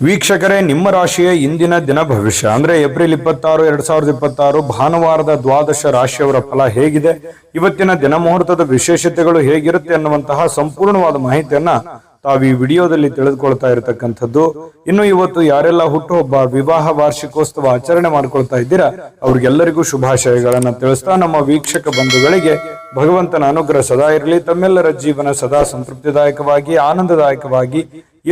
ವೀಕ್ಷಕರೇ, ನಿಮ್ಮ ರಾಶಿಯ ಇಂದಿನ ದಿನ ಭವಿಷ್ಯ ಅಂದ್ರೆ ಏಪ್ರಿಲ್ 26, 2026 ಭಾನುವಾರದ ದ್ವಾದಶ ರಾಶಿಯವರ ಫಲ ಹೇಗಿದೆ, ಇವತ್ತಿನ ದಿನ ಮುಹೂರ್ತದ ವಿಶೇಷತೆಗಳು ಹೇಗಿರುತ್ತೆ ಅನ್ನುವಂತಹ ಸಂಪೂರ್ಣವಾದ ಮಾಹಿತಿಯನ್ನ ತಾವು ಈ ವಿಡಿಯೋದಲ್ಲಿ ತಿಳಿದುಕೊಳ್ತಾ ಇರತಕ್ಕಂಥದ್ದು. ಇನ್ನು ಇವತ್ತು ಯಾರೆಲ್ಲ ಹುಟ್ಟುಹಬ್ಬ, ವಿವಾಹ ವಾರ್ಷಿಕೋತ್ಸವ ಆಚರಣೆ ಮಾಡ್ಕೊಳ್ತಾ ಇದ್ದೀರಾ ಅವ್ರಿಗೆಲ್ಲರಿಗೂ ಶುಭಾಶಯಗಳನ್ನ ತಿಳಿಸ್ತಾ, ನಮ್ಮ ವೀಕ್ಷಕ ಬಂಧುಗಳಿಗೆ ಭಗವಂತನ ಅನುಗ್ರಹ ಸದಾ ಇರಲಿ, ತಮ್ಮೆಲ್ಲರ ಜೀವನ ಸದಾ ಸಂತೃಪ್ತಿದಾಯಕವಾಗಿ ಆನಂದದಾಯಕವಾಗಿ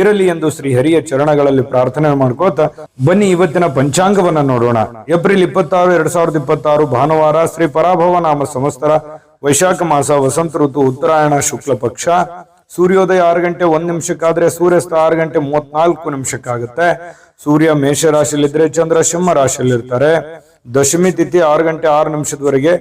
ಇರಲಿ ಎಂದು ಶ್ರೀ ಹರಿಯ ಚರಣಗಳಲ್ಲಿ ಪ್ರಾರ್ಥನೆ ಮಾಡ್ಕೋತಾ ಬನ್ನಿ ಇವತ್ತಿನ ಪಂಚಾಂಗವನ್ನ ನೋಡೋಣ. ಏಪ್ರಿಲ್ 26, 2026 ಭಾನುವಾರ, ಶ್ರೀ ಪರಾಭವ ನಾಮ ಸಂವತ್ಸರ, ವೈಶಾಖ ಮಾಸ, ವಸಂತ ಋತು, ಉತ್ತರಾಯಣ ಶುಕ್ಲ ಪಕ್ಷ. ಸೂರ್ಯೋದಯ 6 ಗಂಟೆ 1 ನಿಮಿಷಕ್ಕಾದ್ರೆ ಸೂರ್ಯಾಸ್ತ 6 ಗಂಟೆ 34 ನಿಮಿಷಕ್ಕಾಗುತ್ತೆ. ಸೂರ್ಯ ಮೇಷ ರಾಶಿಯಲ್ಲಿದ್ರೆ ಚಂದ್ರ ಸಿಂಹ ರಾಶಿಯಲ್ಲಿರ್ತಾರೆ. ದಶಮಿ ತಿಥಿ 6 ಗಂಟೆ 6 ನಿಮಿಷದವರೆಗೆ,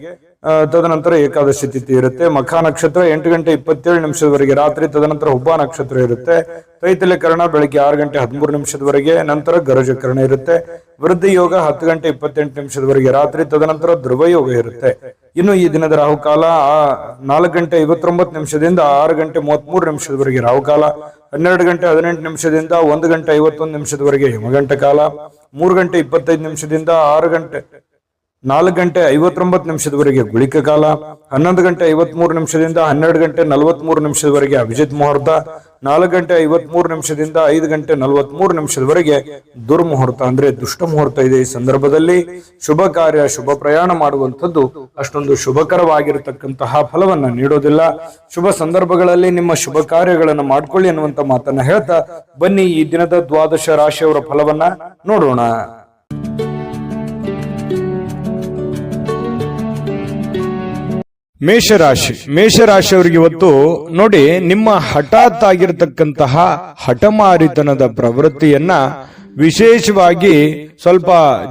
ತದನಂತರ ಏಕಾದಶಿ ತಿಥಿ ಇರುತ್ತೆ. ಮಖ ನಕ್ಷತ್ರ 8 ಗಂಟೆ 27 ನಿಮಿಷದವರೆಗೆ ರಾತ್ರಿ, ತದನಂತರ ಹುಬ್ಬ ನಕ್ಷತ್ರ ಇರುತ್ತೆ. ತೈತಲೆಕರಣ ಬೆಳಗ್ಗೆ 6 ಗಂಟೆ 13 ನಿಮಿಷದವರೆಗೆ, ನಂತರ ಗರಜಕರಣ ಇರುತ್ತೆ. ವೃದ್ಧಿ ಯೋಗ 10 ಗಂಟೆ 28 ನಿಮಿಷದವರೆಗೆ ರಾತ್ರಿ, ತದನಂತರ ಧ್ರುವ ಯೋಗ ಇರುತ್ತೆ. ಇನ್ನು ಈ ದಿನದ ರಾಹುಕಾಲ 4 ಗಂಟೆ 59 ನಿಮಿಷದಿಂದ 6 ಗಂಟೆ 33 ನಿಮಿಷದವರೆಗೆ ರಾಹುಕಾಲ, 12 ಗಂಟೆ 18 ನಿಮಿಷದಿಂದ 1 ಗಂಟೆ 51 ನಿಮಿಷದವರೆಗೆ ಯಮಗಂಟ ಕಾಲ, 3 ಗಂಟೆ 25 ನಿಮಿಷದಿಂದ 4 ಗಂಟೆ 59 ನಿಮಿಷದವರೆಗೆ ಗುಳಿಕ ಕಾಲ, 11 ಗಂಟೆ 53 ನಿಮಿಷದಿಂದ 12 ಗಂಟೆ 43 ನಿಮಿಷದವರೆಗೆ ಅಭಿಜಿತ್ ಮುಹೂರ್ತ, 4 ಗಂಟೆ 53 ನಿಮಿಷದಿಂದ 5 ಗಂಟೆ 43 ನಿಮಿಷದವರೆಗೆ ದುರ್ಮುಹೂರ್ತ ಅಂದ್ರೆ ದುಷ್ಟ ಮುಹೂರ್ತ ಇದೆ. ಈ ಸಂದರ್ಭದಲ್ಲಿ ಶುಭ ಕಾರ್ಯ, ಶುಭ ಪ್ರಯಾಣ ಮಾಡುವಂಥದ್ದು ಅಷ್ಟೊಂದು ಶುಭಕರವಾಗಿರತಕ್ಕಂತಹ ಫಲವನ್ನ ನೀಡೋದಿಲ್ಲ. ಶುಭ ಸಂದರ್ಭಗಳಲ್ಲಿ ನಿಮ್ಮ ಶುಭ ಕಾರ್ಯಗಳನ್ನು ಮಾಡ್ಕೊಳ್ಳಿ ಅನ್ನುವಂತ ಮಾತನ್ನ ಹೇಳ್ತಾ ಬನ್ನಿ ಈ ದಿನದ ದ್ವಾದಶ ರಾಶಿಯವರ ಫಲವನ್ನ ನೋಡೋಣ. ಮೇಷರಾಶಿಯವರಿಗೆ ಇವತ್ತು ನೋಡಿ, ನಿಮ್ಮ ಹಠಾತ್ ಆಗಿರತಕ್ಕಂತಹ ಹಠಮಾರಿತನದ ಪ್ರವೃತ್ತಿಯನ್ನ ವಿಶೇಷವಾಗಿ ಸ್ವಲ್ಪ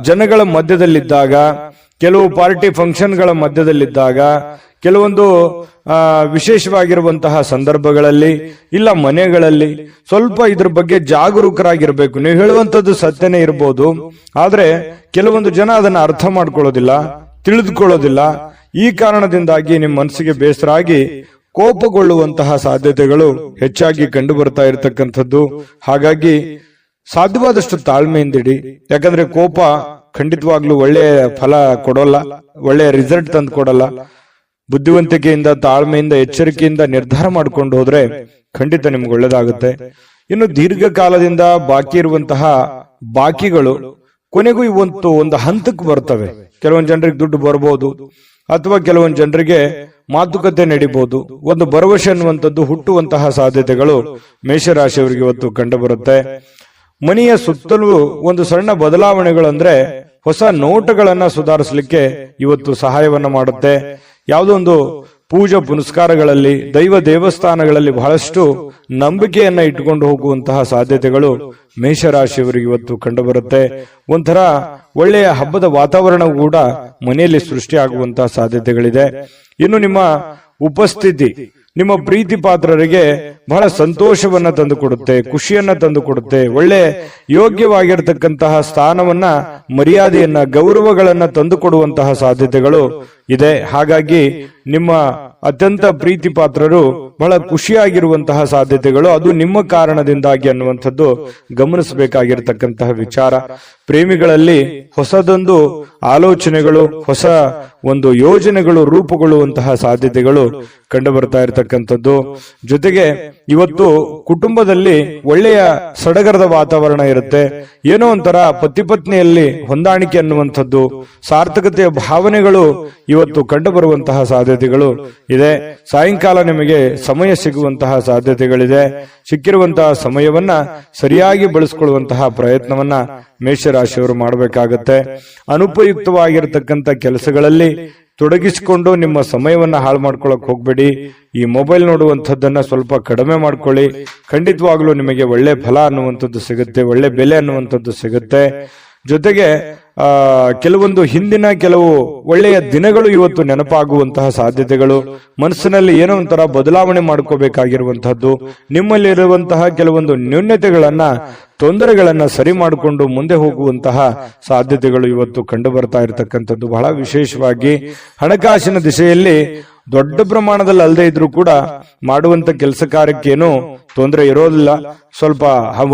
ಜನಗಳ ಮಧ್ಯದಲ್ಲಿದ್ದಾಗ, ಕೆಲವು ಪಾರ್ಟಿ ಫಂಕ್ಷನ್ಗಳ ಮಧ್ಯದಲ್ಲಿದ್ದಾಗ, ಕೆಲವೊಂದು ವಿಶೇಷವಾಗಿರುವಂತಹ ಸಂದರ್ಭಗಳಲ್ಲಿ ಇಲ್ಲ ಮನೆಗಳಲ್ಲಿ ಸ್ವಲ್ಪ ಇದ್ರ ಬಗ್ಗೆ ಜಾಗರೂಕರಾಗಿರ್ಬೇಕು. ನೀವು ಹೇಳುವಂತದ್ದು ಸತ್ಯನೇ ಇರಬಹುದು, ಆದ್ರೆ ಕೆಲವೊಂದು ಜನ ಅದನ್ನ ಅರ್ಥ ಮಾಡ್ಕೊಳ್ಳೋದಿಲ್ಲ, ತಿಳಿದುಕೊಳ್ಳೋದಿಲ್ಲ. ಈ ಕಾರಣದಿಂದಾಗಿ ನಿಮ್ಮ ಮನಸ್ಸಿಗೆ ಬೇಸರ ಆಗಿ ಕೋಪಗೊಳ್ಳುವಂತಹ ಸಾಧ್ಯತೆಗಳು ಹೆಚ್ಚಾಗಿ ಕಂಡು ಬರ್ತಾ ಇರತಕ್ಕಂಥದ್ದು. ಹಾಗಾಗಿ ಸಾಧ್ಯವಾದಷ್ಟು ತಾಳ್ಮೆಯಿಂದಿಡಿ. ಯಾಕಂದ್ರೆ ಕೋಪ ಖಂಡಿತವಾಗ್ಲೂ ಒಳ್ಳೆಯ ಫಲ ಕೊಡೋಲ್ಲ, ಒಳ್ಳೆಯ ರಿಸಲ್ಟ್ ತಂದು ಕೊಡಲ್ಲ. ಬುದ್ಧಿವಂತಿಕೆಯಿಂದ, ತಾಳ್ಮೆಯಿಂದ, ಎಚ್ಚರಿಕೆಯಿಂದ ನಿರ್ಧಾರ ಮಾಡ್ಕೊಂಡು ಹೋದ್ರೆ ಖಂಡಿತ ನಿಮ್ಗೆ ಒಳ್ಳೇದಾಗುತ್ತೆ. ಇನ್ನು ದೀರ್ಘಕಾಲದಿಂದ ಬಾಕಿ ಇರುವಂತಹ ಬಾಕಿಗಳು ಕೊನೆಗೂ ಇವತ್ತು ಒಂದು ಹಂತಕ್ಕೆ ಬರ್ತವೆ. ಕೆಲವೊಂದು ಜನರಿಗೆ ದುಡ್ಡು ಬರ್ಬೋದು, ಅಥವಾ ಕೆಲವೊಂದು ಜನರಿಗೆ ಮಾತುಕತೆ ನಡೀಬಹುದು. ಒಂದು ಭರವಸೆ ಅನ್ನುವಂಥದ್ದು ಹುಟ್ಟುವಂತಹ ಸಾಧ್ಯತೆಗಳು ಮೇಷರಾಶಿಯವರಿಗೆ ಇವತ್ತು ಕಂಡು ಬರುತ್ತೆ. ಮನೆಯ ಸುತ್ತಲೂ ಒಂದು ಸಣ್ಣ ಬದಲಾವಣೆಗಳಂದ್ರೆ ಹೊಸ ನೋಟಗಳನ್ನ ಸುಧಾರಿಸಲಿಕ್ಕೆ ಇವತ್ತು ಸಹಾಯವನ್ನ ಮಾಡುತ್ತೆ. ಯಾವುದೋ ಒಂದು ಪೂಜಾ ಪುನಸ್ಕಾರಗಳಲ್ಲಿ, ದೈವ ದೇವಸ್ಥಾನಗಳಲ್ಲಿ ಬಹಳಷ್ಟು ನಂಬಿಕೆಯನ್ನ ಇಟ್ಟುಕೊಂಡು ಹೋಗುವಂತಹ ಸಾಧ್ಯತೆಗಳು ಮೇಷರಾಶಿಯವರಿಗೆ ಇವತ್ತು ಕಂಡು ಬರುತ್ತೆ. ಒಂಥರ ಒಳ್ಳೆಯ ಹಬ್ಬದ ವಾತಾವರಣ ಕೂಡ ಮನೆಯಲ್ಲಿ ಸೃಷ್ಟಿಯಾಗುವಂತಹ ಸಾಧ್ಯತೆಗಳಿದೆ. ಇನ್ನು ನಿಮ್ಮ ಉಪಸ್ಥಿತಿ ನಿಮ್ಮ ಪ್ರೀತಿ ಪಾತ್ರರಿಗೆ ಬಹಳ ಸಂತೋಷವನ್ನ ತಂದುಕೊಡುತ್ತೆ, ಖುಷಿಯನ್ನ ತಂದುಕೊಡುತ್ತೆ. ಒಳ್ಳೆ ಯೋಗ್ಯವಾಗಿರ್ತಕ್ಕಂತಹ ಸ್ಥಾನವನ್ನ, ಮರ್ಯಾದೆಯನ್ನ, ಗೌರವಗಳನ್ನ ತಂದುಕೊಡುವಂತಹ ಸಾಧ್ಯತೆಗಳು ಇದೆ. ಹಾಗಾಗಿ ನಿಮ್ಮ ಅತ್ಯಂತ ಪ್ರೀತಿ ಪಾತ್ರರು ಬಹಳ ಖುಷಿಯಾಗಿರುವಂತಹ ಸಾಧ್ಯತೆಗಳು ಅದು ನಿಮ್ಮ ಕಾರಣದಿಂದಾಗಿ ಅನ್ನುವಂಥದ್ದು ಗಮನಿಸಬೇಕಾಗಿರ್ತಕ್ಕಂತಹ ವಿಚಾರ. ಪ್ರೇಮಿಗಳಲ್ಲಿ ಹೊಸದೊಂದು ಆಲೋಚನೆಗಳು, ಹೊಸ ಒಂದು ಯೋಜನೆಗಳು ರೂಪುಗೊಳ್ಳುವಂತಹ ಸಾಧ್ಯತೆಗಳು ಕಂಡು ಬರ್ತಾ ಇರತಕ್ಕಂಥದ್ದು. ಜೊತೆಗೆ ಇವತ್ತು ಕುಟುಂಬದಲ್ಲಿ ಒಳ್ಳೆಯ ಸಡಗರದ ವಾತಾವರಣ ಇರುತ್ತೆ. ಏನೋ ಒಂಥರ ಪತಿ ಪತ್ನಿಯಲ್ಲಿ ಹೊಂದಾಣಿಕೆ ಅನ್ನುವಂಥದ್ದು, ಸಾರ್ಥಕತೆಯ ಭಾವನೆಗಳು ಇವತ್ತು ಕಂಡು ಬರುವಂತಹ ಸಾಧ್ಯತೆಗಳು ಇದೆ. ಸಾಯಂಕಾಲ ನಿಮಗೆ ಸಮಯ ಸಿಗುವಂತಹ ಸಾಧ್ಯತೆಗಳಿದೆ. ಸಿಕ್ಕಿರುವಂತಹ ಸಮಯವನ್ನ ಸರಿಯಾಗಿ ಬಳಸಿಕೊಳ್ಳುವಂತಹ ಪ್ರಯತ್ನವನ್ನ ಮೇಷರಾಶಿಯವರು ಮಾಡಬೇಕಾಗತ್ತೆ. ಅನುಪಯುಕ್ತವಾಗಿರತಕ್ಕಂಥ ಕೆಲಸಗಳಲ್ಲಿ ತೊಡಗಿಸಿಕೊಂಡು ನಿಮ್ಮ ಸಮಯವನ್ನ ಹಾಳು ಮಾಡ್ಕೊಳಕ್ ಹೋಗ್ಬೇಡಿ. ಈ ಮೊಬೈಲ್ ನೋಡುವಂಥದ್ದನ್ನ ಸ್ವಲ್ಪ ಕಡಿಮೆ ಮಾಡ್ಕೊಳ್ಳಿ. ಖಂಡಿತವಾಗ್ಲೂ ನಿಮಗೆ ಒಳ್ಳೆ ಫಲ ಅನ್ನುವಂಥದ್ದು ಸಿಗುತ್ತೆ, ಒಳ್ಳೆ ಬೆಲೆ ಅನ್ನುವಂಥದ್ದು ಸಿಗುತ್ತೆ. ಜೊತೆಗೆ ಕೆಲವೊಂದು ಹಿಂದಿನ ಕೆಲವು ಒಳ್ಳೆಯ ದಿನಗಳು ಇವತ್ತು ನೆನಪಾಗುವಂತಹ ಸಾಧ್ಯತೆಗಳು, ಮನಸ್ಸಿನಲ್ಲಿ ಏನೋ ಒಂಥರ ಬದಲಾವಣೆ ಮಾಡ್ಕೋಬೇಕಾಗಿರುವಂತಹದ್ದು, ನಿಮ್ಮಲ್ಲಿರುವಂತಹ ಕೆಲವೊಂದು ನ್ಯೂನ್ಯತೆಗಳನ್ನ, ತೊಂದರೆಗಳನ್ನ ಸರಿ ಮಾಡಿಕೊಂಡು ಮುಂದೆ ಹೋಗುವಂತಹ ಸಾಧ್ಯತೆಗಳು ಇವತ್ತು ಕಂಡು ಬರ್ತಾ ಇರತಕ್ಕಂಥದ್ದು. ಬಹಳ ವಿಶೇಷವಾಗಿ ಹಣಕಾಸಿನ ದಿಶೆಯಲ್ಲಿ ದೊಡ್ಡ ಪ್ರಮಾಣದಲ್ಲಿ ಅಲ್ಲದೆ ಇದ್ರೂ ಕೂಡ ಮಾಡುವಂತ ಕೆಲಸ ಕಾರ್ಯಕ್ಕೇನು ತೊಂದರೆ ಇರೋದಿಲ್ಲ. ಸ್ವಲ್ಪ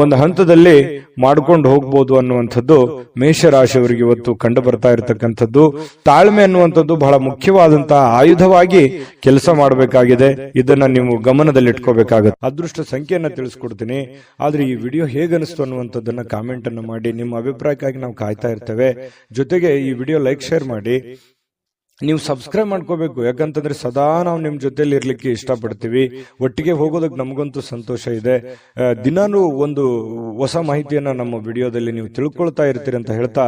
ಒಂದು ಹಂತದಲ್ಲಿ ಮಾಡ್ಕೊಂಡು ಹೋಗ್ಬೋದು ಅನ್ನುವಂಥದ್ದು ಮೇಷರಾಶಿಯವರಿಗೆ ಇವತ್ತು ಕಂಡು ಬರ್ತಾ ಇರತಕ್ಕಂಥದ್ದು. ತಾಳ್ಮೆ ಅನ್ನುವಂಥದ್ದು ಬಹಳ ಮುಖ್ಯವಾದಂತಹ ಆಯುಧವಾಗಿ ಕೆಲಸ ಮಾಡಬೇಕಾಗಿದೆ. ಇದನ್ನ ನೀವು ಗಮನದಲ್ಲಿಟ್ಕೋಬೇಕಾಗುತ್ತೆ. ಅದೃಷ್ಟ ಸಂಖ್ಯೆಯನ್ನ ತಿಳಿಸ್ಕೊಡ್ತೀನಿ, ಆದ್ರೆ ಈ ವಿಡಿಯೋ ಹೇಗನಿಸ್ತು ಅನ್ನುವಂಥದ್ದನ್ನ ಕಾಮೆಂಟ್ ಅನ್ನು ಮಾಡಿ. ನಿಮ್ಮ ಅಭಿಪ್ರಾಯಕ್ಕಾಗಿ ನಾವು ಕಾಯ್ತಾ ಇರ್ತೇವೆ. ಜೊತೆಗೆ ಈ ವಿಡಿಯೋ ಲೈಕ್ ಶೇರ್ ಮಾಡಿ. ನೀವು ಸಬ್ಸ್ಕ್ರೈಬ್ ಮಾಡ್ಕೋಬೇಕು, ಯಾಕಂತಂದ್ರೆ ಸದಾ ನಾವು ನಿಮ್ ಜೊತೆಲಿ ಇರ್ಲಿಕ್ಕೆ ಇಷ್ಟಪಡ್ತೀವಿ. ಒಟ್ಟಿಗೆ ಹೋಗೋದಕ್ಕೆ ನಮಗಂತೂ ಸಂತೋಷ ಇದೆ. ದಿನಾನು ಒಂದು ಹೊಸ ಮಾಹಿತಿಯನ್ನ ನಮ್ಮ ವಿಡಿಯೋದಲ್ಲಿ ನೀವು ತಿಳ್ಕೊಳ್ತಾ ಇರ್ತೀರಿ ಅಂತ ಹೇಳ್ತಾ,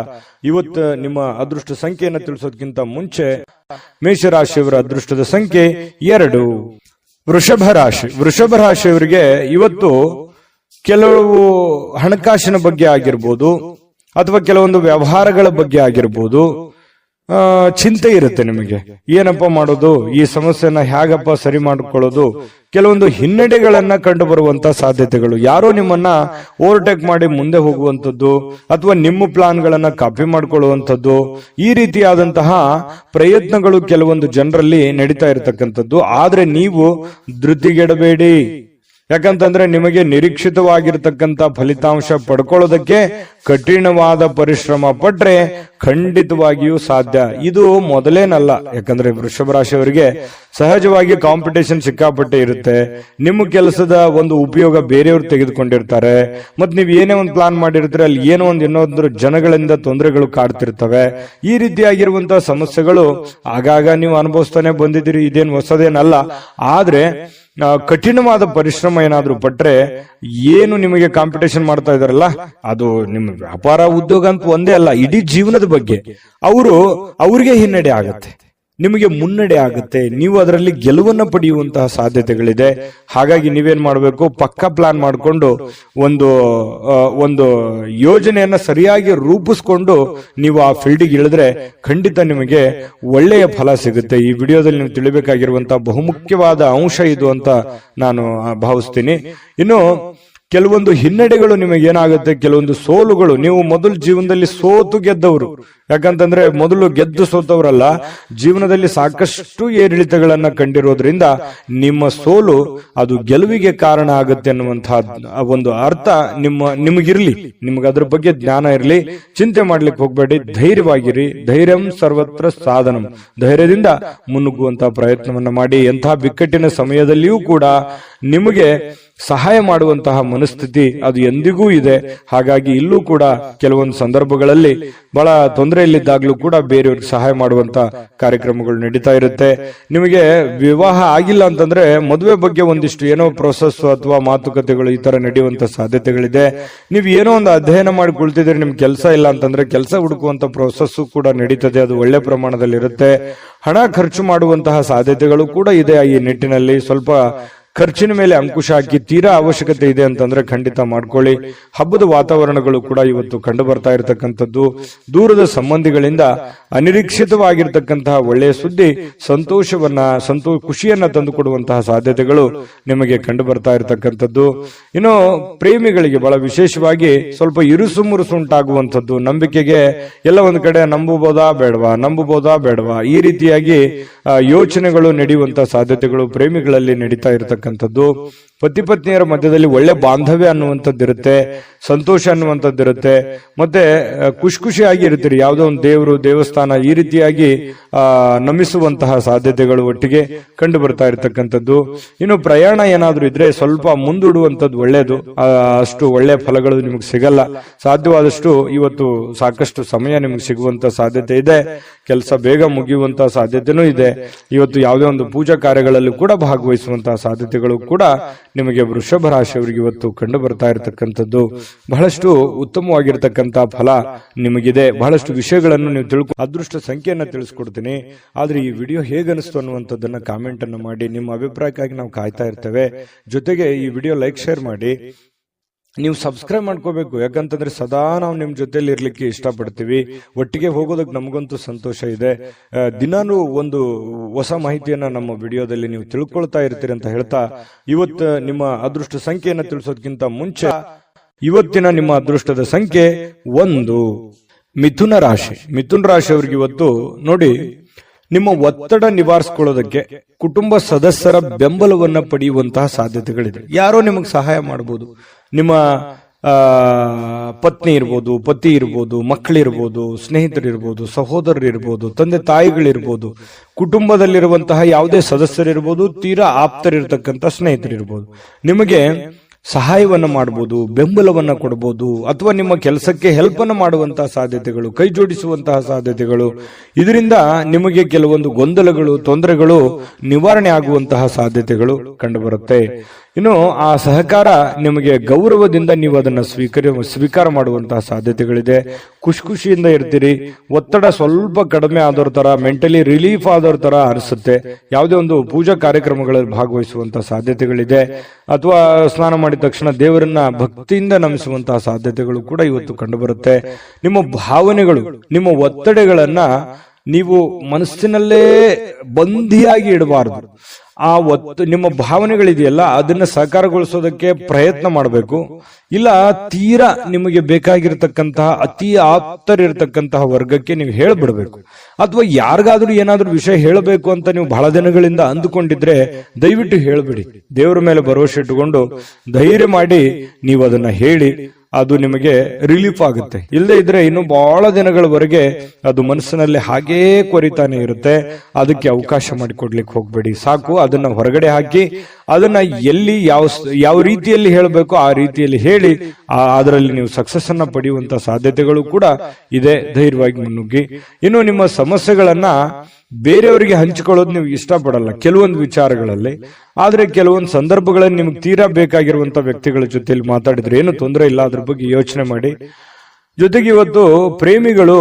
ಇವತ್ತು ನಿಮ್ಮ ಅದೃಷ್ಟ ಸಂಖ್ಯೆಯನ್ನ ತಿಳಿಸೋದಕ್ಕಿಂತ ಮುಂಚೆ ಮೇಷರಾಶಿಯವರ ಅದೃಷ್ಟದ ಸಂಖ್ಯೆ 2. ವೃಷಭ ರಾಶಿ. ವೃಷಭ ರಾಶಿಯವರಿಗೆ ಇವತ್ತು ಕೆಲವು ಹಣಕಾಸಿನ ಬಗ್ಗೆ ಆಗಿರ್ಬೋದು ಅಥವಾ ಕೆಲವೊಂದು ವ್ಯವಹಾರಗಳ ಬಗ್ಗೆ ಆಗಿರ್ಬೋದು ಚಿಂತೆ ಇರುತ್ತೆ ನಿಮಗೆ. ಏನಪ್ಪ ಮಾಡೋದು, ಈ ಸಮಸ್ಯೆನ ಹೇಗಪ್ಪ ಸರಿ ಮಾಡಿಕೊಳ್ಳೋದು, ಕೆಲವೊಂದು ಹಿನ್ನಡೆಗಳನ್ನ ಕಂಡು ಬರುವಂತ ಸಾಧ್ಯತೆಗಳು. ಯಾರೋ ನಿಮ್ಮನ್ನ ಓವರ್ಟೇಕ್ ಮಾಡಿ ಮುಂದೆ ಹೋಗುವಂಥದ್ದು ಅಥವಾ ನಿಮ್ಮ ಪ್ಲಾನ್ಗಳನ್ನ ಕಾಪಿ ಮಾಡಿಕೊಳ್ಳುವಂಥದ್ದು, ಈ ರೀತಿಯಾದಂತಹ ಪ್ರಯತ್ನಗಳು ಕೆಲವೊಂದು ಜನರಲ್ಲಿ ನಡೀತಾ ಇರತಕ್ಕಂಥದ್ದು. ಆದ್ರೆ ನೀವು ಧೃತಿಗೆಡಬೇಡಿ, ಯಾಕಂತಂದ್ರೆ ನಿಮಗೆ ನಿರೀಕ್ಷಿತವಾಗಿರ್ತಕ್ಕಂಥ ಫಲಿತಾಂಶ ಪಡ್ಕೊಳ್ಳೋದಕ್ಕೆ ಕಠಿಣವಾದ ಪರಿಶ್ರಮ ಪಟ್ರೆ ಖಂಡಿತವಾಗಿಯೂ ಸಾಧ್ಯ. ಇದು ಮೊದಲೇನಲ್ಲ, ಯಾಕಂದ್ರೆ ವೃಷಭ ರಾಶಿಯವರಿಗೆ ಸಹಜವಾಗಿ ಕಾಂಪಿಟೇಷನ್ ಸಿಕ್ಕಾಪಟ್ಟೆ ಇರುತ್ತೆ. ನಿಮ್ಮ ಕೆಲಸದ ಒಂದು ಉಪಯೋಗ ಬೇರೆಯವರು ತೆಗೆದುಕೊಂಡಿರ್ತಾರೆ. ಮತ್ ನೀವು ಏನೇ ಒಂದು ಪ್ಲಾನ್ ಮಾಡಿರ್ತೀರ, ಅಲ್ಲಿ ಏನೋ ಒಂದು ಇನ್ನೊಂದು ಜನಗಳಿಂದ ತೊಂದರೆಗಳು ಕಾಡ್ತಿರ್ತವೆ. ಈ ರೀತಿಯಾಗಿರುವಂತಹ ಸಮಸ್ಯೆಗಳು ಆಗಾಗ ನೀವು ಅನುಭವಿಸ್ತಾನೆ ಬಂದಿದ್ದೀರಿ, ಇದೇನು ಹೊಸದೇನಲ್ಲ. ಆದ್ರೆ ಕಠಿಣವಾದ ಪರಿಶ್ರಮ ಏನಾದ್ರೂ ಪಟ್ರೆ, ಏನು ನಿಮಗೆ ಕಾಂಪಿಟೇಷನ್ ಮಾಡ್ತಾ ಇದಾರಲ್ಲ, ಅದು ನಿಮ್ಮ ವ್ಯಾಪಾರ ಉದ್ಯೋಗ ಅಂತ ಒಂದೇ ಅಲ್ಲ, ಇಡೀ ಜೀವನದ ಬಗ್ಗೆ ಅವ್ರಿಗೆ ಹಿನ್ನಡೆ ಆಗತ್ತೆ, ನಿಮಗೆ ಮುನ್ನಡೆ ಆಗುತ್ತೆ. ನೀವು ಅದರಲ್ಲಿ ಗೆಲುವನ್ನ ಪಡೆಯುವಂತಹ ಸಾಧ್ಯತೆಗಳಿದೆ. ಹಾಗಾಗಿ ನೀವೇನ್ ಮಾಡಬೇಕು, ಪಕ್ಕಾ ಪ್ಲಾನ್ ಮಾಡಿಕೊಂಡು ಒಂದು ಯೋಜನೆಯನ್ನ ಸರಿಯಾಗಿ ರೂಪಿಸ್ಕೊಂಡು ನೀವು ಆ ಫೀಲ್ಡಿಗೆ ಇಳಿದ್ರೆ ಖಂಡಿತ ನಿಮಗೆ ಒಳ್ಳೆಯ ಫಲ ಸಿಗುತ್ತೆ. ಈ ವಿಡಿಯೋದಲ್ಲಿ ನೀವು ತಿಳಿಬೇಕಾಗಿರುವಂತಹ ಬಹುಮುಖ್ಯವಾದ ಅಂಶ ಇದು ಅಂತ ನಾನು ಭಾವಿಸ್ತೀನಿ. ಇನ್ನು ಕೆಲವೊಂದು ಹಿನ್ನಡೆಗಳು ನಿಮಗೆ ಏನಾಗುತ್ತೆ, ಕೆಲವೊಂದು ಸೋಲುಗಳು. ನೀವು ಮೊದಲು ಜೀವನದಲ್ಲಿ ಸೋತು ಗೆದ್ದವರು, ಯಾಕಂತಂದ್ರೆ ಮೊದಲು ಗೆದ್ದು ಸೋತವರಲ್ಲ, ಜೀವನದಲ್ಲಿ ಸಾಕಷ್ಟು ಏರಿಳಿತಗಳನ್ನ ಕಂಡಿರೋದ್ರಿಂದ ನಿಮ್ಮ ಸೋಲು ಅದು ಗೆಲುವಿಗೆ ಕಾರಣ ಆಗುತ್ತೆ ಅನ್ನುವಂತಹ ಒಂದು ಅರ್ಥ ನಿಮಗಿರ್ಲಿ, ನಿಮ್ಗೆ ಅದ್ರ ಬಗ್ಗೆ ಜ್ಞಾನ ಇರಲಿ. ಚಿಂತೆ ಮಾಡ್ಲಿಕ್ಕೆ ಹೋಗ್ಬೇಡಿ, ಧೈರ್ಯವಾಗಿರಿ. ಧೈರ್ಯಂ ಸರ್ವತ್ರ ಸಾಧನಂ. ಧೈರ್ಯದಿಂದ ಮುನ್ನುಗ್ಗುವಂತಹ ಪ್ರಯತ್ನವನ್ನ ಮಾಡಿ. ಎಂತಹ ಬಿಕ್ಕಟ್ಟಿನ ಸಮಯದಲ್ಲಿಯೂ ಕೂಡ ನಿಮಗೆ ಸಹಾಯ ಮಾಡುವಂತಹ ಮನಸ್ಥಿತಿ ಅದು ಎಂದಿಗೂ ಇದೆ. ಹಾಗಾಗಿ ಇಲ್ಲೂ ಕೂಡ ಕೆಲವೊಂದು ಸಂದರ್ಭಗಳಲ್ಲಿ ಬಹಳ ತೊಂದರೆಯಲ್ಲಿದ್ದಾಗ್ಲೂ ಕೂಡ ಬೇರೆಯವ್ರಿಗೆ ಸಹಾಯ ಮಾಡುವಂತ ಕಾರ್ಯಕ್ರಮಗಳು ನಡೀತಾ ಇರುತ್ತೆ. ನಿಮಗೆ ವಿವಾಹ ಆಗಿಲ್ಲ ಅಂತಂದ್ರೆ ಮದುವೆ ಬಗ್ಗೆ ಒಂದಿಷ್ಟು ಏನೋ ಪ್ರೋಸೆಸ್ ಅಥವಾ ಮಾತುಕತೆಗಳು ಈ ತರ ನಡೆಯುವಂತ ಸಾಧ್ಯತೆಗಳಿದೆ. ನೀವು ಏನೋ ಒಂದು ಅಧ್ಯಯನ ಮಾಡಿ ಕುಳಿತಿದ್ರೆ, ನಿಮ್ಗೆ ಕೆಲಸ ಇಲ್ಲ ಅಂತಂದ್ರೆ ಕೆಲಸ ಹುಡುಕುವಂತ ಪ್ರೋಸೆಸ್ ಕೂಡ ನಡೀತದೆ. ಅದು ಒಳ್ಳೆ ಪ್ರಮಾಣದಲ್ಲಿ ಇರುತ್ತೆ. ಹಣ ಖರ್ಚು ಮಾಡುವಂತಹ ಸಾಧ್ಯತೆಗಳು ಕೂಡ ಇದೆ. ಈ ನಿಟ್ಟಿನಲ್ಲಿ ಸ್ವಲ್ಪ ಖರ್ಚಿನ ಮೇಲೆ ಅಂಕುಶ ಹಾಕಿ, ತೀರಾ ಅವಶ್ಯಕತೆ ಇದೆ ಅಂತಂದ್ರೆ ಖಂಡಿತ ಮಾಡ್ಕೊಳ್ಳಿ. ಹಬ್ಬದ ವಾತಾವರಣಗಳು ಕೂಡ ಇವತ್ತು ಕಂಡು ಬರ್ತಾ ಇರತಕ್ಕಂಥದ್ದು. ದೂರದ ಸಂಬಂಧಿಗಳಿಂದ ಅನಿರೀಕ್ಷಿತವಾಗಿರ್ತಕ್ಕಂತಹ ಒಳ್ಳೆಯ ಸುದ್ದಿ ಖುಷಿಯನ್ನ ತಂದುಕೊಡುವಂತಹ ಸಾಧ್ಯತೆಗಳು ನಿಮಗೆ ಕಂಡು ಬರ್ತಾ ಇರತಕ್ಕಂಥದ್ದು. ಇನ್ನು ಪ್ರೇಮಿಗಳಿಗೆ ಬಹಳ ವಿಶೇಷವಾಗಿ ಸ್ವಲ್ಪ ಇರುಸು ಮುರುಸು ಉಂಟಾಗುವಂಥದ್ದು. ನಂಬಿಕೆಗೆ ಎಲ್ಲ ಒಂದು ಕಡೆ ನಂಬಬಹುದಾ ಬೇಡವಾ ಈ ರೀತಿಯಾಗಿ ಯೋಚನೆಗಳು ನಡೆಯುವಂತಹ ಸಾಧ್ಯತೆಗಳು ಪ್ರೇಮಿಗಳಲ್ಲಿ ನಡೀತಾ ಇರತಕ್ಕಂಥದ್ದು. ಪತಿ ಪತ್ನಿಯರ ಮಧ್ಯದಲ್ಲಿ ಒಳ್ಳೆ ಬಾಂಧವ್ಯ ಅನ್ನುವಂಥದ್ದಿರುತ್ತೆ, ಸಂತೋಷ ಅನ್ನುವಂಥದ್ದಿರುತ್ತೆ. ಮತ್ತೆ ಖುಷಿಯಾಗಿ ಇರ್ತೀರಿ. ಯಾವುದೋ ಒಂದು ದೇವರು ದೇವಸ್ಥಾನ ಈ ರೀತಿಯಾಗಿ ನಮಿಸುವಂತಹ ಸಾಧ್ಯತೆಗಳು ಒಟ್ಟಿಗೆ ಕಂಡು ಬರ್ತಾ ಇರತಕ್ಕಂಥದ್ದು. ಇನ್ನು ಪ್ರಯಾಣ ಏನಾದ್ರೂ ಇದ್ರೆ ಸ್ವಲ್ಪ ಮುಂದೂಡುವಂಥದ್ದು ಒಳ್ಳೆಯದು. ಅಷ್ಟು ಒಳ್ಳೆಯ ಫಲಗಳು ನಿಮಗೆ ಸಿಗಲ್ಲ. ಸಾಧ್ಯವಾದಷ್ಟು ಇವತ್ತು ಸಾಕಷ್ಟು ಸಮಯ ನಿಮಗೆ ಸಿಗುವಂತ ಸಾಧ್ಯತೆ ಇದೆ. ಕೆಲಸ ಬೇಗ ಮುಗಿಯುವಂತಹ ಸಾಧ್ಯತೆನೂ ಇದೆ. ಇವತ್ತು ಯಾವುದೇ ಒಂದು ಪೂಜಾ ಕಾರ್ಯಗಳಲ್ಲಿ ಕೂಡ ಭಾಗವಹಿಸುವಂತಹ ಸಾಧ್ಯತೆಗಳು ಕೂಡ ನಿಮಗೆ ವೃಷಭ ರಾಶಿಯವರಿಗೆ ಇವತ್ತು ಕಂಡು ಬರ್ತಾ ಇರತಕ್ಕಂಥದ್ದು. ಬಹಳಷ್ಟು ಉತ್ತಮವಾಗಿರ್ತಕ್ಕಂತಹ ಫಲ ನಿಮಗಿದೆ. ಬಹಳಷ್ಟು ವಿಷಯಗಳನ್ನು ನೀವು ಅದೃಷ್ಟ ಸಂಖ್ಯೆಯನ್ನ ತಿಳಿಸ್ಕೊಡ್ತೀನಿ. ಆದ್ರೆ ಈ ವಿಡಿಯೋ ಹೇಗನಿಸ್ತು ಅನ್ನುವಂಥದ್ದನ್ನ ಕಾಮೆಂಟ್ ಅನ್ನು ಮಾಡಿ. ನಿಮ್ಮ ಅಭಿಪ್ರಾಯಕ್ಕಾಗಿ ನಾವು ಕಾಯ್ತಾ ಇರ್ತೇವೆ. ಜೊತೆಗೆ ಈ ವಿಡಿಯೋ ಲೈಕ್ ಶೇರ್ ಮಾಡಿ. ನೀವು ಸಬ್ಸ್ಕ್ರೈಬ್ ಮಾಡ್ಕೋಬೇಕು, ಯಾಕಂತಂದ್ರೆ ಸದಾ ನಾವು ನಿಮ್ ಜೊತೆಲಿ ಇರ್ಲಿಕ್ಕೆ ಇಷ್ಟಪಡ್ತೀವಿ. ಒಟ್ಟಿಗೆ ಹೋಗೋದಕ್ಕೆ ನಮಗಂತೂ ಸಂತೋಷ ಇದೆ. ದಿನಾನು ಒಂದು ಹೊಸ ಮಾಹಿತಿಯನ್ನ ನಮ್ಮ ವಿಡಿಯೋದಲ್ಲಿ ನೀವು ತಿಳ್ಕೊಳ್ತಾ ಇರ್ತೀರಿ ಅಂತ ಹೇಳ್ತಾ, ಇವತ್ತು ನಿಮ್ಮ ಅದೃಷ್ಟ ಸಂಖ್ಯೆಯನ್ನ ತಿಳಿಸೋದಕ್ಕಿಂತ ಮುಂಚೆ ಇವತ್ತಿನ ನಿಮ್ಮ ಅದೃಷ್ಟದ ಸಂಖ್ಯೆ 1. ಮಿಥುನ ರಾಶಿ. ಮಿಥುನ ರಾಶಿಯವರಿಗೆ ಇವತ್ತು ನೋಡಿ, ನಿಮ್ಮ ಒತ್ತಡ ನಿವಾರಿಸಿಕೊಳ್ಳೋದಕ್ಕೆ ಕುಟುಂಬ ಸದಸ್ಯರ ಬೆಂಬಲವನ್ನ ಪಡೆಯುವಂತಹ ಸಾಧ್ಯತೆಗಳಿದೆ. ಯಾರೋ ನಿಮಗೆ ಸಹಾಯ ಮಾಡಬಹುದು. ನಿಮ್ಮ ಪತ್ನಿ ಇರ್ಬೋದು, ಪತಿ ಇರ್ಬೋದು, ಮಕ್ಕಳಿರ್ಬೋದು, ಸ್ನೇಹಿತರಿರ್ಬೋದು, ಸಹೋದರರಿರ್ಬೋದು, ತಂದೆ ತಾಯಿಗಳಿರ್ಬೋದು, ಕುಟುಂಬದಲ್ಲಿರುವಂತಹ ಯಾವುದೇ ಸದಸ್ಯರಿರ್ಬೋದು, ತೀರಾ ಆಪ್ತರಿರ್ತಕ್ಕಂಥ ಸ್ನೇಹಿತರಿರ್ಬೋದು, ನಿಮಗೆ ಸಹಾಯವನ್ನ ಮಾಡಬಹುದು, ಬೆಂಬಲವನ್ನ ಕೊಡಬಹುದು, ಅಥವಾ ನಿಮ್ಮ ಕೆಲಸಕ್ಕೆ ಹೆಲ್ಪ್ ಅನ್ನು ಮಾಡುವಂತಹ ಸಾಧ್ಯತೆಗಳು, ಕೈ ಜೋಡಿಸುವಂತಹ ಸಾಧ್ಯತೆಗಳು, ಇದರಿಂದ ನಿಮಗೆ ಕೆಲವೊಂದು ಗೊಂದಲಗಳು, ತೊಂದರೆಗಳು ನಿವಾರಣೆ ಆಗುವಂತಹ ಸಾಧ್ಯತೆಗಳು ಕಂಡುಬರುತ್ತೆ. ಇನ್ನು ಆ ಸಹಕಾರ ನಿಮಗೆ ಗೌರವದಿಂದ ನೀವು ಅದನ್ನ ಸ್ವೀಕಾರ ಮಾಡುವಂತಹ ಸಾಧ್ಯತೆಗಳಿದೆ. ಖುಷಿಯಿಂದ ಇರ್ತೀರಿ. ಒತ್ತಡ ಸ್ವಲ್ಪ ಕಡಿಮೆ ಆದವ್ರ ತರ, ಮೆಂಟಲಿ ರಿಲೀಫ್ ಆದವ್ರ ತರ ಅನಿಸುತ್ತೆ. ಯಾವುದೇ ಒಂದು ಪೂಜಾ ಕಾರ್ಯಕ್ರಮಗಳಲ್ಲಿ ಭಾಗವಹಿಸುವಂತಹ ಸಾಧ್ಯತೆಗಳಿದೆ. ಅಥವಾ ಸ್ನಾನ ಮಾಡಿದ ತಕ್ಷಣ ದೇವರನ್ನ ಭಕ್ತಿಯಿಂದ ನಮಿಸುವಂತಹ ಸಾಧ್ಯತೆಗಳು ಕೂಡ ಇವತ್ತು ಕಂಡುಬರುತ್ತೆ. ನಿಮ್ಮ ಭಾವನೆಗಳು, ನಿಮ್ಮ ಒತ್ತಡಗಳನ್ನ ನೀವು ಮನಸ್ಸಿನಲ್ಲೇ ಬಂದಿಯಾಗಿ ಇಡಬಾರದು. ನಿಮ್ಮ ಭಾವನೆಗಳಿದೆಯಲ್ಲ, ಅದನ್ನ ಸಾಕಾರಗೊಳಿಸೋದಕ್ಕೆ ಪ್ರಯತ್ನ ಮಾಡಬೇಕು. ಇಲ್ಲ ತೀರಾ ನಿಮಗೆ ಬೇಕಾಗಿರ್ತಕ್ಕಂತಹ ಅತಿ ಆಪ್ತರಿರ್ತಕ್ಕಂತಹ ವರ್ಗಕ್ಕೆ ನೀವು ಹೇಳ್ಬಿಡ್ಬೇಕು. ಅಥವಾ ಯಾರಿಗಾದ್ರೂ ಏನಾದ್ರೂ ವಿಷಯ ಹೇಳಬೇಕು ಅಂತ ನೀವು ಬಹಳ ದಿನಗಳಿಂದ ಅಂದುಕೊಂಡಿದ್ರೆ ದಯವಿಟ್ಟು ಹೇಳ್ಬಿಡಿ. ದೇವರ ಮೇಲೆ ಭರವಸೆ ಇಟ್ಟುಕೊಂಡು ಧೈರ್ಯ ಮಾಡಿ ನೀವು ಅದನ್ನ ಹೇಳಿ. ಅದು ನಿಮಗೆ ರಿಲೀಫ್ ಆಗುತ್ತೆ. ಇಲ್ಲದೆ ಇದ್ರೆ ಇನ್ನು ಬಹಳ ದಿನಗಳವರೆಗೆ ಅದು ಮನಸ್ಸಿನಲ್ಲಿ ಹಾಗೇ ಕೊರಿತಾನೆ ಇರುತ್ತೆ. ಅದಕ್ಕೆ ಅವಕಾಶ ಮಾಡಿಕೊಡ್ಲಿಕ್ಕೆ ಹೋಗ್ಬೇಡಿ. ಸಾಕು, ಅದನ್ನ ಹೊರಗಡೆ ಹಾಕಿ ಅದನ್ನ ಎಲ್ಲಿ ಯಾವ ರೀತಿಯಲ್ಲಿ ಹೇಳಬೇಕು ಆ ರೀತಿಯಲ್ಲಿ ಹೇಳಿ ಅದರಲ್ಲಿ ನೀವು ಸಕ್ಸಸ್ ಅನ್ನ ಪಡೆಯುವಂತ ಸಾಧ್ಯತೆಗಳು ಕೂಡ ಇದೆ. ಧೈರ್ಯವಾಗಿ ಮುನ್ನುಗ್ಗಿ. ಇನ್ನು ನಿಮ್ಮ ಸಮಸ್ಯೆಗಳನ್ನ ಬೇರೆಯವರಿಗೆ ಹಂಚಿಕೊಳ್ಳೋದು ನೀವು ಇಷ್ಟಪಡಲ್ಲ ಕೆಲವೊಂದು ವಿಚಾರಗಳಲ್ಲಿ. ಆದ್ರೆ ಕೆಲವೊಂದು ಸಂದರ್ಭಗಳಲ್ಲಿ ನಿಮ್ಗೆ ತೀರಾ ಬೇಕಾಗಿರುವಂತ ವ್ಯಕ್ತಿಗಳ ಜೊತೆಲಿ ಮಾತಾಡಿದ್ರೆ ಏನು ತೊಂದರೆ ಇಲ್ಲ. ಅದ್ರ ಬಗ್ಗೆ ಯೋಚನೆ ಮಾಡಿ. ಜೊತೆಗೆ ಇವತ್ತು ಪ್ರೇಮಿಗಳು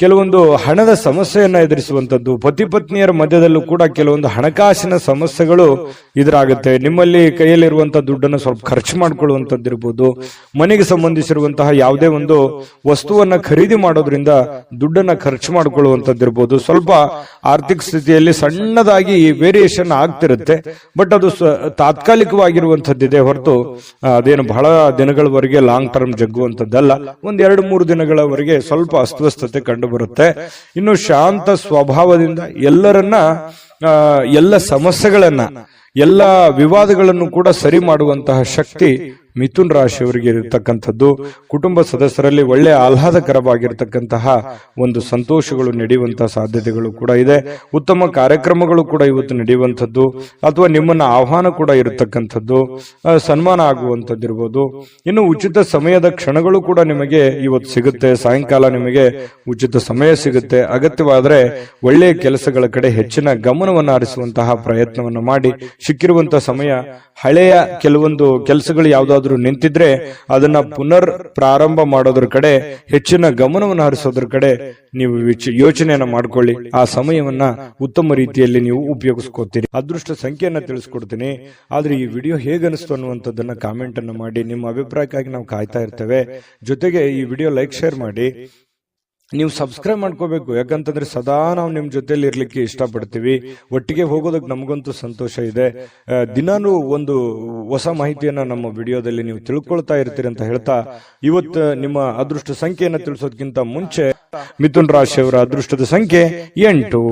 ಕೆಲವೊಂದು ಹಣದ ಸಮಸ್ಯೆಯನ್ನ ಎದುರಿಸುವಂತದ್ದು, ಪತಿ ಪತ್ನಿಯರ ಮಧ್ಯದಲ್ಲೂ ಕೂಡ ಕೆಲವೊಂದು ಹಣಕಾಸಿನ ಸಮಸ್ಯೆಗಳು ಎದುರಾಗುತ್ತೆ. ನಿಮ್ಮಲ್ಲಿ ಕೈಯಲ್ಲಿರುವಂತಹ ದುಡ್ಡನ್ನು ಸ್ವಲ್ಪ ಖರ್ಚು ಮಾಡ್ಕೊಳ್ಳುವಂತದ್ದಿರ್ಬೋದು, ಮನೆಗೆ ಸಂಬಂಧಿಸಿರುವಂತಹ ಯಾವುದೇ ಒಂದು ವಸ್ತುವನ್ನ ಖರೀದಿ ಮಾಡೋದ್ರಿಂದ ದುಡ್ಡನ್ನ ಖರ್ಚು ಮಾಡ್ಕೊಳ್ಳುವಂತದ್ದಿರ್ಬೋದು. ಸ್ವಲ್ಪ ಆರ್ಥಿಕ ಸ್ಥಿತಿಯಲ್ಲಿ ಸಣ್ಣದಾಗಿ ವೇರಿಯೇಷನ್ ಆಗ್ತಿರುತ್ತೆ. ಬಟ್ ಅದು ತಾತ್ಕಾಲಿಕವಾಗಿರುವಂತದ್ದಿದೆ ಹೊರತು ಅದೇನು ಬಹಳ ದಿನಗಳವರೆಗೆ ಲಾಂಗ್ ಟರ್ಮ್ ಜಗ್ಗುವಂತದ್ದಲ್ಲ. ಒಂದ್ 2-3 ದಿನಗಳವರೆಗೆ ಸ್ವಲ್ಪ ಅಸ್ವಸ್ಥತೆ ಕಂಡು ಬರುತ್ತೆ. ಇನ್ನು ಶಾಂತ ಸ್ವಭಾವದಿಂದ ಎಲ್ಲ ಸಮಸ್ಯೆಗಳನ್ನ, ಎಲ್ಲ ವಿವಾದಗಳನ್ನು ಕೂಡ ಸರಿ ಮಾಡುವಂತಹ ಶಕ್ತಿ ಮಿಥುನ್ ರಾಶಿಯವರಿಗೆ ಇರತಕ್ಕಂಥದ್ದು. ಕುಟುಂಬ ಸದಸ್ಯರಲ್ಲಿ ಒಳ್ಳೆ ಆಹ್ಲಾದಕರವಾಗಿರ್ತಕ್ಕಂತಹ ಒಂದು ಸಂತೋಷಗಳು ನಡೆಯುವಂತಹ ಸಾಧ್ಯತೆಗಳು ಕೂಡ ಇದೆ. ಉತ್ತಮ ಕಾರ್ಯಕ್ರಮಗಳು ಕೂಡ ಇವತ್ತು ನಡೆಯುವಂಥದ್ದು, ಅಥವಾ ನಿಮ್ಮನ್ನ ಆಹ್ವಾನ ಕೂಡ ಇರತಕ್ಕಂಥದ್ದು, ಸನ್ಮಾನ ಆಗುವಂಥದ್ದಿರ್ಬೋದು. ಇನ್ನು ಉಚಿತ ಸಮಯದ ಕ್ಷಣಗಳು ಕೂಡ ನಿಮಗೆ ಇವತ್ತು ಸಿಗುತ್ತೆ. ಸಾಯಂಕಾಲ ನಿಮಗೆ ಉಚಿತ ಸಮಯ ಸಿಗುತ್ತೆ. ಅಗತ್ಯವಾದರೆ ಒಳ್ಳೆಯ ಕೆಲಸಗಳ ಕಡೆ ಹೆಚ್ಚಿನ ಗಮನವನ್ನು ಹರಿಸುವಂತಹ ಪ್ರಯತ್ನವನ್ನು ಮಾಡಿ. ಸಿಕ್ಕಿರುವಂತಹ ಸಮಯ ಹಳೆಯ ಕೆಲವೊಂದು ಕೆಲಸಗಳು ಯಾವುದಾದ್ರೂ ನಿಂತಿದ್ರೆ ಅದನ್ನ ಪುನರ್ ಪ್ರಾರಂಭ ಮಾಡೋದ್ರ ಕಡೆ, ಹೆಚ್ಚಿನ ಗಮನವನ್ನು ಹರಿಸೋದ್ರ ಕಡೆ ನೀವು ಯೋಚನೆಯನ್ನ ಮಾಡ್ಕೊಳ್ಳಿ. ಆ ಸಮಯವನ್ನ ಉತ್ತಮ ರೀತಿಯಲ್ಲಿ ನೀವು ಉಪಯೋಗಿಸ್ಕೋತೀರಿ. ಅದೃಷ್ಟ ಸಂಖ್ಯೆಯನ್ನ ತಿಳಿಸ್ಕೊಡ್ತೀನಿ. ಆದ್ರೆ ಈ ವಿಡಿಯೋ ಹೇಗನಿಸ್ತು ಅನ್ನುವಂಥದ್ದನ್ನ ಕಾಮೆಂಟ್ ಅನ್ನು ಮಾಡಿ. ನಿಮ್ಮ ಅಭಿಪ್ರಾಯಕ್ಕಾಗಿ ನಾವು ಕಾಯ್ತಾ ಇರ್ತೇವೆ. ಜೊತೆಗೆ ಈ ವಿಡಿಯೋ ಲೈಕ್, ಶೇರ್ ಮಾಡಿ. ನೀವು ಸಬ್ಸ್ಕ್ರೈಬ್ ಮಾಡ್ಕೋಬೇಕು. ಯಾಕಂತಂದ್ರೆ ಸದಾ ನಾವು ನಿಮ್ ಜೊತೆಲಿ ಇರ್ಲಿಕ್ಕೆ ಇಷ್ಟಪಡ್ತೀವಿ. ಒಟ್ಟಿಗೆ ಹೋಗೋದಕ್ಕೆ ನಮಗಂತೂ ಸಂತೋಷ ಇದೆ. ದಿನಾನು ಒಂದು ಹೊಸ ಮಾಹಿತಿಯನ್ನ ನಮ್ಮ ವಿಡಿಯೋದಲ್ಲಿ ನೀವು ತಿಳ್ಕೊಳ್ತಾ ಇರ್ತೀರಿ ಅಂತ ಹೇಳ್ತಾ, ಇವತ್ತು ನಿಮ್ಮ ಅದೃಷ್ಟ ಸಂಖ್ಯೆಯನ್ನ ತಿಳಿಸೋದಕ್ಕಿಂತ ಮುಂಚೆ ಮಿಥುನ್ ರಾಶಿಯವರ ಅದೃಷ್ಟದ ಸಂಖ್ಯೆ 8.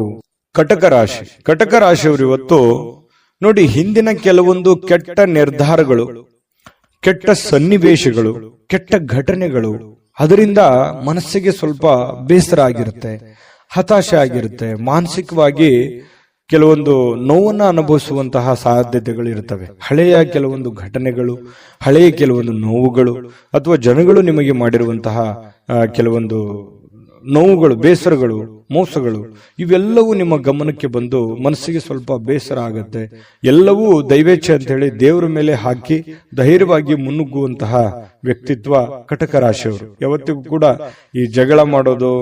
ಕಟಕ ರಾಶಿ. ಕಟಕ ರಾಶಿಯವರು ಇವತ್ತು ನೋಡಿ, ಹಿಂದಿನ ಕೆಲವೊಂದು ಕೆಟ್ಟ ನಿರ್ಧಾರಗಳು, ಕೆಟ್ಟ ಸನ್ನಿವೇಶಗಳು, ಕೆಟ್ಟ ಘಟನೆಗಳು, ಅದರಿಂದ ಮನಸ್ಸಿಗೆ ಸ್ವಲ್ಪ ಬೇಸರ ಆಗಿರುತ್ತೆ, ಹತಾಶೆ ಆಗಿರುತ್ತೆ. ಮಾನಸಿಕವಾಗಿ ಕೆಲವೊಂದು ನೋವನ್ನ ಅನುಭವಿಸುವಂತಹ ಸಾಧ್ಯತೆಗಳು ಇರ್ತವೆ. ಹಳೆಯ ಕೆಲವೊಂದು ಘಟನೆಗಳು, ಹಳೆಯ ಕೆಲವೊಂದು ನೋವುಗಳು, ಅಥವಾ ಜನಗಳು ನಿಮಗೆ ಮಾಡಿರುವಂತಹ ಕೆಲವೊಂದು ನೋವುಗಳು, ಬೇಸರಗಳು, ಮೋಸಗಳು, ಇವೆಲ್ಲವೂ ನಿಮ್ಮ ಗಮನಕ್ಕೆ ಬಂದು ಮನಸ್ಸಿಗೆ ಸ್ವಲ್ಪ ಬೇಸರ ಆಗತ್ತೆ. ಎಲ್ಲವೂ ದೈವೇಚ್ಛೆ ಅಂತ ಹೇಳಿ ದೇವರ ಮೇಲೆ ಹಾಕಿ ಧೈರ್ಯವಾಗಿ ಮುನ್ನುಗ್ಗುವಂತಹ ವ್ಯಕ್ತಿತ್ವ ಕಟಕ ರಾಶಿಯವರು. ಯಾವತ್ತಿಗೂ ಕೂಡ ಈ ಜಗಳ ಮಾಡೋದು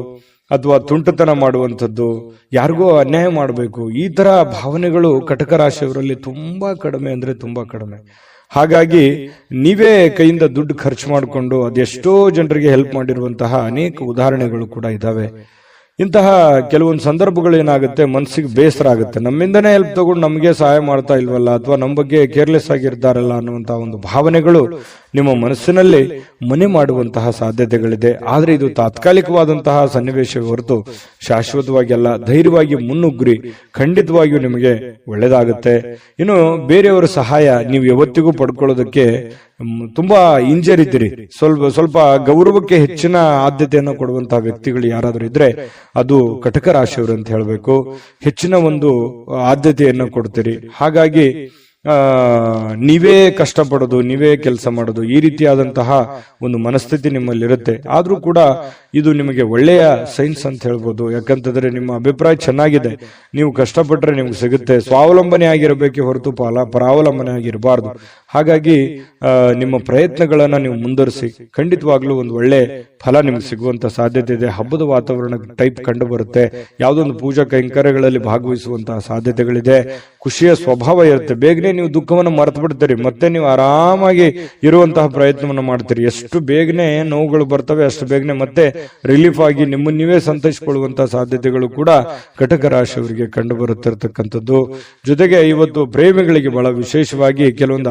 ಅಥವಾ ತುಂಟತನ ಮಾಡುವಂಥದ್ದು, ಯಾರಿಗೋ ಅನ್ಯಾಯ ಮಾಡಬೇಕು, ಈ ತರ ಭಾವನೆಗಳು ಕಟಕ ರಾಶಿಯವರಲ್ಲಿ ತುಂಬಾ ಕಡಿಮೆ, ಅಂದ್ರೆ ತುಂಬಾ ಕಡಿಮೆ. ಹಾಗಾಗಿ ನೀವೇ ಕೈಯಿಂದ ದುಡ್ಡು ಖರ್ಚು ಮಾಡಿಕೊಂಡು ಅದೆಷ್ಟೋ ಜನರಿಗೆ ಹೆಲ್ಪ್ ಮಾಡಿರುವಂತಹ ಅನೇಕ ಉದಾಹರಣೆಗಳು ಕೂಡ ಇದಾವೆ. ಇಂತಹ ಕೆಲವೊಂದು ಸಂದರ್ಭಗಳು ಏನಾಗುತ್ತೆ, ಮನಸ್ಸಿಗೆ ಬೇಸರ ಆಗುತ್ತೆ. ನಮ್ಮಿಂದನೇ ಹೆಲ್ಪ್ ತಗೊಂಡು ನಮಗೆ ಸಹಾಯ ಮಾಡ್ತಾ ಇಲ್ವಲ್ಲ, ಅಥವಾ ನಮ್ಮ ಬಗ್ಗೆ ಕೇರ್ಲೆಸ್ ಆಗಿರ್ತಾರಲ್ಲ ಅನ್ನುವಂತಹ ಒಂದು ಭಾವನೆಗಳು ನಿಮ್ಮ ಮನಸ್ಸಿನಲ್ಲಿ ಮನೆ ಮಾಡುವಂತಹ ಸಾಧ್ಯತೆಗಳಿದೆ. ಆದ್ರೆ ಇದು ತಾತ್ಕಾಲಿಕವಾದಂತಹ ಸನ್ನಿವೇಶ ಹೊರತು ಶಾಶ್ವತವಾಗಿ ಅಲ್ಲ. ಧೈರ್ಯವಾಗಿ ಮುನ್ನುಗ್ರಿ, ಖಂಡಿತವಾಗಿಯೂ ನಿಮಗೆ ಒಳ್ಳೆಯದಾಗುತ್ತೆ. ಇನ್ನು ಬೇರೆಯವರ ಸಹಾಯ ನೀವು ಯಾವತ್ತಿಗೂ ಪಡ್ಕೊಳ್ಳೋದಕ್ಕೆ ತುಂಬಾ ಹಿಂಜರಿತೀರಿ. ಸ್ವಲ್ಪ ಗೌರವಕ್ಕೆ ಹೆಚ್ಚಿನ ಆದ್ಯತೆಯನ್ನು ಕೊಡುವಂತಹ ವ್ಯಕ್ತಿಗಳು ಯಾರಾದ್ರೂ ಇದ್ರೆ ಅದು ಕಟಕ ರಾಶಿಯವರು ಅಂತ ಹೇಳಬೇಕು. ಹೆಚ್ಚಿನ ಒಂದು ಆದ್ಯತೆಯನ್ನು ಕೊಡ್ತೀರಿ. ಹಾಗಾಗಿ ನೀವೇ ಕಷ್ಟಪಡೋದು, ನೀವೇ ಕೆಲಸ ಮಾಡೋದು, ಈ ರೀತಿಯಾದಂತಹ ಒಂದು ಮನಸ್ಥಿತಿ ನಿಮ್ಮಲ್ಲಿರುತ್ತೆ. ಆದ್ರೂ ಕೂಡ ಇದು ನಿಮಗೆ ಒಳ್ಳೆಯ ಸೈನ್ಸ್ ಅಂತ ಹೇಳ್ಬೋದು. ಯಾಕಂತಂದ್ರೆ ನಿಮ್ಮ ಅಭಿಪ್ರಾಯ ಚೆನ್ನಾಗಿದೆ, ನೀವು ಕಷ್ಟಪಟ್ರೆ ನಿಮ್ಗೆ ಸಿಗುತ್ತೆ. ಸ್ವಾವಲಂಬನೆ ಆಗಿರಬೇಕೆ ಹೊರತು ಪರಾವಲಂಬನೆ ಆಗಿರಬಾರ್ದು. ಹಾಗಾಗಿ ನಿಮ್ಮ ಪ್ರಯತ್ನಗಳನ್ನ ನೀವು ಮುಂದುವರಿಸಿ, ಖಂಡಿತವಾಗ್ಲೂ ಒಂದು ಒಳ್ಳೆ ಫಲ ನಿಮ್ಗೆ ಸಿಗುವಂತ ಸಾಧ್ಯತೆ ಇದೆ. ಹಬ್ಬದ ವಾತಾವರಣ ಟೈಪ್ ಕಂಡು ಬರುತ್ತೆ. ಯಾವುದೊಂದು ಪೂಜಾ ಕೈಂಕರ್ಯಗಳಲ್ಲಿ ಭಾಗವಹಿಸುವಂತಹ ಸಾಧ್ಯತೆಗಳಿದೆ. ಖುಷಿಯ ಸ್ವಭಾವ ಇರುತ್ತೆ. ಬೇಗನೆ ನೀವು ದುಃಖವನ್ನು ಮರೆತು ಬಿಡ್ತೀರಿ, ಮತ್ತೆ ನೀವು ಆರಾಮಾಗಿ ಇರುವಂತಹ ಪ್ರಯತ್ನವನ್ನು ಮಾಡ್ತೀರಿ. ಎಷ್ಟು ಬೇಗನೆ ನೋವುಗಳು ಬರ್ತವೆ ಅಷ್ಟು ಬೇಗನೆ ಮತ್ತೆ ರಿಲೀಫ್ ಆಗಿ ನಿಮ್ಮನ್ನು ನೀವೇ ಸಂತೈಸಿಕೊಳ್ಳುವಂತಹ ಸಾಧ್ಯತೆಗಳು ಕೂಡ ಕಟಕ ರಾಶಿಯವರಿಗೆ ಕಂಡು ಬರುತ್ತಿರತಕ್ಕಂಥದ್ದು. ಜೊತೆಗೆ ಇವತ್ತು ಪ್ರೇಮಿಗಳಿಗೆ ಬಹಳ ವಿಶೇಷವಾಗಿ ಕೆಲವೊಂದು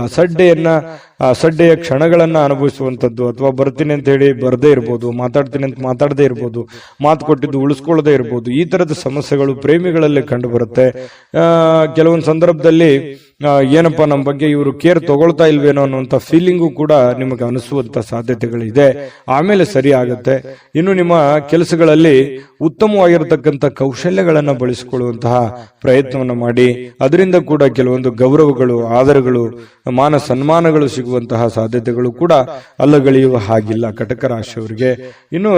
ಅಸಡ್ಡೆಯ ಕ್ಷಣಗಳನ್ನ ಅನುಭವಿಸುವಂತದ್ದು, ಅಥವಾ ಬರ್ತೀನಿ ಅಂತ ಹೇಳಿ ಬರದೇ ಇರ್ಬೋದು, ಮಾತಾಡ್ತೀನಿ ಅಂತ ಮಾತಾಡದೇ ಇರ್ಬೋದು, ಮಾತು ಕೊಟ್ಟಿದ್ದು ಉಳಿಸ್ಕೊಳ್ಳದೆ ಇರ್ಬೋದು. ಈ ತರದ ಸಮಸ್ಯೆಗಳು ಪ್ರೇಮಿಗಳಲ್ಲಿ ಕಂಡು ಬರುತ್ತೆ. ಕೆಲವೊಂದು ಸಂದರ್ಭದಲ್ಲಿ ಏನಪ್ಪಾ ನಮ್ಮ ಬಗ್ಗೆ ಇವರು ಕೇರ್ ತಗೊಳ್ತಾ ಇಲ್ವೇನೋ ಅನ್ನುವಂತ ಫೀಲಿಂಗು ಕೂಡ ನಿಮಗೆ ಅನಿಸುವಂತ ಸಾಧ್ಯತೆಗಳಿದೆ. ಆಮೇಲೆ ಸರಿ ಆಗುತ್ತೆ. ಇನ್ನು ನಿಮ್ಮ ಕೆಲಸಗಳಲ್ಲಿ ಉತ್ತಮವಾಗಿರತಕ್ಕಂಥ ಕೌಶಲ್ಯಗಳನ್ನ ಬಳಸಿಕೊಳ್ಳುವಂತಹ ಪ್ರಯತ್ನವನ್ನು ಮಾಡಿ, ಅದರಿಂದ ಕೂಡ ಕೆಲವೊಂದು ಗೌರವಗಳು, ಆದರಗಳು, ಮಾನ ಸನ್ಮಾನಗಳು ಸಿಗುವಂತಹ ಸಾಧ್ಯತೆಗಳು ಕೂಡ ಅಲ್ಲಗಳೆಯುವ ಹಾಗಿಲ್ಲ ಕಟಕ ರಾಶಿಯವರಿಗೆ. ಇನ್ನು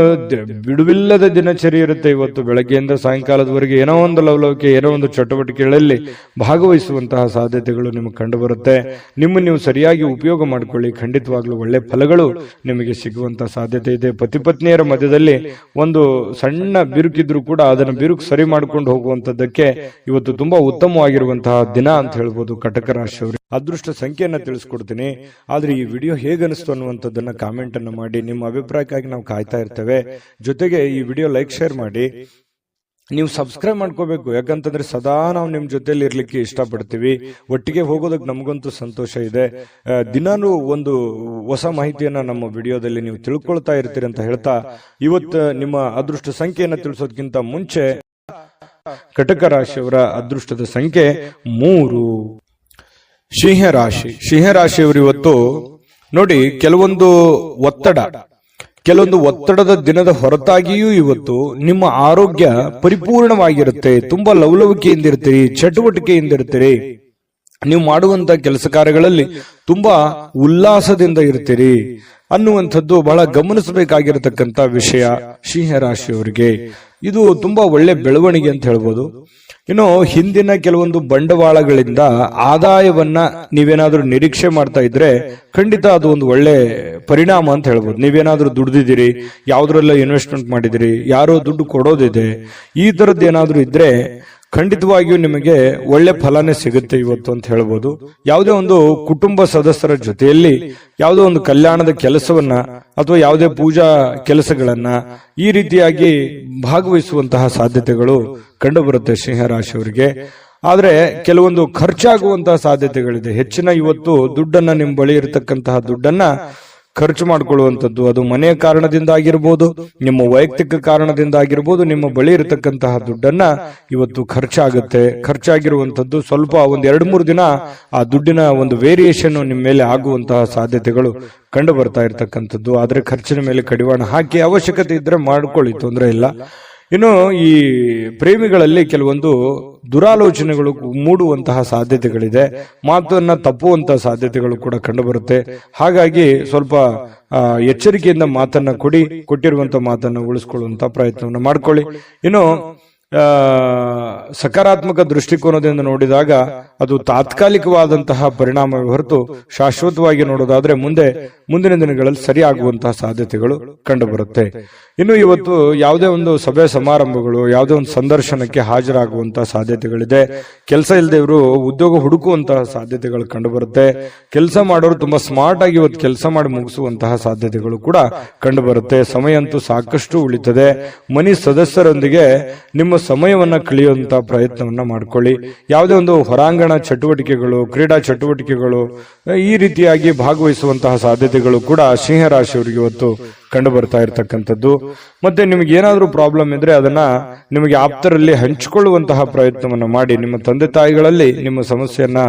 ಬಿಡುವಿಲ್ಲದ ದಿನಚರಿ ಇರುತ್ತೆ. ಇವತ್ತು ಬೆಳಗ್ಗೆಯಿಂದ ಸಾಯಂಕಾಲದವರೆಗೆ ಏನೋ ಒಂದು ಲವಲವಿಕೆ, ಏನೋ ಒಂದು ಚಟುವಟಿಕೆಗಳಲ್ಲಿ ಭಾಗವಹಿಸುವಂತಹ ಸಾಧ್ಯತೆ ನಿಮಗೆ ಕಂಡು ಬರುತ್ತೆ. ನಿಮ್ಮನ್ನು ನೀವು ಸರಿಯಾಗಿ ಉಪಯೋಗ ಮಾಡಿಕೊಳ್ಳಿ, ಖಂಡಿತವಾಗ್ಲೂ ಒಳ್ಳೆ ಫಲಗಳು ನಿಮಗೆ ಸಿಗುವಂತ ಸಾಧ್ಯತೆ ಇದೆ. ಪತಿ ಪತ್ನಿಯರ ಮಧ್ಯದಲ್ಲಿ ಒಂದು ಸಣ್ಣ ಬಿರುಕಿದ್ರು ಕೂಡ ಅದನ್ನು ಬಿರುಕು ಸರಿ ಮಾಡಿಕೊಂಡು ಹೋಗುವಂತದ್ದಕ್ಕೆ ಇವತ್ತು ತುಂಬಾ ಉತ್ತಮವಾಗಿರುವಂತಹ ದಿನ ಅಂತ ಹೇಳ್ಬೋದು ಕಟಕ ರಾಶಿಯವರು. ಅದೃಷ್ಟ ಸಂಖ್ಯೆಯನ್ನ ತಿಳಿಸ್ಕೊಡ್ತೀನಿ. ಆದ್ರೆ ಈ ವಿಡಿಯೋ ಹೇಗನಿಸ್ತು ಅನ್ನುವಂಥದ್ದನ್ನ ಕಾಮೆಂಟ್ ಅನ್ನು ಮಾಡಿ. ನಿಮ್ಮ ಅಭಿಪ್ರಾಯಕ್ಕಾಗಿ ನಾವು ಕಾಯ್ತಾ ಇರ್ತೇವೆ. ಜೊತೆಗೆ ಈ ವಿಡಿಯೋ ಲೈಕ್, ಶೇರ್ ಮಾಡಿ. ನೀವು ಸಬ್ಸ್ಕ್ರೈಬ್ ಮಾಡ್ಕೋಬೇಕು. ಯಾಕಂತಂದ್ರೆ ಸದಾ ನಾವು ನಿಮ್ ಜೊತೆಲಿ ಇರ್ಲಿಕ್ಕೆ ಇಷ್ಟಪಡ್ತೀವಿ. ಒಟ್ಟಿಗೆ ಹೋಗೋದಕ್ಕೆ ನಮಗಂತೂ ಸಂತೋಷ ಇದೆ. ದಿನಾನು ಒಂದು ಹೊಸ ಮಾಹಿತಿಯನ್ನ ನಮ್ಮ ವಿಡಿಯೋದಲ್ಲಿ ನೀವು ತಿಳ್ಕೊಳ್ತಾ ಇರ್ತೀರಿ ಅಂತ ಹೇಳ್ತಾ, ಇವತ್ತು ನಿಮ್ಮ ಅದೃಷ್ಟ ಸಂಖ್ಯೆಯನ್ನ ತಿಳಿಸೋದಕ್ಕಿಂತ ಮುಂಚೆ ಕಟಕ ರಾಶಿಯವರ ಅದೃಷ್ಟದ ಸಂಖ್ಯೆ 3. ಸಿಂಹರಾಶಿಯವರು ಇವತ್ತು ನೋಡಿ, ಕೆಲವೊಂದು ಒತ್ತಡದ ದಿನದ ಹೊರತಾಗಿಯೂ ಇವತ್ತು ನಿಮ್ಮ ಆರೋಗ್ಯ ಪರಿಪೂರ್ಣವಾಗಿರುತ್ತೆ. ತುಂಬಾ ಲವಲವಿಕೆಯಿಂದ ಇರ್ತೀರಿ, ಚಟುವಟಿಕೆಯಿಂದ ಇರ್ತೀರಿ. ನೀವು ಮಾಡುವಂತ ಕೆಲಸ ಕಾರ್ಯಗಳಲ್ಲಿ ತುಂಬಾ ಉಲ್ಲಾಸದಿಂದ ಇರ್ತೀರಿ ಅನ್ನುವಂಥದ್ದು ಬಹಳ ಗಮನಿಸಬೇಕಾಗಿರತಕ್ಕಂತ ವಿಷಯ ಸಿಂಹರಾಶಿಯವರಿಗೆ. ಇದು ತುಂಬಾ ಒಳ್ಳೆ ಬೆಳವಣಿಗೆ ಅಂತ ಹೇಳ್ಬೋದು. ಇನ್ನು ಹಿಂದಿನ ಕೆಲವೊಂದು ಬಂಡವಾಳಗಳಿಂದ ಆದಾಯವನ್ನ ನೀವೇನಾದ್ರೂ ನಿರೀಕ್ಷೆ ಮಾಡ್ತಾ ಇದ್ರೆ ಖಂಡಿತ ಅದು ಒಂದು ಒಳ್ಳೆ ಪರಿಣಾಮ ಅಂತ ಹೇಳ್ಬೋದು. ನೀವೇನಾದ್ರೂ ದುಡ್ದಿದ್ದೀರಿ, ಯಾವ್ದ್ರೆಲ್ಲ ಇನ್ವೆಸ್ಟ್ಮೆಂಟ್ ಮಾಡಿದಿರಿ, ಯಾರೋ ದುಡ್ಡು ಕೊಡೋದಿದೆ, ಈ ತರದ್ದು ಏನಾದ್ರೂ ಇದ್ರೆ ಖಂಡಿತವಾಗಿಯೂ ನಿಮಗೆ ಒಳ್ಳೆ ಫಲನೇ ಸಿಗುತ್ತೆ ಇವತ್ತು ಅಂತ ಹೇಳ್ಬೋದು. ಯಾವುದೇ ಒಂದು ಕುಟುಂಬ ಸದಸ್ಯರ ಜೊತೆಯಲ್ಲಿ ಯಾವುದೋ ಒಂದು ಕಲ್ಯಾಣದ ಕೆಲಸವನ್ನ ಅಥವಾ ಯಾವುದೇ ಪೂಜಾ ಕೆಲಸಗಳನ್ನ ಈ ರೀತಿಯಾಗಿ ಭಾಗವಹಿಸುವಂತಹ ಸಾಧ್ಯತೆಗಳು ಕಂಡು ಬರುತ್ತೆ ಸಿಂಹರಾಶಿಯವರಿಗೆ. ಆದ್ರೆ ಕೆಲವೊಂದು ಖರ್ಚಾಗುವಂತಹ ಸಾಧ್ಯತೆಗಳಿದೆ. ಹೆಚ್ಚಿನ ಇವತ್ತು ದುಡ್ಡನ್ನ ನಿಮ್ಮ ಬಳಿ ಇರತಕ್ಕಂತಹ ದುಡ್ಡನ್ನ ಖರ್ಚು ಮಾಡಿಕೊಳ್ಳುವಂಥದ್ದು, ಅದು ಮನೆಯ ಕಾರಣದಿಂದ ಆಗಿರ್ಬೋದು, ನಿಮ್ಮ ವೈಯಕ್ತಿಕ ಕಾರಣದಿಂದ ಆಗಿರ್ಬೋದು. ನಿಮ್ಮ ಬಳಿ ಇರತಕ್ಕಂತಹ ದುಡ್ಡನ್ನ ಇವತ್ತು ಖರ್ಚಾಗಿರುವಂತದ್ದು ಸ್ವಲ್ಪ ಒಂದು 2-3 ದಿನ ಆ ದುಡ್ಡಿನ ಒಂದು ವೇರಿಯೇಷನ್ ನಿಮ್ಮ ಮೇಲೆ ಆಗುವಂತಹ ಸಾಧ್ಯತೆಗಳು ಕಂಡು ಬರ್ತಾ ಇರತಕ್ಕಂಥದ್ದು. ಆದ್ರೆ ಖರ್ಚಿನ ಮೇಲೆ ಕಡಿವಾಣ ಹಾಕಿ ಅವಶ್ಯಕತೆ ಇದ್ರೆ ಮಾಡ್ಕೊಳ್ಳಿ, ತೊಂದರೆ ಇಲ್ಲ. ಇನ್ನು ಈ ಪ್ರೇಮಿಗಳಲ್ಲಿ ಕೆಲವೊಂದು ದುರಾಲೋಚನೆಗಳು ಮೂಡುವಂತಹ ಸಾಧ್ಯತೆಗಳಿದೆ. ಮಾತನ್ನ ತಪ್ಪುವಂತಹ ಸಾಧ್ಯತೆಗಳು ಕೂಡ ಕಂಡು ಬರುತ್ತೆ. ಹಾಗಾಗಿ ಸ್ವಲ್ಪ ಎಚ್ಚರಿಕೆಯಿಂದ ಮಾತನ್ನ ಕೊಟ್ಟಿರುವಂತಹ ಮಾತನ್ನ ಉಳಿಸ್ಕೊಳ್ಳುವಂತಹ ಪ್ರಯತ್ನವನ್ನು ಮಾಡ್ಕೊಳ್ಳಿ. ಇನ್ನು ಸಕಾರಾತ್ಮಕ ದೃಷ್ಟಿಕೋನದಿಂದ ನೋಡಿದಾಗ ಅದು ತಾತ್ಕಾಲಿಕವಾದಂತಹ ಪರಿಣಾಮ ಹೊರತು ಶಾಶ್ವತವಾಗಿ ನೋಡೋದಾದ್ರೆ ಮುಂದಿನ ದಿನಗಳಲ್ಲಿ ಸರಿಯಾಗುವಂತಹ ಸಾಧ್ಯತೆಗಳು ಕಂಡು ಬರುತ್ತೆ. ಇನ್ನು ಇವತ್ತು ಯಾವುದೇ ಒಂದು ಸಭೆ ಸಮಾರಂಭಗಳು, ಯಾವುದೇ ಒಂದು ಸಂದರ್ಶನಕ್ಕೆ ಹಾಜರಾಗುವಂತಹ ಸಾಧ್ಯತೆಗಳಿದೆ. ಕೆಲಸ ಇಲ್ಲದೆ ಇವರು ಉದ್ಯೋಗ ಹುಡುಕುವಂತಹ ಸಾಧ್ಯತೆಗಳು ಕಂಡು ಬರುತ್ತೆ. ಕೆಲಸ ಮಾಡೋರು ತುಂಬಾ ಸ್ಮಾರ್ಟ್ ಆಗಿ ಇವತ್ತು ಕೆಲಸ ಮಾಡಿ ಮುಗಿಸುವಂತಹ ಸಾಧ್ಯತೆಗಳು ಕೂಡ ಕಂಡು ಬರುತ್ತೆ. ಸಮಯ ಅಂತೂ ಸಾಕಷ್ಟು ಉಳಿತದೆ. ಮನೆ ಸದಸ್ಯರೊಂದಿಗೆ ನಿಮ್ಮ ಸಮಯವನ್ನ ಕಳೆಯುವಂತಹ ಪ್ರಯತ್ನವನ್ನ ಮಾಡ್ಕೊಳ್ಳಿ. ಯಾವುದೇ ಒಂದು ಹೊರಾಂಗಣ ಚಟುವಟಿಕೆಗಳು, ಕ್ರೀಡಾ ಚಟುವಟಿಕೆಗಳು ಈ ರೀತಿಯಾಗಿ ಭಾಗವಹಿಸುವಂತಹ ಸಾಧ್ಯತೆಗಳು ಕೂಡ ಸಿಂಹರಾಶಿಯವರಿಗೆ ಇವತ್ತು ಕಂಡು ಬರ್ತಾ ಇರತಕ್ಕಂಥದ್ದು. ಮತ್ತೆ ನಿಮಗೆ ಏನಾದರೂ ಪ್ರಾಬ್ಲಮ್ ಇದ್ರೆ ಅದನ್ನ ನಿಮಗೆ ಆಪ್ತರಲ್ಲಿ ಹಂಚಿಕೊಳ್ಳುವಂತಹ ಪ್ರಯತ್ನವನ್ನ ಮಾಡಿ. ನಿಮ್ಮ ತಂದೆ ತಾಯಿಗಳಲ್ಲಿ ನಿಮ್ಮ ಸಮಸ್ಯೆಯನ್ನ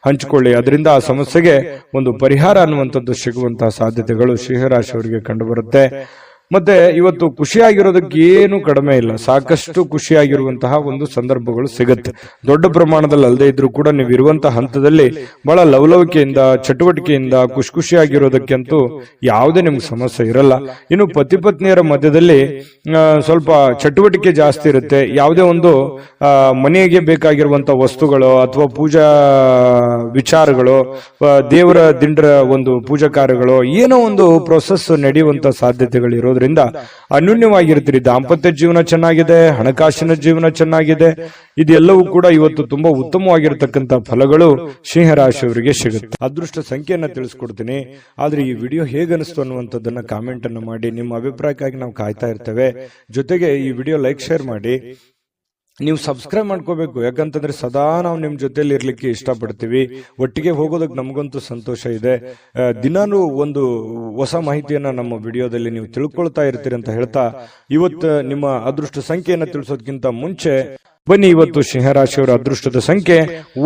ಹಂಚಿಕೊಳ್ಳಿ. ಅದರಿಂದ ಆ ಸಮಸ್ಯೆಗೆ ಒಂದು ಪರಿಹಾರ ಅನ್ನುವಂಥದ್ದು ಸಿಗುವಂತಹ ಸಾಧ್ಯತೆಗಳು ಸಿಂಹರಾಶಿಯವರಿಗೆ ಕಂಡು ಬರುತ್ತೆ. ಮತ್ತೆ ಇವತ್ತು ಖುಷಿಯಾಗಿರೋದಕ್ಕೆ ಏನು ಕಡಿಮೆ ಇಲ್ಲ, ಸಾಕಷ್ಟು ಖುಷಿಯಾಗಿರುವಂತಹ ಒಂದು ಸಂದರ್ಭಗಳು ಸಿಗುತ್ತೆ. ದೊಡ್ಡ ಪ್ರಮಾಣದಲ್ಲಿ ಅಲ್ಲದೆ ಇದ್ರೂ ಕೂಡ ನೀವು ಇರುವಂತಹ ಹಂತದಲ್ಲಿ ಬಹಳ ಲವಲವಿಕೆಯಿಂದ, ಚಟುವಟಿಕೆಯಿಂದ ಖುಷಿಯಾಗಿರೋದಕ್ಕಂತೂ ಯಾವುದೇ ನಿಮ್ಗೆ ಸಮಸ್ಯೆ ಇರಲ್ಲ. ಇನ್ನು ಪತಿ ಪತ್ನಿಯರ ಮಧ್ಯದಲ್ಲಿ ಸ್ವಲ್ಪ ಚಟುವಟಿಕೆ ಜಾಸ್ತಿ ಇರುತ್ತೆ. ಯಾವುದೇ ಒಂದು ಮನೆಗೆ ಬೇಕಾಗಿರುವಂತಹ ವಸ್ತುಗಳು ಅಥವಾ ಪೂಜಾ ವಿಚಾರಗಳು, ದೇವರ ದಿಂಡ್ರ ಒಂದು ಪೂಜಾ ಕಾರ್ಯಗಳು, ಏನೋ ಒಂದು ಪ್ರೊಸೆಸ್ ನಡೆಯುವಂತ ಸಾಧ್ಯತೆಗಳು ಇರೋದ್ರಿಂದ ಅನ್ಯೂನ್ಯವಾಗಿರ್ತೀರಿ. ದಾಂಪತ್ಯ ಜೀವನ ಚೆನ್ನಾಗಿದೆ, ಹಣಕಾಸಿನ ಜೀವನ ಚೆನ್ನಾಗಿದೆ. ಇದೆಲ್ಲವೂ ಕೂಡ ಇವತ್ತು ತುಂಬಾ ಉತ್ತಮವಾಗಿರತಕ್ಕಂತ ಫಲಗಳು ಸಿಂಹರಾಶಿಯವರಿಗೆ ಸಿಗುತ್ತೆ. ಅದೃಷ್ಟ ಸಂಖ್ಯೆಯನ್ನ ತಿಳಿಸ್ಕೊಡ್ತೀನಿ. ಆದ್ರೆ ಈ ವಿಡಿಯೋ ಹೇಗನಿಸ್ತು ಅನ್ನುವಂಥದ್ದನ್ನ ಕಾಮೆಂಟ್ ಅನ್ನು ಮಾಡಿ. ನಿಮ್ಮ ಅಭಿಪ್ರಾಯಕ್ಕಾಗಿ ನಾವು ಕಾಯ್ತಾ ಇರ್ತೇವೆ. ಜೊತೆಗೆ ಈ ವಿಡಿಯೋ ಲೈಕ್, ಶೇರ್ ಮಾಡಿ. ನೀವು ಸಬ್ಸ್ಕ್ರೈಬ್ ಮಾಡ್ಕೋಬೇಕು. ಯಾಕಂತಂದ್ರೆ ಸದಾ ನಾವು ನಿಮ್ ಜೊತೆಲಿ ಇರ್ಲಿಕ್ಕೆ ಇಷ್ಟಪಡ್ತೀವಿ. ಒಟ್ಟಿಗೆ ಹೋಗೋದಕ್ಕೆ ನಮಗಂತೂ ಸಂತೋಷ ಇದೆ. ದಿನಾನು ಒಂದು ಹೊಸ ಮಾಹಿತಿಯನ್ನ ನಮ್ಮ ವಿಡಿಯೋದಲ್ಲಿ ನೀವು ತಿಳ್ಕೊಳ್ತಾ ಇರ್ತೀರಿ ಅಂತ ಹೇಳ್ತಾ, ಇವತ್ತು ನಿಮ್ಮ ಅದೃಷ್ಟ ಸಂಖ್ಯೆಯನ್ನ ತಿಳಿಸೋದಕ್ಕಿಂತ ಮುಂಚೆ ಬನ್ನಿ, ಇವತ್ತು ಸಿಂಹರಾಶಿಯವರ ಅದೃಷ್ಟದ ಸಂಖ್ಯೆ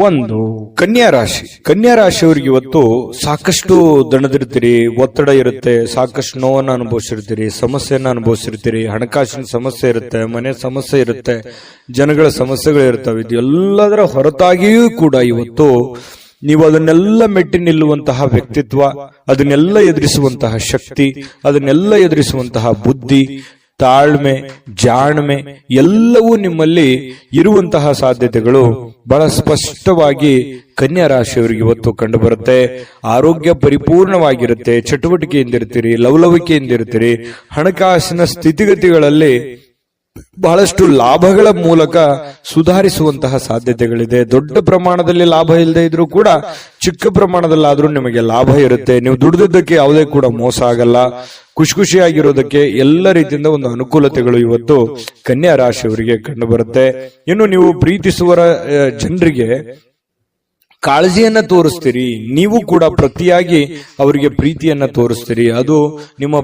1. ಕನ್ಯಾ ರಾಶಿ. ಕನ್ಯಾ ರಾಶಿಯವರಿಗೆ ಇವತ್ತು ಸಾಕಷ್ಟು ದಣದಿರ್ತೀರಿ, ಒತ್ತಡ ಇರುತ್ತೆ, ಸಾಕಷ್ಟು ನೋವನ್ನು ಅನುಭವಿಸಿರ್ತೀರಿ, ಸಮಸ್ಯೆಯನ್ನ ಅನುಭವಿಸಿರ್ತೀರಿ. ಹಣಕಾಸಿನ ಸಮಸ್ಯೆ ಇರುತ್ತೆ, ಮನೆ ಸಮಸ್ಯೆ ಇರುತ್ತೆ, ಜನಗಳ ಸಮಸ್ಯೆಗಳು ಇರ್ತವೆ. ಇದು ಎಲ್ಲದರ ಹೊರತಾಗಿಯೂ ಕೂಡ ಇವತ್ತು ನೀವು ಅದನ್ನೆಲ್ಲ ಮೆಟ್ಟಿ ನಿಲ್ಲುವಂತಹ ವ್ಯಕ್ತಿತ್ವ, ಅದನ್ನೆಲ್ಲ ಎದುರಿಸುವಂತಹ ಶಕ್ತಿ, ಅದನ್ನೆಲ್ಲ ಎದುರಿಸುವಂತಹ ಬುದ್ಧಿ, ತಾಳ್ಮೆ, ಜಾಣ್ಮೆ ಎಲ್ಲವೂ ನಿಮ್ಮಲ್ಲಿ ಇರುವಂತಹ ಸಾಧ್ಯತೆಗಳು ಬಹಳ ಸ್ಪಷ್ಟವಾಗಿ ಕನ್ಯಾ ರಾಶಿಯವರಿಗೆ ಇವತ್ತು ಕಂಡು ಬರುತ್ತೆ. ಆರೋಗ್ಯ ಪರಿಪೂರ್ಣವಾಗಿರುತ್ತೆ, ಚಟುವಟಿಕೆಯಿಂದಿರ್ತೀರಿ, ಲವಲವಿಕೆಯಿಂದಿರ್ತೀರಿ. ಹಣಕಾಸಿನ ಸ್ಥಿತಿಗತಿಗಳಲ್ಲಿ ಬಹಳಷ್ಟು ಲಾಭಗಳ ಮೂಲಕ ಸುಧಾರಿಸುವಂತಹ ಸಾಧ್ಯತೆಗಳಿದೆ. ದೊಡ್ಡ ಪ್ರಮಾಣದಲ್ಲಿ ಲಾಭ ಇಲ್ಲದೆ ಇದ್ರೂ ಕೂಡ ಚಿಕ್ಕ ಪ್ರಮಾಣದಲ್ಲಾದ್ರೂ ನಿಮಗೆ ಲಾಭ ಇರುತ್ತೆ. ನೀವು ದುಡಿದದ್ದಕ್ಕೆ ಯಾವುದೇ ಕೂಡ ಮೋಸ ಆಗಲ್ಲ. ಖುಷಿಯಾಗಿರೋದಕ್ಕೆ ಎಲ್ಲ ರೀತಿಯಿಂದ ಒಂದು ಅನುಕೂಲತೆಗಳು ಇವತ್ತು ಕನ್ಯಾ ರಾಶಿಯವರಿಗೆ ಕಂಡು ಬರುತ್ತೆ. ಇನ್ನು ನೀವು ಪ್ರೀತಿಸುವ ಜನರಿಗೆ ಕಾಳಜಿಯನ್ನ ತೋರಿಸ್ತೀರಿ. ನೀವು ಕೂಡ ಪ್ರತಿಯಾಗಿ ಅವರಿಗೆ ಪ್ರೀತಿಯನ್ನ ತೋರಿಸ್ತೀರಿ. ಅದು ನಿಮ್ಮ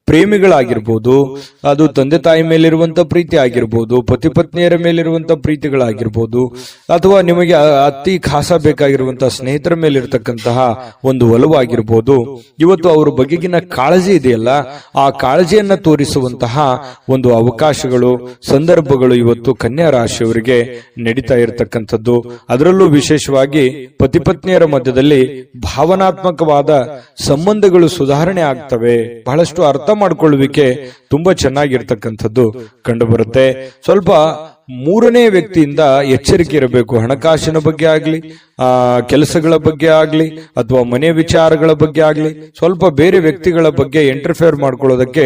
ಪ್ರೇಮಿಗಳಾಗಿರ್ಬೋದು, ಅದು ತಂದೆ ತಾಯಿ ಮೇಲಿರುವಂತ ಪ್ರೀತಿ ಆಗಿರ್ಬೋದು, ಪತಿ ಪತ್ನಿಯರ ಮೇಲಿರುವಂತ ಪ್ರೀತಿಗಳಾಗಿರ್ಬೋದು, ಅಥವಾ ನಿಮಗೆ ಅತಿ ಖಾಸ ಬೇಕಾಗಿರುವಂತಹ ಸ್ನೇಹಿತರ ಮೇಲಿರ್ತಕ್ಕಂತಹ ಒಂದು ಒಲವಾಗಿರ್ಬೋದು. ಇವತ್ತು ಅವರ ಬಗೆಗಿನ ಕಾಳಜಿ ಇದೆಯಲ್ಲ, ಆ ಕಾಳಜಿಯನ್ನ ತೋರಿಸುವಂತಹ ಒಂದು ಅವಕಾಶಗಳು, ಸಂದರ್ಭಗಳು ಇವತ್ತು ಕನ್ಯಾ ರಾಶಿಯವರಿಗೆ ನಡೀತಾ ಇರತಕ್ಕಂಥದ್ದು. ಅದರಲ್ಲೂ ವಿಶೇಷವಾಗಿ ಪತಿ ಪತ್ನಿಯರ ಮಧ್ಯದಲ್ಲಿ ಭಾವನಾತ್ಮಕವಾದ ಸಂಬಂಧಗಳು ಸುಧಾರಣೆ ಆಗ್ತವೆ. ಬಹಳಷ್ಟು ಅರ್ಥ ಮಾಡಿಕೊಳ್ಳುವಿಕೆ ತುಂಬಾ ಚೆನ್ನಾಗಿರ್ತಕ್ಕಂಥದ್ದು ಕಂಡು ಬರುತ್ತೆ. ಸ್ವಲ್ಪ ಮೂರನೇ ವ್ಯಕ್ತಿಯಿಂದ ಎಚ್ಚರಿಕೆ ಇರಬೇಕು. ಹಣಕಾಸಿನ ಬಗ್ಗೆ ಆಗ್ಲಿ, ಕೆಲಸಗಳ ಬಗ್ಗೆ ಆಗ್ಲಿ, ಅಥವಾ ಮನೆ ವಿಚಾರಗಳ ಬಗ್ಗೆ ಆಗ್ಲಿ, ಸ್ವಲ್ಪ ಬೇರೆ ವ್ಯಕ್ತಿಗಳ ಬಗ್ಗೆ ಇಂಟರ್ಫಿಯರ್ ಮಾಡ್ಕೊಳ್ಳೋದಕ್ಕೆ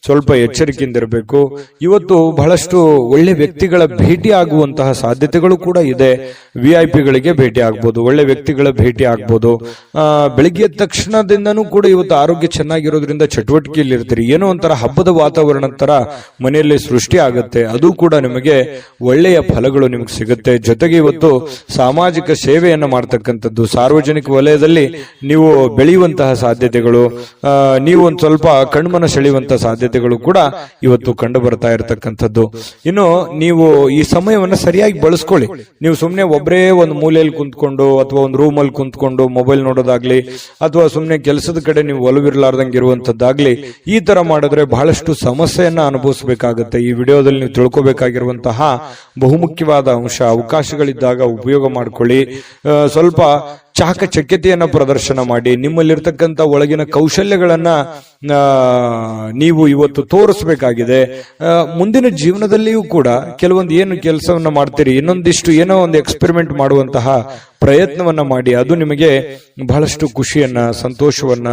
ಸ್ವಲ್ಪ ಎಚ್ಚರಿಕೆಯಿಂದ ಇರಬೇಕು. ಇವತ್ತು ಬಹಳಷ್ಟು ಒಳ್ಳೆ ವ್ಯಕ್ತಿಗಳ ಭೇಟಿ ಆಗುವಂತಹ ಸಾಧ್ಯತೆಗಳು ಕೂಡ ಇದೆ. VIP ಗಳಿಗೆ ಭೇಟಿ ಆಗ್ಬೋದು, ಒಳ್ಳೆ ವ್ಯಕ್ತಿಗಳ ಭೇಟಿ ಆಗ್ಬೋದು. ಬೆಳಿಗ್ಗೆ ಎದ್ದ ತಕ್ಷಣದಿಂದನೂ ಕೂಡ ಇವತ್ತು ಆರೋಗ್ಯ ಚೆನ್ನಾಗಿರೋದ್ರಿಂದ ಚಟುವಟಿಕೆಯಲ್ಲಿ ಇರ್ತೀರಿ. ಏನೋ ಒಂಥರ ಹಬ್ಬದ ವಾತಾವರಣ ತರ ಮನೆಯಲ್ಲಿ ಸೃಷ್ಟಿ ಆಗುತ್ತೆ. ಅದು ಕೂಡ ನಿಮಗೆ ಒಳ್ಳೆಯ ಫಲಗಳು ನಿಮ್ಗೆ ಸಿಗುತ್ತೆ. ಜೊತೆಗೆ ಇವತ್ತು ಸಾಮಾಜಿಕ ಸೇವೆಯನ್ನ ಮಾಡ್ತಕ್ಕಂಥದ್ದು, ಸಾರ್ವಜನಿಕ ವಲಯದಲ್ಲಿ ನೀವು ಬೆಳೆಯುವಂತಹ ಸಾಧ್ಯತೆಗಳು, ನೀವು ಒಂದ್ ಸ್ವಲ್ಪ ಕಣ್ಮನ ಸೆಳೆಯುವಂತಹ ಸಾಧ್ಯತೆಗಳು ಕೂಡ ಇವತ್ತು ಕಂಡು ಬರ್ತಾ ಇರತಕ್ಕಂಥದ್ದು. ಇನ್ನು ನೀವು ಈ ಸಮಯವನ್ನು ಸರಿಯಾಗಿ ಬಳಸ್ಕೊಳ್ಳಿ. ನೀವು ಸುಮ್ಮನೆ ಒಬ್ಬರೇ ಒಂದು ಮೂಲೆಯಲ್ಲಿ ಕುಂತ್ಕೊಂಡು ಅಥವಾ ಒಂದು ರೂಮ್ ಅಲ್ಲಿ ಕುಂತ್ಕೊಂಡು ಮೊಬೈಲ್ ನೋಡೋದಾಗ್ಲಿ, ಅಥವಾ ಸುಮ್ಮನೆ ಕೆಲಸದ ಕಡೆ ನೀವು ಒಲವಿರ್ಲಾರ್ದಂಗೆ ಇರುವಂತದ್ದಾಗ್ಲಿ, ಈ ತರ ಮಾಡಿದ್ರೆ ಬಹಳಷ್ಟು ಸಮಸ್ಯೆಯನ್ನ ಅನುಭವಿಸಬೇಕಾಗುತ್ತೆ. ಈ ವಿಡಿಯೋದಲ್ಲಿ ನೀವು ತಿಳ್ಕೋಬೇಕಾಗಿರುವಂತಹ ಬಹುಮುಖ್ಯವಾದ ಅಂಶ, ಅವಕಾಶಗಳಿದ್ದಾಗ ಉಪಯೋಗ ಮಾಡಿಕೊಳ್ಳಿ. ಸ್ವಲ್ಪ ಚಾಕಚಕ್ಯತೆಯನ್ನ ಪ್ರದರ್ಶನ ಮಾಡಿ. ನಿಮ್ಮಲ್ಲಿರ್ತಕ್ಕಂಥ ಒಳಗಿನ ಕೌಶಲ್ಯಗಳನ್ನ ನೀವು ಇವತ್ತು ತೋರಿಸಬೇಕಾಗಿದೆ. ಮುಂದಿನ ಜೀವನದಲ್ಲಿಯೂ ಕೂಡ ಕೆಲವೊಂದು ಏನು ಕೆಲಸವನ್ನ ಮಾಡ್ತೀರಿ, ಇನ್ನೊಂದಿಷ್ಟು ಏನೋ ಒಂದು ಎಕ್ಸ್ಪೆರಿಮೆಂಟ್ ಮಾಡುವಂತಹ ಪ್ರಯತ್ನವನ್ನ ಮಾಡಿ. ಅದು ನಿಮಗೆ ಬಹಳಷ್ಟು ಖುಷಿಯನ್ನ, ಸಂತೋಷವನ್ನ,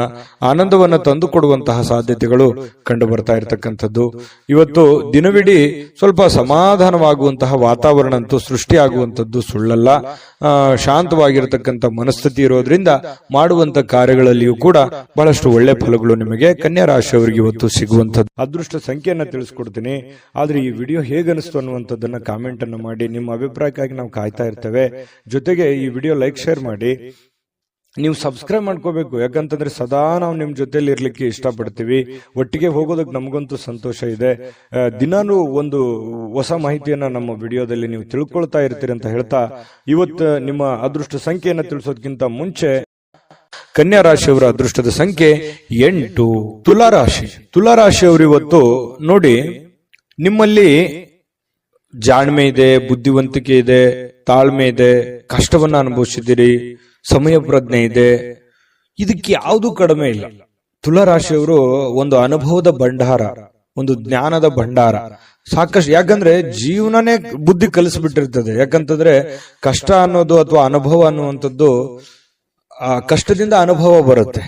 ಆನಂದವನ್ನ ತಂದು ಕೊಡುವಂತಹ ಸಾಧ್ಯತೆಗಳು ಕಂಡು ಬರ್ತಾ ಇರತಕ್ಕಂಥದ್ದು. ಇವತ್ತು ದಿನವಿಡೀ ಸ್ವಲ್ಪ ಸಮಾಧಾನವಾಗುವಂತಹ ವಾತಾವರಣ ಅಂತೂ ಸೃಷ್ಟಿಯಾಗುವಂಥದ್ದು ಸುಳ್ಳಲ್ಲ. ಶಾಂತವಾಗಿರತಕ್ಕಂಥ ಮನಸ್ಸು ಮನಸ್ಥಿತಿ ಇರೋದ್ರಿಂದ ಮಾಡುವಂತ ಕಾರ್ಯಗಳಲ್ಲಿಯೂ ಕೂಡ ಬಹಳಷ್ಟು ಒಳ್ಳೆ ಫಲಗಳು ನಿಮಗೆ ಕನ್ಯಾ ರಾಶಿಯವರಿಗೆ ಇವತ್ತು ಸಿಗುವಂತದ್ದು. ಅದೃಷ್ಟ ಸಂಖ್ಯೆಯನ್ನ ತಿಳಿಸ್ಕೊಡ್ತೀನಿ. ಆದ್ರೆ ಈ ವಿಡಿಯೋ ಹೇಗನಿಸ್ತು ಅನ್ನುವಂಥದ್ದನ್ನ ಕಾಮೆಂಟ್ ಅನ್ನು ಮಾಡಿ. ನಿಮ್ಮ ಅಭಿಪ್ರಾಯಕ್ಕಾಗಿ ನಾವು ಕಾಯ್ತಾ ಇರ್ತೇವೆ. ಜೊತೆಗೆ ಈ ವಿಡಿಯೋ ಲೈಕ್ ಶೇರ್ ಮಾಡಿ. ನೀವು ಸಬ್ಸ್ಕ್ರೈಬ್ ಮಾಡ್ಕೋಬೇಕು, ಯಾಕಂತಂದ್ರೆ ಸದಾ ನಾವು ನಿಮ್ ಜೊತೆಲಿ ಇರ್ಲಿಕ್ಕೆ ಇಷ್ಟಪಡ್ತೀವಿ. ಒಟ್ಟಿಗೆ ಹೋಗೋದಕ್ಕೆ ನಮಗಂತೂ ಸಂತೋಷ ಇದೆ. ದಿನಾನು ಒಂದು ಹೊಸ ಮಾಹಿತಿಯನ್ನ ನಮ್ಮ ವಿಡಿಯೋದಲ್ಲಿ ನೀವು ತಿಳ್ಕೊಳ್ತಾ ಇರ್ತೀರಿ ಅಂತ ಹೇಳ್ತಾ, ಇವತ್ತು ನಿಮ್ಮ ಅದೃಷ್ಟ ಸಂಖ್ಯೆಯನ್ನ ತಿಳಿಸೋದಕ್ಕಿಂತ ಮುಂಚೆ ಕನ್ಯಾ ರಾಶಿಯವರ ಅದೃಷ್ಟದ ಸಂಖ್ಯೆ 8. ತುಲಾರಾಶಿ. ತುಲಾರಾಶಿಯವರು ಇವತ್ತು ನೋಡಿ, ನಿಮ್ಮಲ್ಲಿ ಜಾಣ್ಮೆ ಇದೆ, ಬುದ್ಧಿವಂತಿಕೆ ಇದೆ, ತಾಳ್ಮೆ ಇದೆ, ಕಷ್ಟವನ್ನ ಅನುಭವಿಸಿದ್ದೀರಿ, ಸಮಯ ಪ್ರಜ್ಞೆ ಇದೆ. ಇದಕ್ಕೆ ಯಾವುದು ಕಡಿಮೆ ಇಲ್ಲ. ತುಲಾರಾಶಿಯವರು ಒಂದು ಅನುಭವದ ಭಂಡಾರ, ಒಂದು ಜ್ಞಾನದ ಭಂಡಾರ ಸಾಕಷ್ಟು. ಯಾಕಂದ್ರೆ ಜೀವನನೇ ಬುದ್ಧಿ ಕಲಿಸ್ಬಿಟ್ಟಿರ್ತದೆ. ಯಾಕಂತಂದ್ರೆ ಕಷ್ಟ ಅನ್ನೋದು ಅಥವಾ ಅನುಭವ ಅನ್ನುವಂಥದ್ದು, ಕಷ್ಟದಿಂದ ಅನುಭವ ಬರುತ್ತೆ.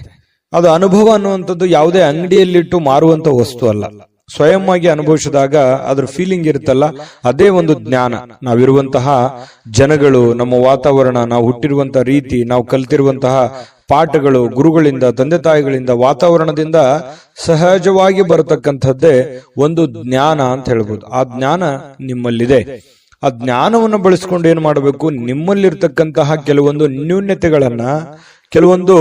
ಅದು ಅನುಭವ ಅನ್ನುವಂಥದ್ದು ಯಾವುದೇ ಅಂಗಡಿಯಲ್ಲಿಟ್ಟು ಮಾರುವಂತ ವಸ್ತು ಅಲ್ಲ. ಸ್ವಯಂ ಆಗಿ ಅನುಭವಿಸಿದಾಗ ಅದ್ರ ಫೀಲಿಂಗ್ ಇರುತ್ತಲ್ಲ, ಅದೇ ಒಂದು ಜ್ಞಾನ. ನಾವಿರುವಂತಹ ಜನಗಳು, ನಮ್ಮ ವಾತಾವರಣ, ನಾವು ಹುಟ್ಟಿರುವಂತಹ ರೀತಿ, ನಾವು ಕಲ್ತಿರುವಂತಹ ಪಾಠಗಳು, ಗುರುಗಳಿಂದ, ತಂದೆ ತಾಯಿಗಳಿಂದ, ವಾತಾವರಣದಿಂದ ಸಹಜವಾಗಿ ಬರತಕ್ಕಂಥದ್ದೇ ಒಂದು ಜ್ಞಾನ ಅಂತ ಹೇಳ್ಬೋದು. ಆ ಜ್ಞಾನ ನಿಮ್ಮಲ್ಲಿದೆ. ಆ ಜ್ಞಾನವನ್ನು ಬಳಸ್ಕೊಂಡು ಏನ್ ಮಾಡಬೇಕು, ನಿಮ್ಮಲ್ಲಿರ್ತಕ್ಕಂತಹ ಕೆಲವೊಂದು ನ್ಯೂನ್ಯತೆಗಳನ್ನ, ಕೆಲವೊಂದು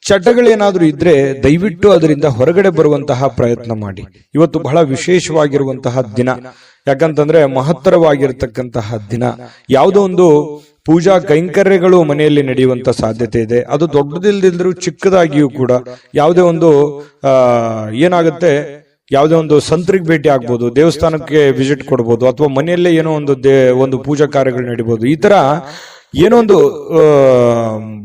ಚಟಗಳೇನಾದ್ರೂ ಇದ್ರೆ ದಯವಿಟ್ಟು ಅದರಿಂದ ಹೊರಗಡೆ ಬರುವಂತಹ ಪ್ರಯತ್ನ ಮಾಡಿ. ಇವತ್ತು ಬಹಳ ವಿಶೇಷವಾಗಿರುವಂತಹ ದಿನ. ಯಾಕಂತಂದ್ರೆ ಮಹತ್ತರವಾಗಿರ್ತಕ್ಕಂತಹ ದಿನ. ಯಾವುದೋ ಒಂದು ಪೂಜಾ ಕೈಂಕರ್ಯಗಳು ಮನೆಯಲ್ಲಿ ನಡೆಯುವಂತ ಸಾಧ್ಯತೆ ಇದೆ. ಅದು ದೊಡ್ಡದಿಲ್ದಿಲ್ದ್ರೂ ಚಿಕ್ಕದಾಗಿಯೂ ಕೂಡ ಯಾವುದೇ ಒಂದು ಏನಾಗುತ್ತೆ, ಯಾವುದೇ ಒಂದು ಸಂತರಿಗೆ ಭೇಟಿ ಆಗ್ಬೋದು, ದೇವಸ್ಥಾನಕ್ಕೆ ವಿಸಿಟ್ ಕೊಡ್ಬೋದು, ಅಥವಾ ಮನೆಯಲ್ಲೇ ಏನೋ ಒಂದು ಪೂಜಾ ಕಾರ್ಯಗಳು ನಡೀಬಹುದು. ಈ ತರ ಏನೋ ಒಂದು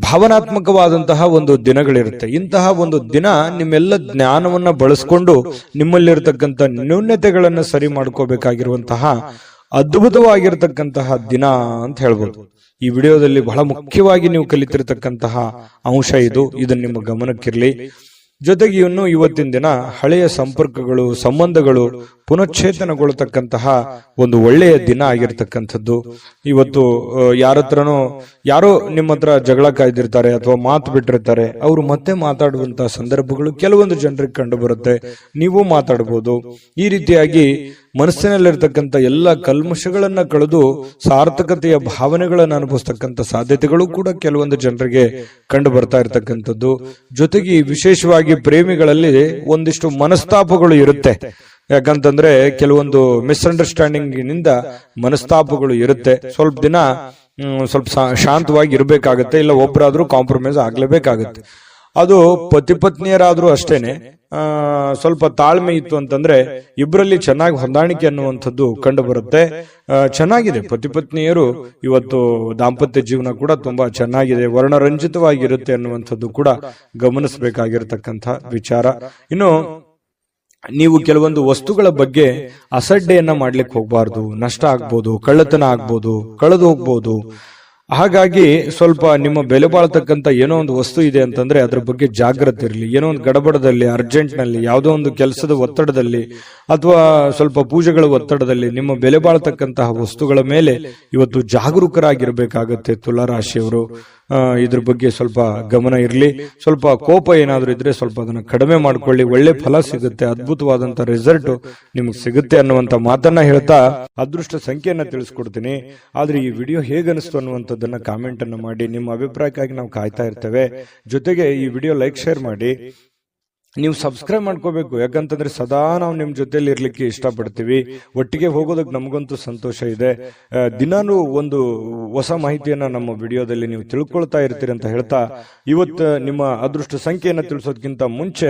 ಭಾವನಾತ್ಮಕವಾದಂತಹ ಒಂದು ದಿನಗಳಿರುತ್ತೆ. ಇಂತಹ ಒಂದು ದಿನ ನಿಮ್ಮೆಲ್ಲ ಜ್ಞಾನವನ್ನ ಬಳಸ್ಕೊಂಡು ನಿಮ್ಮಲ್ಲಿರ್ತಕ್ಕಂಥ ನ್ಯೂನ್ಯತೆಗಳನ್ನ ಸರಿ ಮಾಡ್ಕೋಬೇಕಾಗಿರುವಂತಹ ಅದ್ಭುತವಾಗಿರ್ತಕ್ಕಂತಹ ದಿನ ಅಂತ ಹೇಳ್ಬೋದು. ಈ ವಿಡಿಯೋದಲ್ಲಿ ಬಹಳ ಮುಖ್ಯವಾಗಿ ನೀವು ಕಲಿತಿರ್ತಕ್ಕಂತಹ ಅಂಶ ಇದು. ಇದನ್ನ ನಿಮ್ಮ ಗಮನಕ್ಕಿರ್ಲಿ. ಜೊತೆಗೆ ಇವತ್ತಿನ ದಿನ ಹಳೆಯ ಸಂಪರ್ಕಗಳು, ಸಂಬಂಧಗಳು ಪುನಶ್ಚೇತನಗೊಳ್ಳತಕ್ಕಂತಹ ಒಂದು ಒಳ್ಳೆಯ ದಿನ ಆಗಿರ್ತಕ್ಕಂಥದ್ದು. ಇವತ್ತು ಯಾರೋ ನಿಮ್ಮ ಹತ್ರ ಜಗಳ ಕಾಯ್ದಿರ್ತಾರೆ ಅಥವಾ ಮಾತು ಬಿಟ್ಟಿರ್ತಾರೆ. ಅವರು ಮತ್ತೆ ಮಾತಾಡುವಂತಹ ಸಂದರ್ಭಗಳು ಕೆಲವೊಂದು ಜನರಿಗೆ ಕಂಡು ಬರುತ್ತೆ. ನೀವು ಮಾತಾಡಬಹುದು. ಈ ರೀತಿಯಾಗಿ ಮನಸ್ಸಿನಲ್ಲಿರ್ತಕ್ಕಂಥ ಎಲ್ಲ ಕಲ್ಮಶಗಳನ್ನ ಕಳೆದು ಸಾರ್ಥಕತೆಯ ಭಾವನೆಗಳನ್ನು ಅನುಭವಿಸ್ತಕ್ಕಂಥ ಸಾಧ್ಯತೆಗಳು ಕೂಡ ಕೆಲವೊಂದು ಜನರಿಗೆ ಕಂಡು ಬರ್ತಾ ಇರತಕ್ಕಂಥದ್ದು. ಜೊತೆಗೆ ವಿಶೇಷವಾಗಿ ಪ್ರೇಮಿಗಳಲ್ಲಿ ಒಂದಿಷ್ಟು ಮನಸ್ತಾಪಗಳು ಇರುತ್ತೆ. ಯಾಕಂತಂದ್ರೆ ಕೆಲವೊಂದು ಮಿಸ್ಅಂಡರ್ಸ್ಟ್ಯಾಂಡಿಂಗ್ ನಿಂದ ಮನಸ್ತಾಪಗಳು ಇರುತ್ತೆ. ಸ್ವಲ್ಪ ದಿನ ಸ್ವಲ್ಪ ಶಾಂತವಾಗಿ ಇರಬೇಕಾಗತ್ತೆ. ಇಲ್ಲ ಒಬ್ಬರಾದ್ರೂ ಕಾಂಪ್ರಮೈಸ್ ಆಗ್ಲೇಬೇಕಾಗತ್ತೆ. ಅದು ಪತಿ ಪತ್ನಿಯರಾದ್ರೂ ಅಷ್ಟೇನೆ. ಸ್ವಲ್ಪ ತಾಳ್ಮೆ ಇತ್ತು ಅಂತಂದ್ರೆ ಇಬ್ಬರಲ್ಲಿ ಚೆನ್ನಾಗಿ ಹೊಂದಾಣಿಕೆ ಅನ್ನುವಂಥದ್ದು ಕಂಡು ಬರುತ್ತೆ. ಚೆನ್ನಾಗಿದೆ. ಪತಿ ಪತ್ನಿಯರು ಇವತ್ತು ದಾಂಪತ್ಯ ಜೀವನ ಕೂಡ ತುಂಬಾ ಚೆನ್ನಾಗಿದೆ, ವರ್ಣರಂಜಿತವಾಗಿರುತ್ತೆ ಅನ್ನುವಂಥದ್ದು ಕೂಡ ಗಮನಿಸಬೇಕಾಗಿರತಕ್ಕಂಥ ವಿಚಾರ. ಇನ್ನು ನೀವು ಕೆಲವೊಂದು ವಸ್ತುಗಳ ಬಗ್ಗೆ ಅಸಡ್ಡೆಯನ್ನ ಮಾಡ್ಲಿಕ್ಕೆ ಹೋಗ್ಬಾರ್ದು. ನಷ್ಟ ಆಗ್ಬೋದು, ಕಳ್ಳತನ ಆಗ್ಬೋದು, ಕಳೆದು ಹೋಗ್ಬೋದು. ಹಾಗಾಗಿ ಸ್ವಲ್ಪ ನಿಮ್ಮ ಬೆಲೆ ಬಾಳ್ತಕ್ಕಂಥ ಏನೋ ಒಂದು ವಸ್ತು ಇದೆ ಅಂತಂದ್ರೆ ಅದ್ರ ಬಗ್ಗೆ ಜಾಗ್ರತೆ ಇರಲಿ. ಏನೋ ಒಂದು ಗಡಬಡದಲ್ಲಿ, ಅರ್ಜೆಂಟ್ ನಲ್ಲಿ, ಯಾವುದೋ ಒಂದು ಕೆಲಸದ ಒತ್ತಡದಲ್ಲಿ ಅಥವಾ ಸ್ವಲ್ಪ ಪೂಜೆಗಳ ಒತ್ತಡದಲ್ಲಿ ನಿಮ್ಮ ಬೆಲೆ ಬಾಳ್ತಕ್ಕಂತಹ ವಸ್ತುಗಳ ಮೇಲೆ ಇವತ್ತು ಜಾಗರೂಕರಾಗಿರ್ಬೇಕಾಗತ್ತೆ ತುಲಾರಾಶಿಯವರು. ಇದ್ರ ಬಗ್ಗೆ ಸ್ವಲ್ಪ ಗಮನ ಇರಲಿ. ಸ್ವಲ್ಪ ಕೋಪ ಏನಾದ್ರೂ ಇದ್ರೆ ಸ್ವಲ್ಪ ಅದನ್ನ ಕಡಿಮೆ ಮಾಡ್ಕೊಳ್ಳಿ. ಒಳ್ಳೆ ಫಲ ಸಿಗುತ್ತೆ, ಅದ್ಭುತವಾದಂತ ರಿಸಲ್ಟ್ ನಿಮ್ಗೆ ಸಿಗುತ್ತೆ ಅನ್ನುವಂತ ಮಾತನ್ನ ಹೇಳ್ತಾ ಅದೃಷ್ಟ ಸಂಖ್ಯೆಯನ್ನ ತಿಳಿಸ್ಕೊಡ್ತೀನಿ. ಆದ್ರೆ ಈ ವಿಡಿಯೋ ಹೇಗನಿಸ್ತು ಅನ್ನುವಂಥದ್ದನ್ನ ಕಾಮೆಂಟ್ ಅನ್ನು ಮಾಡಿ. ನಿಮ್ಮ ಅಭಿಪ್ರಾಯಕ್ಕಾಗಿ ನಾವು ಕಾಯ್ತಾ ಇರ್ತೇವೆ. ಜೊತೆಗೆ ಈ ವಿಡಿಯೋ ಲೈಕ್ ಶೇರ್ ಮಾಡಿ. ನೀವು ಸಬ್ಸ್ಕ್ರೈಬ್ ಮಾಡ್ಕೋಬೇಕು, ಯಾಕಂತಂದ್ರೆ ಸದಾ ನಾವು ನಿಮ್ ಜೊತೆಲಿ ಇರ್ಲಿಕ್ಕೆ ಇಷ್ಟಪಡ್ತೀವಿ. ಒಟ್ಟಿಗೆ ಹೋಗೋದಕ್ಕೆ ನಮಗಂತೂ ಸಂತೋಷ ಇದೆ. ದಿನಾನು ಒಂದು ಹೊಸ ಮಾಹಿತಿಯನ್ನ ನಮ್ಮ ವಿಡಿಯೋದಲ್ಲಿ ನೀವು ತಿಳ್ಕೊಳ್ತಾ ಇರ್ತೀರಿ ಅಂತ ಹೇಳ್ತಾ, ಇವತ್ತು ನಿಮ್ಮ ಅದೃಷ್ಟ ಸಂಖ್ಯೆಯನ್ನ ತಿಳಿಸೋದಕ್ಕಿಂತ ಮುಂಚೆ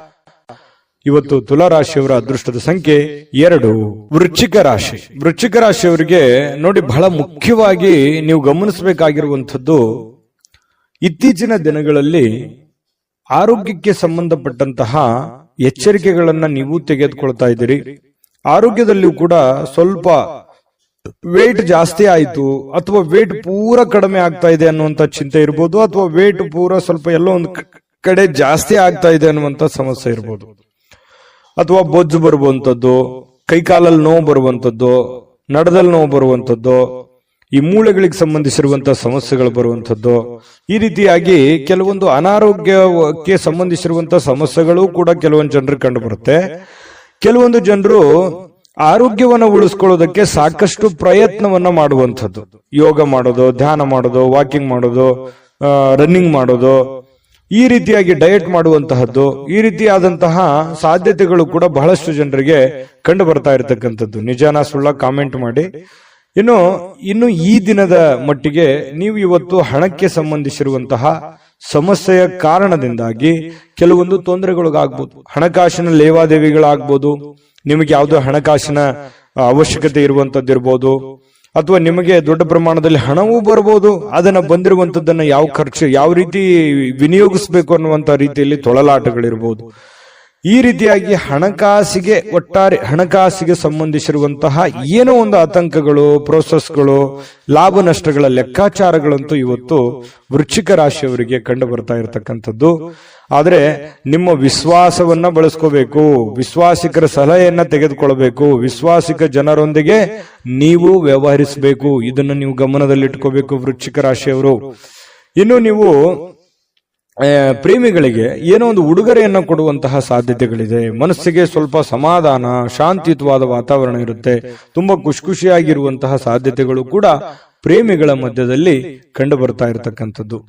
ಇವತ್ತು ತುಲಾರಾಶಿಯವರ ಅದೃಷ್ಟದ ಸಂಖ್ಯೆ 2. ವೃಶ್ಚಿಕ ರಾಶಿ. ವೃಶ್ಚಿಕ ರಾಶಿಯವರಿಗೆ ನೋಡಿ, ಬಹಳ ಮುಖ್ಯವಾಗಿ ನೀವು ಗಮನಿಸಬೇಕಾಗಿರುವಂಥದ್ದು, ಇತ್ತೀಚಿನ ದಿನಗಳಲ್ಲಿ ಆರೋಗ್ಯಕ್ಕೆ ಸಂಬಂಧಪಟ್ಟಂತಹ ಎಚ್ಚರಿಕೆಗಳನ್ನ ನೀವು ತೆಗೆದುಕೊಳ್ತಾ ಇದ್ದೀರಿ. ಆರೋಗ್ಯದಲ್ಲಿಯೂ ಕೂಡ ಸ್ವಲ್ಪ ವೇಟ್ ಜಾಸ್ತಿ ಆಯ್ತು ಅಥವಾ ವೇಟ್ ಪೂರ ಕಡಿಮೆ ಆಗ್ತಾ ಇದೆ ಅನ್ನುವಂತ ಚಿಂತೆ ಇರ್ಬೋದು, ಅಥವಾ ವೇಟ್ ಪೂರ ಸ್ವಲ್ಪ ಎಲ್ಲೋ ಒಂದು ಕಡೆ ಜಾಸ್ತಿ ಆಗ್ತಾ ಇದೆ ಅನ್ನುವಂತ ಸಮಸ್ಯೆ ಇರ್ಬೋದು, ಅಥವಾ ಬೊಜ್ಜು ಬರುವಂತದ್ದು, ಕೈಕಾಲಲ್ಲಿ ನೋವು ಬರುವಂತದ್ದು, ನಡದಲ್ಲಿ ನೋವು ಬರುವಂತದ್ದು, ಈ ಮೂಳೆಗಳಿಗೆ ಸಂಬಂಧಿಸಿರುವಂತಹ ಸಮಸ್ಯೆಗಳು ಬರುವಂತದ್ದು, ಈ ರೀತಿಯಾಗಿ ಕೆಲವೊಂದು ಅನಾರೋಗ್ಯಕ್ಕೆ ಸಂಬಂಧಿಸಿರುವಂತಹ ಸಮಸ್ಯೆಗಳು ಕೂಡ ಕೆಲವೊಂದು ಜನರಿಗೆ ಕಂಡು ಬರುತ್ತೆ. ಕೆಲವೊಂದು ಜನರು ಆರೋಗ್ಯವನ್ನ ಉಳಿಸ್ಕೊಳ್ಳೋದಕ್ಕೆ ಸಾಕಷ್ಟು ಪ್ರಯತ್ನವನ್ನ ಮಾಡುವಂಥದ್ದು, ಯೋಗ ಮಾಡೋದು, ಧ್ಯಾನ ಮಾಡೋದು, ವಾಕಿಂಗ್ ಮಾಡೋದು, ರನ್ನಿಂಗ್ ಮಾಡೋದು, ಈ ರೀತಿಯಾಗಿ ಡಯಟ್ ಮಾಡುವಂತಹದ್ದು, ಈ ರೀತಿಯಾದಂತಹ ಸಾಧ್ಯತೆಗಳು ಕೂಡ ಬಹಳಷ್ಟು ಜನರಿಗೆ ಕಂಡು ಬರ್ತಾ ಇರತಕ್ಕಂಥದ್ದು. ನಿಜಾನ ಸುಳ್ಳ ಕಾಮೆಂಟ್ ಮಾಡಿ. ಇನ್ನು ಈ ದಿನದ ಮಟ್ಟಿಗೆ ನೀವು ಇವತ್ತು ಹಣಕ್ಕೆ ಸಂಬಂಧಿಸಿರುವಂತಹ ಸಮಸ್ಯೆಯ ಕಾರಣದಿಂದಾಗಿ ಕೆಲವೊಂದು ತೊಂದರೆಗಳಿಗಾಗ್ಬೋದು, ಹಣಕಾಸಿನ ಲೇವಾದೇವಿಗಳಾಗ್ಬೋದು, ನಿಮಗೆ ಯಾವುದೋ ಹಣಕಾಸಿನ ಅವಶ್ಯಕತೆ ಇರುವಂತದ್ದಿರ್ಬೋದು, ಅಥವಾ ನಿಮಗೆ ದೊಡ್ಡ ಪ್ರಮಾಣದಲ್ಲಿ ಹಣವೂ ಬರ್ಬೋದು. ಅದನ್ನ ಬಂದಿರುವಂತದ್ದನ್ನ ಯಾವ ರೀತಿ ವಿನಿಯೋಗಿಸಬೇಕು ಅನ್ನುವಂತ ರೀತಿಯಲ್ಲಿ ತೊಳಲಾಟಗಳಿರ್ಬೋದು. ಈ ರೀತಿಯಾಗಿ ಒಟ್ಟಾರೆ ಹಣಕಾಸಿಗೆ ಸಂಬಂಧಿಸಿರುವಂತಹ ಏನೋ ಒಂದು ಆತಂಕಗಳು, ಪ್ರೋಸೆಸ್ಗಳು, ಲಾಭ ನಷ್ಟಗಳ ಲೆಕ್ಕಾಚಾರಗಳಂತೂ ಇವತ್ತು ವೃಶ್ಚಿಕ ರಾಶಿಯವರಿಗೆ ಕಂಡು ಬರ್ತಾ ಇರತಕ್ಕಂಥದ್ದು. ಆದ್ರೆ ನಿಮ್ಮ ವಿಶ್ವಾಸವನ್ನ ಬಳಸ್ಕೋಬೇಕು, ವಿಶ್ವಾಸಿಕರ ಸಲಹೆಯನ್ನ ತೆಗೆದುಕೊಳ್ಬೇಕು, ವಿಶ್ವಾಸಿಕ ಜನರೊಂದಿಗೆ ನೀವು ವ್ಯವಹರಿಸಬೇಕು. ಇದನ್ನು ನೀವು ಗಮನದಲ್ಲಿಟ್ಕೋಬೇಕು ವೃಶ್ಚಿಕ ರಾಶಿಯವರು. ಇನ್ನು ನೀವು ಪ್ರೇಮಿಗಳಿಗೆ ಏನೋ ಒಂದು ಉಡುಗೊರೆಯನ್ನು ಕೊಡುವಂತಹ ಸಾಧ್ಯತೆಗಳಿದೆ. ಮನಸ್ಸಿಗೆ ಸ್ವಲ್ಪ ಸಮಾಧಾನ, ಶಾಂತಿಯುತವಾದ ವಾತಾವರಣ ಇರುತ್ತೆ. ತುಂಬಾ ಖುಷಿಯಾಗಿರುವಂತಹ ಸಾಧ್ಯತೆಗಳು ಕೂಡ ಪ್ರೇಮಿಗಳ ಮಧ್ಯದಲ್ಲಿ ಕಂಡು ಬರ್ತಾ ಇರತಕ್ಕಂಥದ್ದು.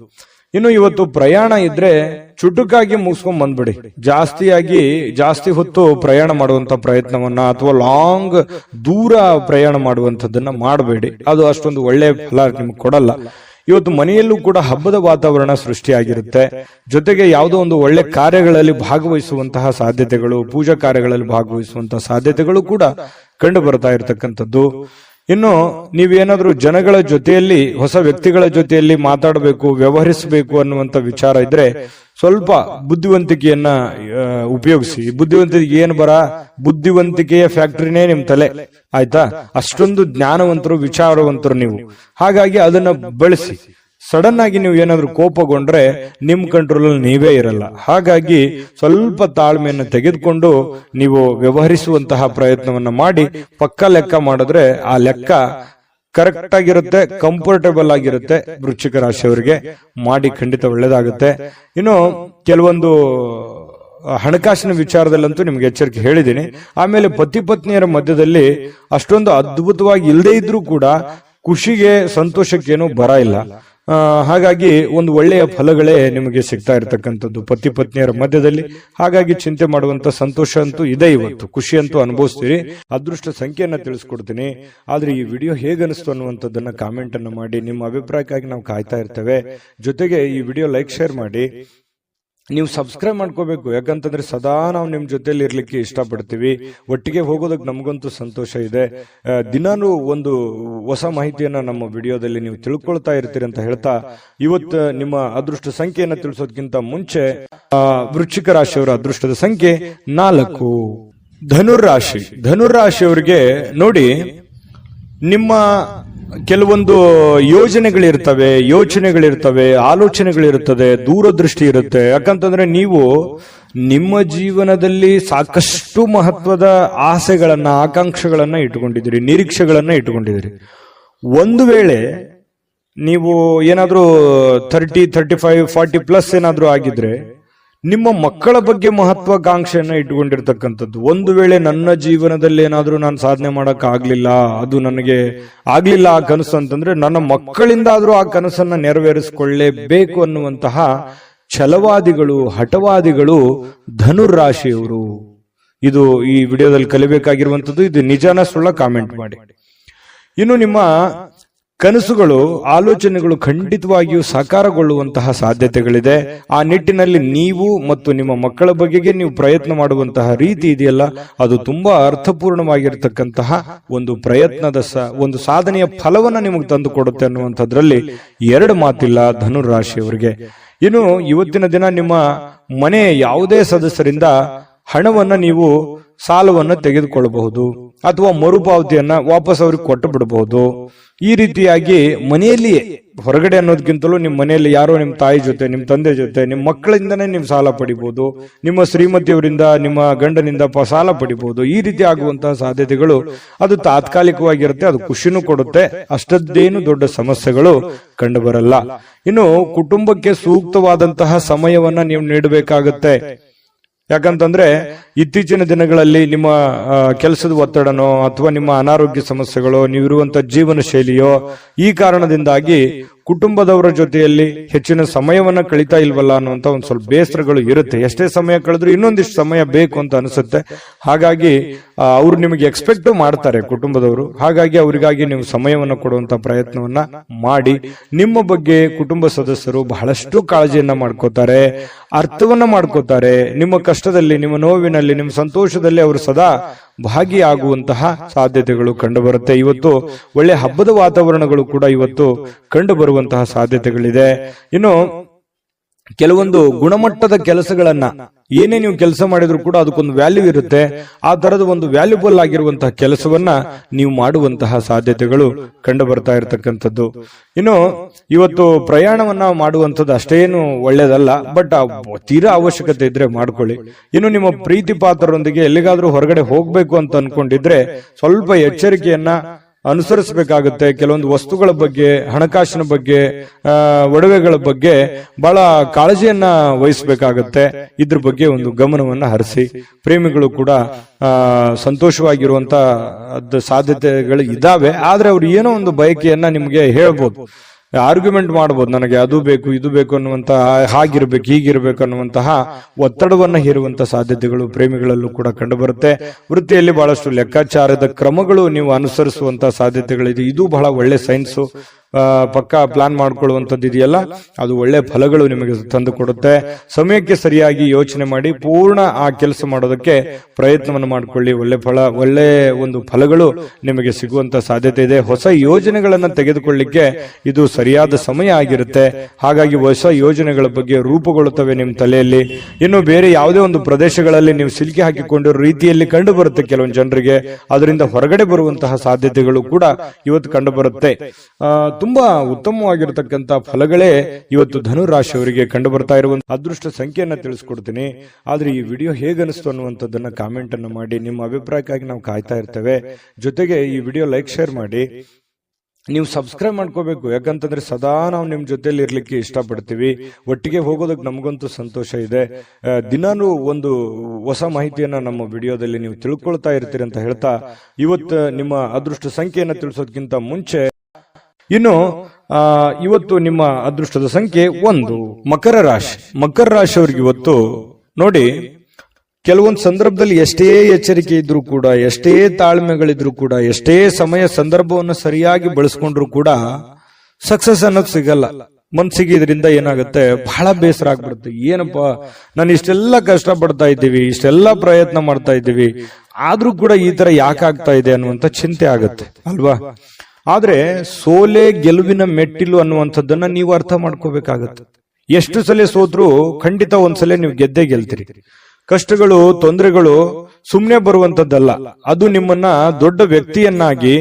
ಇನ್ನು ಇವತ್ತು ಪ್ರಯಾಣ ಇದ್ರೆ ಚುಟುಕಾಗಿ ಮುಗಿಸ್ಕೊಂಡ್ ಬಂದ್ಬಿಡಿ. ಜಾಸ್ತಿ ಹೊತ್ತು ಪ್ರಯಾಣ ಮಾಡುವಂತ ಪ್ರಯತ್ನವನ್ನ ಅಥವಾ ಲಾಂಗ್ ದೂರ ಪ್ರಯಾಣ ಮಾಡುವಂತದ್ದನ್ನ ಮಾಡಬೇಡಿ. ಅದು ಅಷ್ಟೊಂದು ಒಳ್ಳೆಯ ಫಲ ನಿಮ್ಗೆ ಕೊಡಲ್ಲ. ಇವತ್ತು ಮನೆಯಲ್ಲೂ ಕೂಡ ಹಬ್ಬದ ವಾತಾವರಣ ಸೃಷ್ಟಿಯಾಗಿರುತ್ತೆ. ಜೊತೆಗೆ ಯಾವುದೋ ಒಂದು ಒಳ್ಳೆ ಕಾರ್ಯಗಳಲ್ಲಿ ಭಾಗವಹಿಸುವಂತಹ ಸಾಧ್ಯತೆಗಳು, ಪೂಜಾ ಕಾರ್ಯಗಳಲ್ಲಿ ಭಾಗವಹಿಸುವಂತಹ ಸಾಧ್ಯತೆಗಳು ಕೂಡ ಕಂಡು ಬರ್ತಾ ಇರತಕ್ಕಂಥದ್ದು. ಇನ್ನು ನೀವೇನಾದ್ರೂ ಜನಗಳ ಜೊತೆಯಲ್ಲಿ, ಹೊಸ ವ್ಯಕ್ತಿಗಳ ಜೊತೆಯಲ್ಲಿ ಮಾತಾಡಬೇಕು, ವ್ಯವಹರಿಸಬೇಕು ಅನ್ನುವಂತ ವಿಚಾರ ಇದ್ರೆ ಸ್ವಲ್ಪ ಬುದ್ಧಿವಂತಿಕೆಯನ್ನ ಉಪಯೋಗಿಸಿ. ಬುದ್ಧಿವಂತಿಕೆ ಏನು ಬುದ್ಧಿವಂತಿಕೆಯ ಫ್ಯಾಕ್ಟರಿನೇ ನಿಮ್ ತಲೆ, ಆಯ್ತಾ? ಅಷ್ಟೊಂದು ಜ್ಞಾನವಂತರು, ವಿಚಾರವಂತರು ನೀವು. ಹಾಗಾಗಿ ಅದನ್ನ ಬಳಸಿ. ಸಡನ್ ಆಗಿ ನೀವು ಏನಾದ್ರೂ ಕೋಪಗೊಂಡ್ರೆ ನಿಮ್ ಕಂಟ್ರೋಲ್ ಅಲ್ಲಿ ನೀವೇ ಇರಲ್ಲ. ಹಾಗಾಗಿ ಸ್ವಲ್ಪ ತಾಳ್ಮೆಯನ್ನು ತೆಗೆದುಕೊಂಡು ನೀವು ವ್ಯವಹರಿಸುವಂತಹ ಪ್ರಯತ್ನವನ್ನ ಮಾಡಿ. ಪಕ್ಕ ಲೆಕ್ಕ ಮಾಡಿದ್ರೆ ಆ ಲೆಕ್ಕ ಕರೆಕ್ಟ್ ಆಗಿರುತ್ತೆ, ಕಂಫರ್ಟೇಬಲ್ ಆಗಿರುತ್ತೆ. ವೃಶ್ಚಿಕ ರಾಶಿಯವರಿಗೆ ಮಾಡಿ ಖಂಡಿತ ಒಳ್ಳೇದಾಗುತ್ತೆ. ಇನ್ನು ಕೆಲವೊಂದು ಹಣಕಾಸಿನ ವಿಚಾರದಲ್ಲಂತೂ ನಿಮ್ಗೆ ಎಚ್ಚರಿಕೆ ಹೇಳಿದ್ದೀನಿ. ಆಮೇಲೆ ಪತಿ ಪತ್ನಿಯರ ಮಧ್ಯದಲ್ಲಿ ಅಷ್ಟೊಂದು ಅದ್ಭುತವಾಗಿ ಇಲ್ಲದೆ ಇದ್ರೂ ಕೂಡ ಖುಷಿಗೆ, ಸಂತೋಷಕ್ಕೇನು ಬರ ಇಲ್ಲ. ಹಾಗಾಗಿ ಒಂದು ಒಳ್ಳೆಯ ಫಲಗಳೇ ನಿಮಗೆ ಸಿಗ್ತಾ ಇರತಕ್ಕಂಥದ್ದು ಪತಿ ಪತ್ನಿಯರ ಮಧ್ಯದಲ್ಲಿ. ಹಾಗಾಗಿ ಚಿಂತೆ ಮಾಡುವಂತ ಸಂತೋಷ ಅಂತೂ ಇದೆ. ಇವತ್ತು ಖುಷಿ ಅಂತೂ ಅನುಭವಿಸ್ತೀರಿ. ಅದೃಷ್ಟ ಸಂಖ್ಯೆಯನ್ನ ತಿಳಿಸ್ಕೊಡ್ತೀನಿ. ಆದ್ರೆ ಈ ವಿಡಿಯೋ ಹೇಗನಿಸ್ತು ಅನ್ನುವಂಥದ್ದನ್ನ ಕಾಮೆಂಟ್ ಅನ್ನ ಮಾಡಿ. ನಿಮ್ಮ ಅಭಿಪ್ರಾಯಕ್ಕಾಗಿ ನಾವು ಕಾಯ್ತಾ ಇರ್ತೇವೆ. ಜೊತೆಗೆ ಈ ವಿಡಿಯೋ ಲೈಕ್, ಶೇರ್ ಮಾಡಿ. ನೀವು ಸಬ್ಸ್ಕ್ರೈಬ್ ಮಾಡ್ಕೋಬೇಕು. ಯಾಕಂತಂದ್ರೆ ಸದಾ ನಾವು ನಿಮ್ ಜೊತೆಲಿ ಇರ್ಲಿಕ್ಕೆ ಇಷ್ಟಪಡ್ತೀವಿ. ಒಟ್ಟಿಗೆ ಹೋಗೋದಕ್ಕೆ ನಮಗಂತೂ ಸಂತೋಷ ಇದೆ. ದಿನಾನು ಒಂದು ಹೊಸ ಮಾಹಿತಿಯನ್ನ ನಮ್ಮ ವಿಡಿಯೋದಲ್ಲಿ ನೀವು ತಿಳ್ಕೊಳ್ತಾ ಇರ್ತೀರಿ ಅಂತ ಹೇಳ್ತಾ, ಇವತ್ತು ನಿಮ್ಮ ಅದೃಷ್ಟ ಸಂಖ್ಯೆಯನ್ನ ತಿಳಿಸೋದಕ್ಕಿಂತ ಮುಂಚೆ ವೃಶ್ಚಿಕ ರಾಶಿಯವರ ಅದೃಷ್ಟದ ಸಂಖ್ಯೆ 4. ಧನುರಾಶಿ. ಧನುರಾಶಿಯವರಿಗೆ ನೋಡಿ, ನಿಮ್ಮ ಕೆಲವೊಂದು ಯೋಚನೆಗಳಿರ್ತವೆ, ಆಲೋಚನೆಗಳಿರ್ತದೆ, ದೂರದೃಷ್ಟಿ ಇರುತ್ತೆ. ಯಾಕಂತಂದ್ರೆ ನೀವು ನಿಮ್ಮ ಜೀವನದಲ್ಲಿ ಸಾಕಷ್ಟು ಮಹತ್ವದ ಆಸೆಗಳನ್ನ, ಆಕಾಂಕ್ಷೆಗಳನ್ನ ಇಟ್ಟುಕೊಂಡಿದ್ದೀರಿ, ನಿರೀಕ್ಷೆಗಳನ್ನ ಇಟ್ಟುಕೊಂಡಿದ್ದೀರಿ. ಒಂದು ವೇಳೆ ನೀವು ಏನಾದ್ರೂ 30, 35, 40 ಪ್ಲಸ್ ಏನಾದ್ರೂ ಆಗಿದ್ರೆ ನಿಮ್ಮ ಮಕ್ಕಳ ಬಗ್ಗೆ ಮಹತ್ವಾಕಾಂಕ್ಷೆಯನ್ನ ಇಟ್ಟುಕೊಂಡಿರ್ತಕ್ಕಂಥದ್ದು. ಒಂದು ವೇಳೆ ನನ್ನ ಜೀವನದಲ್ಲಿ ಏನಾದ್ರೂ ನಾನು ಸಾಧನೆ ಮಾಡಕ್ ಆಗ್ಲಿಲ್ಲ, ಅದು ನನಗೆ ಆಗ್ಲಿಲ್ಲ ಆ ಕನಸು ಅಂತಂದ್ರೆ ನನ್ನ ಮಕ್ಕಳಿಂದ ಆದ್ರೂ ಆ ಕನಸನ್ನ ನೆರವೇರಿಸಿಕೊಳ್ಳೇಬೇಕು ಅನ್ನುವಂತಹ ಛಲವಾದಿಗಳು, ಹಠವಾದಿಗಳು ಧನುರಾಶಿಯವರು. ಇದು ಈ ವಿಡಿಯೋದಲ್ಲಿ ಕಲಿಬೇಕಾಗಿರುವಂತದ್ದು. ಇದು ನಿಜಾನ ಸುಳ್ಳ ಕಾಮೆಂಟ್ ಮಾಡಿ. ಇನ್ನು ನಿಮ್ಮ ಕನಸುಗಳು, ಆಲೋಚನೆಗಳು ಖಂಡಿತವಾಗಿಯೂ ಸಾಕಾರಗೊಳ್ಳುವಂತಹ ಸಾಧ್ಯತೆಗಳಿದೆ. ಆ ನಿಟ್ಟಿನಲ್ಲಿ ನೀವು ಮತ್ತು ನಿಮ್ಮ ಮಕ್ಕಳ ಬಗೆಗೆ ನೀವು ಪ್ರಯತ್ನ ಮಾಡುವಂತಹ ರೀತಿ ಇದೆಯಲ್ಲ, ಅದು ತುಂಬಾ ಅರ್ಥಪೂರ್ಣವಾಗಿರ್ತಕ್ಕಂತಹ ಒಂದು ಪ್ರಯತ್ನದ ಒಂದು ಸಾಧನೆಯ ಫಲವನ್ನ ನಿಮಗೆ ತಂದು ಕೊಡುತ್ತೆ ಅನ್ನುವಂಥದ್ರಲ್ಲಿ ಎರಡು ಮಾತಿಲ್ಲ ಧನುರಾಶಿಯವರಿಗೆ. ಇನ್ನು ಇವತ್ತಿನ ದಿನ ನಿಮ್ಮ ಮನೆಯ ಯಾವುದೇ ಸದಸ್ಯರಿಂದ ಹಣವನ್ನ ನೀವು ಸಾಲವನ್ನ ತೆಗೆದುಕೊಳ್ಳಬಹುದು. ಅಥವಾ ಮರುಪಾವತಿಯನ್ನ ವಾಪಸ್ ಅವ್ರಿಗೆ ಕೊಟ್ಟು ಬಿಡಬಹುದು. ಈ ರೀತಿಯಾಗಿ ಮನೆಯಲ್ಲಿಯೇ, ಹೊರಗಡೆ ಅನ್ನೋದಕ್ಕಿಂತಲೂ ನಿಮ್ಮ ಮನೆಯಲ್ಲಿ ಯಾರೋ ನಿಮ್ಮ ತಾಯಿ ಜೊತೆ, ನಿಮ್ಮ ತಂದೆ ಜೊತೆ, ನಿಮ್ಮ ಮಕ್ಕಳಿಂದನೇ ನೀವು ಸಾಲ ಪಡಿಬಹುದು, ನಿಮ್ಮ ಶ್ರೀಮತಿಯವರಿಂದ, ನಿಮ್ಮ ಗಂಡನಿಂದ ಸಾಲ ಪಡಿಬಹುದು. ಈ ರೀತಿ ಆಗುವಂತಹ ಸಾಧ್ಯತೆಗಳು ಅದು ತಾತ್ಕಾಲಿಕವಾಗಿರುತ್ತೆ. ಅದು ಖುಷಿನೂ ಕೊಡುತ್ತೆ, ಅಷ್ಟದ್ದೇನು ದೊಡ್ಡ ಸಮಸ್ಯೆಗಳು ಕಂಡು ಬರಲ್ಲ. ಇನ್ನು ಕುಟುಂಬಕ್ಕೆ ಸೂಕ್ತವಾದಂತಹ ಸಮಯವನ್ನ ನೀವು ನೀಡಬೇಕಾಗತ್ತೆ. ಯಾಕಂತಂದ್ರೆ ಇತ್ತೀಚಿನ ದಿನಗಳಲ್ಲಿ ನಿಮ್ಮ ಕೆಲಸದ ಒತ್ತಡನೋ ಅಥವಾ ನಿಮ್ಮ ಅನಾರೋಗ್ಯ ಸಮಸ್ಯೆಗಳು, ನೀವಿರುವಂತ ಜೀವನ ಶೈಲಿಯೋ, ಈ ಕಾರಣದಿಂದಾಗಿ ಕುಟುಂಬದವರ ಜೊತೆಯಲ್ಲಿ ಹೆಚ್ಚಿನ ಸಮಯವನ್ನ ಕಳೀತಾ ಇಲ್ವಲ್ಲ ಅನ್ನುವಂತ ಒಂದು ಸ್ವಲ್ಪ ಬೇಸರಗಳು ಇರುತ್ತೆ. ಎಷ್ಟೇ ಸಮಯ ಕಳೆದ್ರೂ ಇನ್ನೊಂದಿಷ್ಟು ಸಮಯ ಬೇಕು ಅಂತ ಅನಿಸುತ್ತೆ. ಹಾಗಾಗಿ ಅವ್ರು ನಿಮಗೆ ಎಕ್ಸ್ಪೆಕ್ಟ್ ಮಾಡ್ತಾರೆ ಕುಟುಂಬದವರು. ಹಾಗಾಗಿ ಅವರಿಗಾಗಿ ನೀವು ಸಮಯವನ್ನು ಕೊಡುವಂತ ಪ್ರಯತ್ನವನ್ನ ಮಾಡಿ. ನಿಮ್ಮ ಬಗ್ಗೆ ಕುಟುಂಬ ಸದಸ್ಯರು ಬಹಳಷ್ಟು ಕಾಳಜಿಯನ್ನ ಮಾಡ್ಕೋತಾರೆ, ಅರ್ಥವನ್ನ ಮಾಡ್ಕೋತಾರೆ. ನಿಮ್ಮ ಕಷ್ಟದಲ್ಲಿ, ನಿಮ್ಮ ನೋವಿನಲ್ಲಿ, ನಿಮ್ಮ ಸಂತೋಷದಲ್ಲಿ ಅವರು ಸದಾ ಭಾಗಿಯಾಗುವಂತಹ ಸಾಧ್ಯತೆಗಳು ಕಂಡು ಬರುತ್ತೆ. ಇವತ್ತು ಒಳ್ಳೆ ಹಬ್ಬದ ವಾತಾವರಣಗಳು ಕೂಡ ಇವತ್ತು ಕಂಡು ಬರುವಂತಹ ಸಾಧ್ಯತೆಗಳಿದೆ. ಇನ್ನು ಕೆಲವೊಂದು ಗುಣಮಟ್ಟದ ಕೆಲಸಗಳನ್ನ, ಏನೇ ನೀವು ಕೆಲಸ ಮಾಡಿದ್ರು ಕೂಡ ಅದಕ್ಕೊಂದು ವ್ಯಾಲ್ಯೂ ಇರುತ್ತೆ. ಆ ತರದ ಒಂದು ವ್ಯಾಲ್ಯೂಬಲ್ ಆಗಿರುವಂತಹ ಕೆಲಸವನ್ನ ನೀವು ಮಾಡುವಂತಹ ಸಾಧ್ಯತೆಗಳು ಕಂಡು ಬರ್ತಾ ಇರತಕ್ಕಂಥದ್ದು. ಇನ್ನು ಇವತ್ತು ಪ್ರಯಾಣವನ್ನ ಮಾಡುವಂಥದ್ದು ಅಷ್ಟೇನು ಒಳ್ಳೇದಲ್ಲ, ಬಟ್ ತೀರಾ ಅವಶ್ಯಕತೆ ಇದ್ರೆ ಮಾಡ್ಕೊಳ್ಳಿ. ಇನ್ನು ನಿಮ್ಮ ಪ್ರೀತಿ ಪಾತ್ರರೊಂದಿಗೆ ಎಲ್ಲಿಗಾದ್ರೂ ಹೊರಗಡೆ ಹೋಗ್ಬೇಕು ಅಂತ ಅನ್ಕೊಂಡಿದ್ರೆ ಸ್ವಲ್ಪ ಎಚ್ಚರಿಕೆಯನ್ನ ಅನುಸರಿಸಬೇಕಾಗುತ್ತೆ. ಕೆಲವೊಂದು ವಸ್ತುಗಳ ಬಗ್ಗೆ, ಹಣಕಾಸಿನ ಬಗ್ಗೆ, ಒಡವೆಗಳ ಬಗ್ಗೆ ಬಹಳ ಕಾಳಜಿಯನ್ನ ವಹಿಸಬೇಕಾಗತ್ತೆ. ಇದ್ರ ಬಗ್ಗೆ ಒಂದು ಗಮನವನ್ನ ಹರಿಸಿ. ಪ್ರೇಮಿಗಳು ಕೂಡ ಸಂತೋಷವಾಗಿರುವಂತ ಸಾಧ್ಯತೆಗಳು ಇದಾವೆ. ಆದ್ರೆ ಅವ್ರು ಏನೋ ಒಂದು ಬಯಕೆಯನ್ನ ನಿಮ್ಗೆ ಹೇಳ್ಬೋದು, ಆರ್ಗ್ಯುಮೆಂಟ್ ಮಾಡಬಹುದು, ನನಗೆ ಅದು ಬೇಕು ಇದು ಬೇಕು ಅನ್ನುವಂತ, ಹಾಗಿರ್ಬೇಕು ಹೀಗಿರ್ಬೇಕು ಅನ್ನುವಂತಹ ಒತ್ತಡವನ್ನ ಹೇರುವಂತಹ ಸಾಧ್ಯತೆಗಳು ಪ್ರೇಮಿಗಳಲ್ಲೂ ಕೂಡ ಕಂಡು ಬರುತ್ತೆ. ವೃತ್ತಿಯಲ್ಲಿ ಬಹಳಷ್ಟು ಲೆಕ್ಕಾಚಾರದ ಕ್ರಮಗಳು ನೀವು ಅನುಸರಿಸುವಂತಹ ಸಾಧ್ಯತೆಗಳಿದೆ. ಇದು ಬಹಳ ಒಳ್ಳೆ ಸೈನ್ಸು. ಪಕ್ಕಾ ಪ್ಲಾನ್ ಮಾಡ್ಕೊಳ್ಳುವಂಥದ್ದು ಇದೆಯಲ್ಲ, ಅದು ಒಳ್ಳೆ ಫಲಗಳು ನಿಮಗೆ ತಂದು ಕೊಡುತ್ತೆ. ಸಮಯಕ್ಕೆ ಸರಿಯಾಗಿ ಯೋಚನೆ ಮಾಡಿ ಪೂರ್ಣ ಆ ಕೆಲಸ ಮಾಡೋದಕ್ಕೆ ಪ್ರಯತ್ನವನ್ನು ಮಾಡಿಕೊಳ್ಳಿ. ಒಳ್ಳೆ ಒಂದು ಫಲಗಳು ನಿಮಗೆ ಸಿಗುವಂತ ಸಾಧ್ಯತೆ ಇದೆ. ಹೊಸ ಯೋಜನೆಗಳನ್ನ ತೆಗೆದುಕೊಳ್ಳಿಕ್ಕೆ ಇದು ಸರಿಯಾದ ಸಮಯ ಆಗಿರುತ್ತೆ. ಹಾಗಾಗಿ ಹೊಸ ಯೋಜನೆಗಳ ಬಗ್ಗೆ ರೂಪುಗೊಳ್ಳುತ್ತವೆ ನಿಮ್ಮ ತಲೆಯಲ್ಲಿ. ಇನ್ನು ಬೇರೆ ಯಾವುದೇ ಒಂದು ಪ್ರದೇಶಗಳಲ್ಲಿ ನೀವು ಸಿಲುಕಿ ಹಾಕಿಕೊಂಡಿರೋ ರೀತಿಯಲ್ಲಿ ಕಂಡು ಬರುತ್ತೆ ಕೆಲವೊಂದು ಜನರಿಗೆ. ಅದರಿಂದ ಹೊರಗಡೆ ಬರುವಂತಹ ಸಾಧ್ಯತೆಗಳು ಕೂಡ ಇವತ್ತು ಕಂಡು ಬರುತ್ತೆ. ತುಂಬಾ ಉತ್ತಮವಾಗಿರತಕ್ಕಂತ ಫಲಗಳೇ ಇವತ್ತು ಧನುರಾಶಿಯವರಿಗೆ ಕಂಡು ಬರ್ತಾ ಇರುವಂತ ಅದೃಷ್ಟ ಸಂಖ್ಯೆಯನ್ನ ತಿಳಿಸ್ಕೊಡ್ತೀನಿ. ಆದ್ರೆ ಈ ವಿಡಿಯೋ ಹೇಗನಿಸ್ತು ಅನ್ನುವಂಥದ್ದನ್ನ ಕಾಮೆಂಟ್ ಅನ್ನು ಮಾಡಿ. ನಿಮ್ಮ ಅಭಿಪ್ರಾಯಕ್ಕಾಗಿ ನಾವು ಕಾಯ್ತಾ ಇರ್ತೇವೆ. ಜೊತೆಗೆ ಈ ವಿಡಿಯೋ ಲೈಕ್, ಶೇರ್ ಮಾಡಿ. ನೀವು ಸಬ್ಸ್ಕ್ರೈಬ್ ಮಾಡ್ಕೋಬೇಕು. ಯಾಕಂತಂದ್ರೆ ಸದಾ ನಾವು ನಿಮ್ ಜೊತೆಲಿ ಇರ್ಲಿಕ್ಕೆ ಇಷ್ಟಪಡ್ತೀವಿ. ಒಟ್ಟಿಗೆ ಹೋಗೋದಕ್ಕೆ ನಮಗಂತೂ ಸಂತೋಷ ಇದೆ. ದಿನಾನು ಒಂದು ಹೊಸ ಮಾಹಿತಿಯನ್ನ ನಮ್ಮ ವಿಡಿಯೋದಲ್ಲಿ ನೀವು ತಿಳ್ಕೊಳ್ತಾ ಇರ್ತೀರಿ ಅಂತ ಹೇಳ್ತಾ, ಇವತ್ತು ನಿಮ್ಮ ಅದೃಷ್ಟ ಸಂಖ್ಯೆಯನ್ನ ತಿಳಿಸೋದಕ್ಕಿಂತ ಮುಂಚೆ ಇನ್ನು ಇವತ್ತು ನಿಮ್ಮ ಅದೃಷ್ಟದ ಸಂಖ್ಯೆ 1, ಮಕರ ರಾಶಿ. ಮಕರ ರಾಶಿಯವರಿಗೆ ಇವತ್ತು ನೋಡಿ, ಕೆಲವೊಂದು ಸಂದರ್ಭದಲ್ಲಿ ಎಷ್ಟೇ ಎಚ್ಚರಿಕೆ ಇದ್ರೂ ಕೂಡ, ಎಷ್ಟೇ ತಾಳ್ಮೆಗಳಿದ್ರು ಕೂಡ, ಎಷ್ಟೇ ಸಮಯ ಸಂದರ್ಭವನ್ನು ಸರಿಯಾಗಿ ಬಳಸ್ಕೊಂಡ್ರು ಕೂಡ ಸಕ್ಸಸ್ ಅನ್ನೋದು ಸಿಗಲ್ಲ. ಮನ್ಸಿಗೆ ಇದರಿಂದ ಏನಾಗುತ್ತೆ, ಬಹಳ ಬೇಸರ ಆಗ್ಬಿಡುತ್ತೆ. ಏನಪ್ಪಾ, ನಾನು ಇಷ್ಟೆಲ್ಲ ಕಷ್ಟ ಪಡ್ತಾ ಇದ್ದೀವಿ, ಇಷ್ಟೆಲ್ಲ ಪ್ರಯತ್ನ ಮಾಡ್ತಾ ಇದ್ದೀವಿ, ಆದ್ರೂ ಕೂಡ ಈ ತರ ಯಾಕಾಗ್ತಾ ಇದೆ ಅನ್ನುವಂತ ಚಿಂತೆ ಆಗುತ್ತೆ ಅಲ್ವಾ. ಆದ್ರೆ ಸೋಲೆ ಗೆಲುವಿನ ಮೆಟ್ಟಿಲು ಅನ್ನುವಂಥದ್ದನ್ನ ನೀವು ಅರ್ಥ ಮಾಡ್ಕೋಬೇಕಾಗತ್ತೆ. ಎಷ್ಟು ಸಲ ಸೋತ್ರು ಖಂಡಿತ ಒಂದ್ಸಲ ನೀವು ಗೆದ್ದೇ ಗೆಲ್ತೀರಿ. ಕಷ್ಟಗಳು, ತೊಂದರೆಗಳು ಸುಮ್ನೆ ಬರುವಂತದ್ದಲ್ಲ. ಅದು ನಿಮ್ಮನ್ನ ದೊಡ್ಡ ವ್ಯಕ್ತಿಯನ್ನಾಗಿ,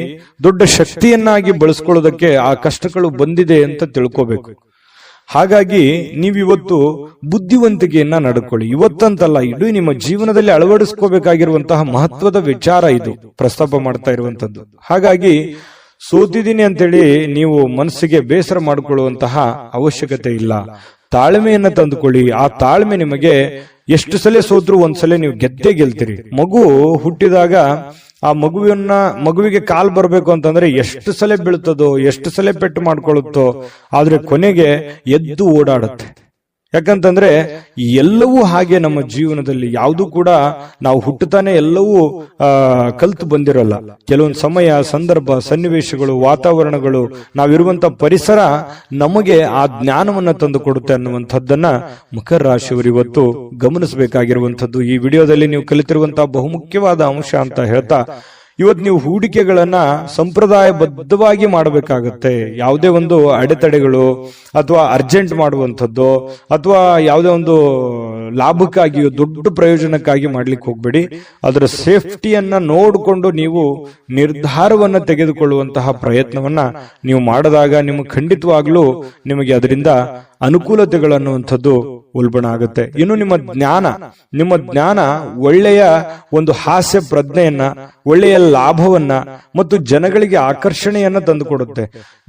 ದೊಡ್ಡ ಶಕ್ತಿಯನ್ನಾಗಿ ಬಳಸ್ಕೊಳ್ಳೋದಕ್ಕೆ ಆ ಕಷ್ಟಗಳು ಬಂದಿದೆ ಅಂತ ತಿಳ್ಕೋಬೇಕು. ಹಾಗಾಗಿ ನೀವಿವತ್ತು ಬುದ್ಧಿವಂತಿಕೆಯನ್ನ ನಡ್ಕೊಳ್ಳಿ. ಇವತ್ತಂತಲ್ಲ, ಇಡೀ ನಿಮ್ಮ ಜೀವನದಲ್ಲಿ ಅಳವಡಿಸ್ಕೋಬೇಕಾಗಿರುವಂತಹ ಮಹತ್ವದ ವಿಚಾರ ಇದು ಪ್ರಸ್ತಾಪ ಮಾಡ್ತಾ ಇರುವಂತದ್ದು. ಹಾಗಾಗಿ ಸೋತಿದ್ದೀನಿ ಅಂತೇಳಿ ನೀವು ಮನಸ್ಸಿಗೆ ಬೇಸರ ಮಾಡಿಕೊಳ್ಳುವಂತಹ ಅವಶ್ಯಕತೆ ಇಲ್ಲ. ತಾಳ್ಮೆಯನ್ನ ತಂದುಕೊಳ್ಳಿ. ಆ ತಾಳ್ಮೆ ನಿಮಗೆ ಎಷ್ಟು ಸಲ ಸೋತ್ರು ಒಂದ್ಸಲ ನೀವು ಗೆದ್ದೇ ಗೆಲ್ತೀರಿ. ಮಗು ಹುಟ್ಟಿದಾಗ ಆ ಮಗುವಿಗೆ ಕಾಲ್ ಬರ್ಬೇಕು ಅಂತಂದ್ರೆ ಎಷ್ಟು ಸಲ ಬೀಳ್ತದೋ, ಎಷ್ಟು ಸಲ ಪೆಟ್ಟು ಮಾಡ್ಕೊಳ್ಳುತ್ತೋ, ಆದ್ರೆ ಕೊನೆಗೆ ಎದ್ದು ಓಡಾಡುತ್ತೆ. ಯಾಕಂತಂದ್ರೆ ಎಲ್ಲವೂ ಹಾಗೆ ನಮ್ಮ ಜೀವನದಲ್ಲಿ ಯಾವುದು ಕೂಡ ನಾವು ಹುಟ್ಟುತ್ತಾನೆ ಎಲ್ಲವೂ ಕಲ್ತು ಬಂದಿರಲ್ಲ. ಕೆಲವೊಂದು ಸಮಯ, ಸಂದರ್ಭ, ಸನ್ನಿವೇಶಗಳು, ವಾತಾವರಣಗಳು, ನಾವಿರುವಂತ ಪರಿಸರ ನಮಗೆ ಆ ಜ್ಞಾನವನ್ನ ತಂದು ಕೊಡುತ್ತೆ ಅನ್ನುವಂಥದ್ದನ್ನ ಮಕರ ರಾಶಿಯವರು ಇವತ್ತು ಗಮನಿಸಬೇಕಾಗಿರುವಂಥದ್ದು. ಈ ವಿಡಿಯೋದಲ್ಲಿ ನೀವು ಕಲಿತಿರುವಂತಹ ಬಹುಮುಖ್ಯವಾದ ಅಂಶ ಅಂತ ಹೇಳ್ತಾ, ಇವತ್ತು ನೀವು ಹೂಡಿಕೆಗಳನ್ನ ಸಂಪ್ರದಾಯಬದ್ಧವಾಗಿ ಮಾಡಬೇಕಾಗತ್ತೆ. ಯಾವುದೇ ಒಂದು ಅಡೆತಡೆಗಳು ಅಥವಾ ಅರ್ಜೆಂಟ್ ಮಾಡುವಂಥದ್ದು ಅಥವಾ ಯಾವುದೇ ಒಂದು ಲಾಭಕ್ಕಾಗಿಯೋ ದೊಡ್ಡ ಪ್ರಯೋಜನಕ್ಕಾಗಿ ಮಾಡ್ಲಿಕ್ಕೆ ಹೋಗ್ಬೇಡಿ. ಅದರ ಸೇಫ್ಟಿಯನ್ನ ನೋಡಿಕೊಂಡು ನೀವು ನಿರ್ಧಾರವನ್ನ ತೆಗೆದುಕೊಳ್ಳುವಂತಹ ಪ್ರಯತ್ನವನ್ನ ನೀವು ಮಾಡಿದಾಗ ನಿಮಗೆ ಖಂಡಿತವಾಗ್ಲೂ ನಿಮಗೆ ಅದರಿಂದ ಅನುಕೂಲತೆಗಳನ್ನುವಂಥದ್ದು ಉಲ್ಬಣ ಆಗುತ್ತೆ. ಇನ್ನು ನಿಮ್ಮ ಜ್ಞಾನ ಒಳ್ಳೆಯ ಒಂದು ಹಾಸ್ಯ ಪ್ರಜ್ಞೆಯನ್ನ, ಒಳ್ಳೆಯ ಲಾಭವನ್ನ ಮತ್ತು ಜನಗಳಿಗೆ ಆಕರ್ಷಣೆಯನ್ನ ತಂದುಕೊಡುತ್ತೆ.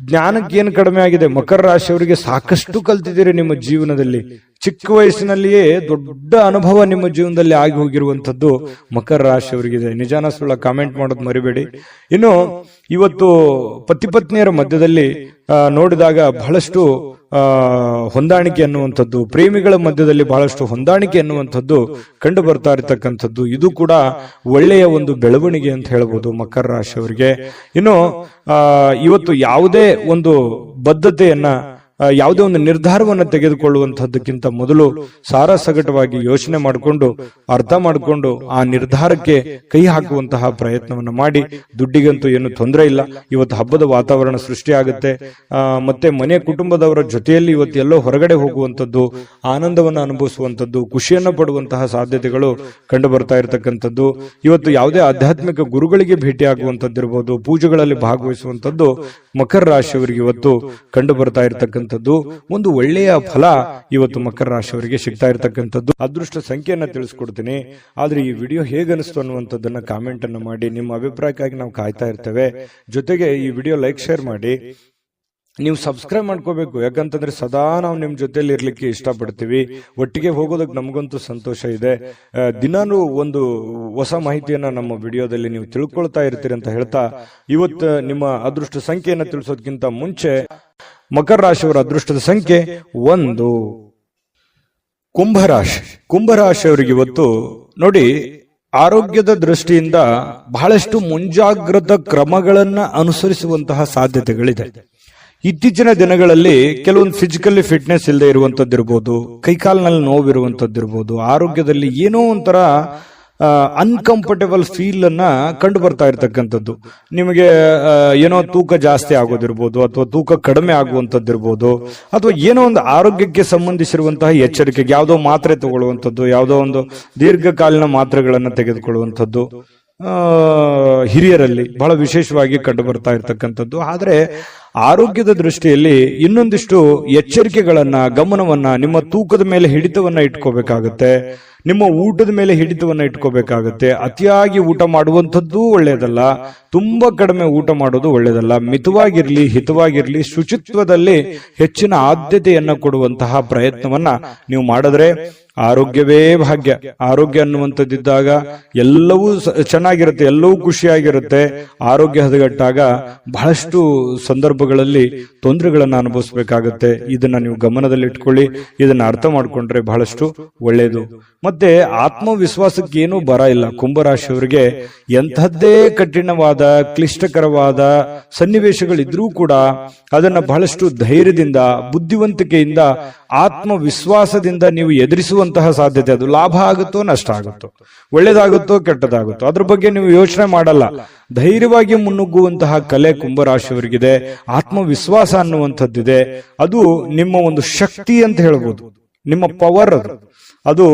ಜ್ಞಾನಕ್ಕೆ ಏನು ಕಡಿಮೆ ಆಗಿದೆ? ಮಕರ ರಾಶಿಯವರಿಗೆ ಸಾಕಷ್ಟು ಕಲ್ತಿದ್ದೀರಿ ನಿಮ್ಮ ಜೀವನದಲ್ಲಿ. ಚಿಕ್ಕ ವಯಸ್ಸಿನಲ್ಲಿಯೇ ದೊಡ್ಡ ಅನುಭವ ನಿಮ್ಮ ಜೀವನದಲ್ಲಿ ಆಗಿ ಹೋಗಿರುವಂತದ್ದು ಮಕರ ರಾಶಿಯವರಿಗಿದೆ. ನಿಜಾನ ಸುಳ್ಳ ಕಾಮೆಂಟ್ ಮಾಡೋದು ಮರಿಬೇಡಿ. ಇನ್ನು ಇವತ್ತು ಪತಿ ಪತ್ನಿಯರ ಮಧ್ಯದಲ್ಲಿ ನೋಡಿದಾಗ ಬಹಳಷ್ಟು ಹೊಂದಾಣಿಕೆ ಅನ್ನುವಂಥದ್ದು, ಪ್ರೇಮಿಗಳ ಮಧ್ಯದಲ್ಲಿ ಬಹಳಷ್ಟು ಹೊಂದಾಣಿಕೆ ಅನ್ನುವಂಥದ್ದು ಕಂಡು ಬರ್ತಾ ಇರತಕ್ಕಂಥದ್ದು, ಇದು ಕೂಡ ಒಳ್ಳೆಯ ಒಂದು ಬೆಳವಣಿಗೆ ಅಂತ ಹೇಳ್ಬೋದು ಮಕರ ರಾಶಿಯವರಿಗೆ. ಇನ್ನು ಇವತ್ತು ಯಾವುದೇ ಒಂದು ಬದ್ಧತೆಯನ್ನ, ಯಾವುದೇ ಒಂದು ನಿರ್ಧಾರವನ್ನು ತೆಗೆದುಕೊಳ್ಳುವಂತಹದ್ದಕ್ಕಿಂತ ಮೊದಲು ಸಾರಾಸಗಟವಾಗಿ ಯೋಚನೆ ಮಾಡಿಕೊಂಡು, ಅರ್ಥ ಮಾಡಿಕೊಂಡು ಆ ನಿರ್ಧಾರಕ್ಕೆ ಕೈ ಹಾಕುವಂತಹ ಪ್ರಯತ್ನವನ್ನು ಮಾಡಿ. ದುಡ್ಡಿಗಂತೂ ಏನು ತೊಂದರೆ ಇಲ್ಲ. ಇವತ್ತು ಹಬ್ಬದ ವಾತಾವರಣ ಸೃಷ್ಟಿಯಾಗುತ್ತೆ. ಮತ್ತೆ ಮನೆ ಕುಟುಂಬದವರ ಜೊತೆಯಲ್ಲಿ ಇವತ್ತು ಎಲ್ಲೋ ಹೊರಗಡೆ ಹೋಗುವಂಥದ್ದು, ಆನಂದವನ್ನು ಅನುಭವಿಸುವಂಥದ್ದು, ಖುಷಿಯನ್ನು ಪಡುವಂತಹ ಸಾಧ್ಯತೆಗಳು ಕಂಡು ಬರ್ತಾ ಇರತಕ್ಕಂಥದ್ದು. ಇವತ್ತು ಯಾವುದೇ ಆಧ್ಯಾತ್ಮಿಕ ಗುರುಗಳಿಗೆ ಭೇಟಿಯಾಗುವಂಥದ್ದಿರ್ಬೋದು, ಪೂಜೆಗಳಲ್ಲಿ ಭಾಗವಹಿಸುವಂಥದ್ದು ಮಕರ ರಾಶಿಯವರಿಗೆ ಇವತ್ತು ಕಂಡು ಬರ್ತಾ ಇರತಕ್ಕಂಥದ್ದು ಒಂದು ಒಳ್ಳೆಯ ಫಲ ಇವತ್ತು ಮಕರ ರಾಶಿಯವರಿಗೆ ಸಿಗ್ತಾ ಇರತಕ್ಕಂಥದ್ದು. ಅದೃಷ್ಟ ಸಂಖ್ಯೆಯನ್ನ ತಿಳಿಸ್ಕೊಡ್ತೀನಿ. ಆದ್ರೆ ಈ ವಿಡಿಯೋ ಹೇಗನಿಸ್ತು ಅನ್ನುವಂಥದ್ದನ್ನ ಕಾಮೆಂಟ್ ಅನ್ನು ಮಾಡಿ. ನಿಮ್ಮ ಅಭಿಪ್ರಾಯಕ್ಕಾಗಿ ನಾವು ಕಾಯ್ತಾ ಇರ್ತೇವೆ. ಜೊತೆಗೆ ಈ ವಿಡಿಯೋ ಲೈಕ್, ಶೇರ್ ಮಾಡಿ. ನೀವು ಸಬ್ಸ್ಕ್ರೈಬ್ ಮಾಡ್ಕೋಬೇಕು. ಯಾಕಂತಂದ್ರೆ ಸದಾ ನಾವು ನಿಮ್ ಜೊತೆಲಿ ಇರ್ಲಿಕ್ಕೆ ಇಷ್ಟಪಡ್ತೀವಿ. ಒಟ್ಟಿಗೆ ಹೋಗೋದಕ್ಕೆ ನಮಗಂತೂ ಸಂತೋಷ ಇದೆ. ದಿನಾನು ಒಂದು ಹೊಸ ಮಾಹಿತಿಯನ್ನ ನಮ್ಮ ವಿಡಿಯೋದಲ್ಲಿ ನೀವು ತಿಳ್ಕೊಳ್ತಾ ಇರ್ತೀರಿ ಅಂತ ಹೇಳ್ತಾ, ಇವತ್ತು ನಿಮ್ಮ ಅದೃಷ್ಟ ಸಂಖ್ಯೆಯನ್ನ ತಿಳಿಸೋದಕ್ಕಿಂತ ಮುಂಚೆ ಮಕರ ರಾಶಿಯವರ ಅದೃಷ್ಟದ ಸಂಖ್ಯೆ 1. ಕುಂಭರಾಶಿಯವರಿಗೆ ಇವತ್ತು ನೋಡಿ, ಆರೋಗ್ಯದ ದೃಷ್ಟಿಯಿಂದ ಬಹಳಷ್ಟು ಮುಂಜಾಗ್ರತಾ ಕ್ರಮಗಳನ್ನ ಅನುಸರಿಸುವಂತಹ ಸಾಧ್ಯತೆಗಳಿದೆ. ಇತ್ತೀಚಿನ ದಿನಗಳಲ್ಲಿ ಕೆಲವೊಂದು ಫಿಸಿಕಲಿ ಫಿಟ್ನೆಸ್ ಇಲ್ಲದೆ ಇರುವಂತದ್ದಿರ್ಬೋದು, ಕೈಕಾಲಿನಲ್ಲಿ ನೋವಿರುವಂತದ್ದಿರ್ಬೋದು, ಆರೋಗ್ಯದಲ್ಲಿ ಏನೋ ಒಂಥರ ಅನ್ಕಂಫರ್ಟೇಬಲ್ ಫೀಲ್ ಅನ್ನ ಕಂಡು ಬರ್ತಾ ಇರ್ತಕ್ಕಂಥದ್ದು. ನಿಮಗೆ ಏನೋ ತೂಕ ಜಾಸ್ತಿ ಆಗೋದಿರ್ಬೋದು, ಅಥವಾ ತೂಕ ಕಡಿಮೆ ಆಗುವಂತದ್ದಿರ್ಬೋದು, ಅಥವಾ ಏನೋ ಒಂದು ಆರೋಗ್ಯಕ್ಕೆ ಸಂಬಂಧಿಸಿರುವಂತಹ ಎಚ್ಚರಿಕೆಗೆ ಯಾವುದೋ ಮಾತ್ರೆ ತಗೊಳ್ಳುವಂಥದ್ದು, ಯಾವುದೋ ಒಂದು ದೀರ್ಘಕಾಲೀನ ಮಾತ್ರೆಗಳನ್ನ ತೆಗೆದುಕೊಳ್ಳುವಂಥದ್ದು ಹಿರಿಯರಲ್ಲಿ ಬಹಳ ವಿಶೇಷವಾಗಿ ಕಂಡು ಬರ್ತಾ ಇರ್ತಕ್ಕಂಥದ್ದು. ಆದ್ರೆ ಆರೋಗ್ಯದ ದೃಷ್ಟಿಯಲ್ಲಿ ಇನ್ನೊಂದಿಷ್ಟು ಎಚ್ಚರಿಕೆಗಳನ್ನ, ಗಮನವನ್ನ, ನಿಮ್ಮ ತೂಕದ ಮೇಲೆ ಹಿಡಿತವನ್ನ ಇಟ್ಕೋಬೇಕಾಗತ್ತೆ. ನಿಮ್ಮ ಊಟದ ಮೇಲೆ ಹಿಡಿತವನ್ನ ಇಟ್ಕೋಬೇಕಾಗತ್ತೆ. ಅತಿಯಾಗಿ ಊಟ ಮಾಡುವಂಥದ್ದು ಒಳ್ಳೆಯದಲ್ಲ, ತುಂಬಾ ಕಡಿಮೆ ಊಟ ಮಾಡೋದು ಒಳ್ಳೆಯದಲ್ಲ. ಮಿತವಾಗಿರ್ಲಿ, ಹಿತವಾಗಿರ್ಲಿ, ಶುಚಿತ್ವದಲ್ಲಿ ಹೆಚ್ಚಿನ ಆದ್ಯತೆಯನ್ನ ಕೊಡುವಂತಹ ಪ್ರಯತ್ನವನ್ನ ನೀವು ಮಾಡಿದ್ರೆ ಆರೋಗ್ಯವೇ ಭಾಗ್ಯ. ಆರೋಗ್ಯ ಅನ್ನುವಂಥದ್ದಿದ್ದಾಗ ಎಲ್ಲವೂ ಚೆನ್ನಾಗಿರುತ್ತೆ, ಎಲ್ಲವೂ ಖುಷಿಯಾಗಿರುತ್ತೆ. ಆರೋಗ್ಯ ಹದಗೆಟ್ಟಾಗ ಬಹಳಷ್ಟು ಸಂದರ್ಭಗಳಲ್ಲಿ ತೊಂದರೆಗಳನ್ನ ಅನುಭವಿಸಬೇಕಾಗತ್ತೆ. ಇದನ್ನ ನೀವು ಗಮನದಲ್ಲಿ ಇಟ್ಕೊಳ್ಳಿ. ಇದನ್ನ ಅರ್ಥ ಮಾಡ್ಕೊಂಡ್ರೆ ಬಹಳಷ್ಟು ಒಳ್ಳೆಯದು. ಮತ್ತೆ ಆತ್ಮವಿಶ್ವಾಸಕ್ಕೆ ಏನೂ ಬರ ಇಲ್ಲ. ಕುಂಭರಾಶಿಯವರಿಗೆ ಎಂಥದ್ದೇ ಕಠಿಣವಾದ, ಕ್ಲಿಷ್ಟಕರವಾದ ಸನ್ನಿವೇಶಗಳಿದ್ರೂ ಕೂಡ ಅದನ್ನ ಬಹಳಷ್ಟು ಧೈರ್ಯದಿಂದ, ಬುದ್ಧಿವಂತಿಕೆಯಿಂದ, ಆತ್ಮವಿಶ್ವಾಸದಿಂದ ನೀವು ಎದುರಿಸುವಂತಹ ಸಾಧ್ಯತೆ. ಅದು ಲಾಭ ಆಗುತ್ತೋ ನಷ್ಟ ಆಗುತ್ತೋ, ಒಳ್ಳೇದಾಗುತ್ತೋ ಕೆಟ್ಟದಾಗುತ್ತೋ, ಅದ್ರ ಬಗ್ಗೆ ನೀವು ಯೋಚನೆ ಮಾಡಲ್ಲ. ಧೈರ್ಯವಾಗಿ ಮುನ್ನುಗ್ಗುವಂತಹ ಕಲೆ ಕುಂಭರಾಶಿಯವರಿಗಿದೆ. ಆತ್ಮವಿಶ್ವಾಸ ಅನ್ನುವಂಥದ್ದಿದೆ. ಅದು ನಿಮ್ಮ ಒಂದು ಶಕ್ತಿ ಅಂತ ಹೇಳ್ಬೋದು, ನಿಮ್ಮ ಪವರ್. ಅದು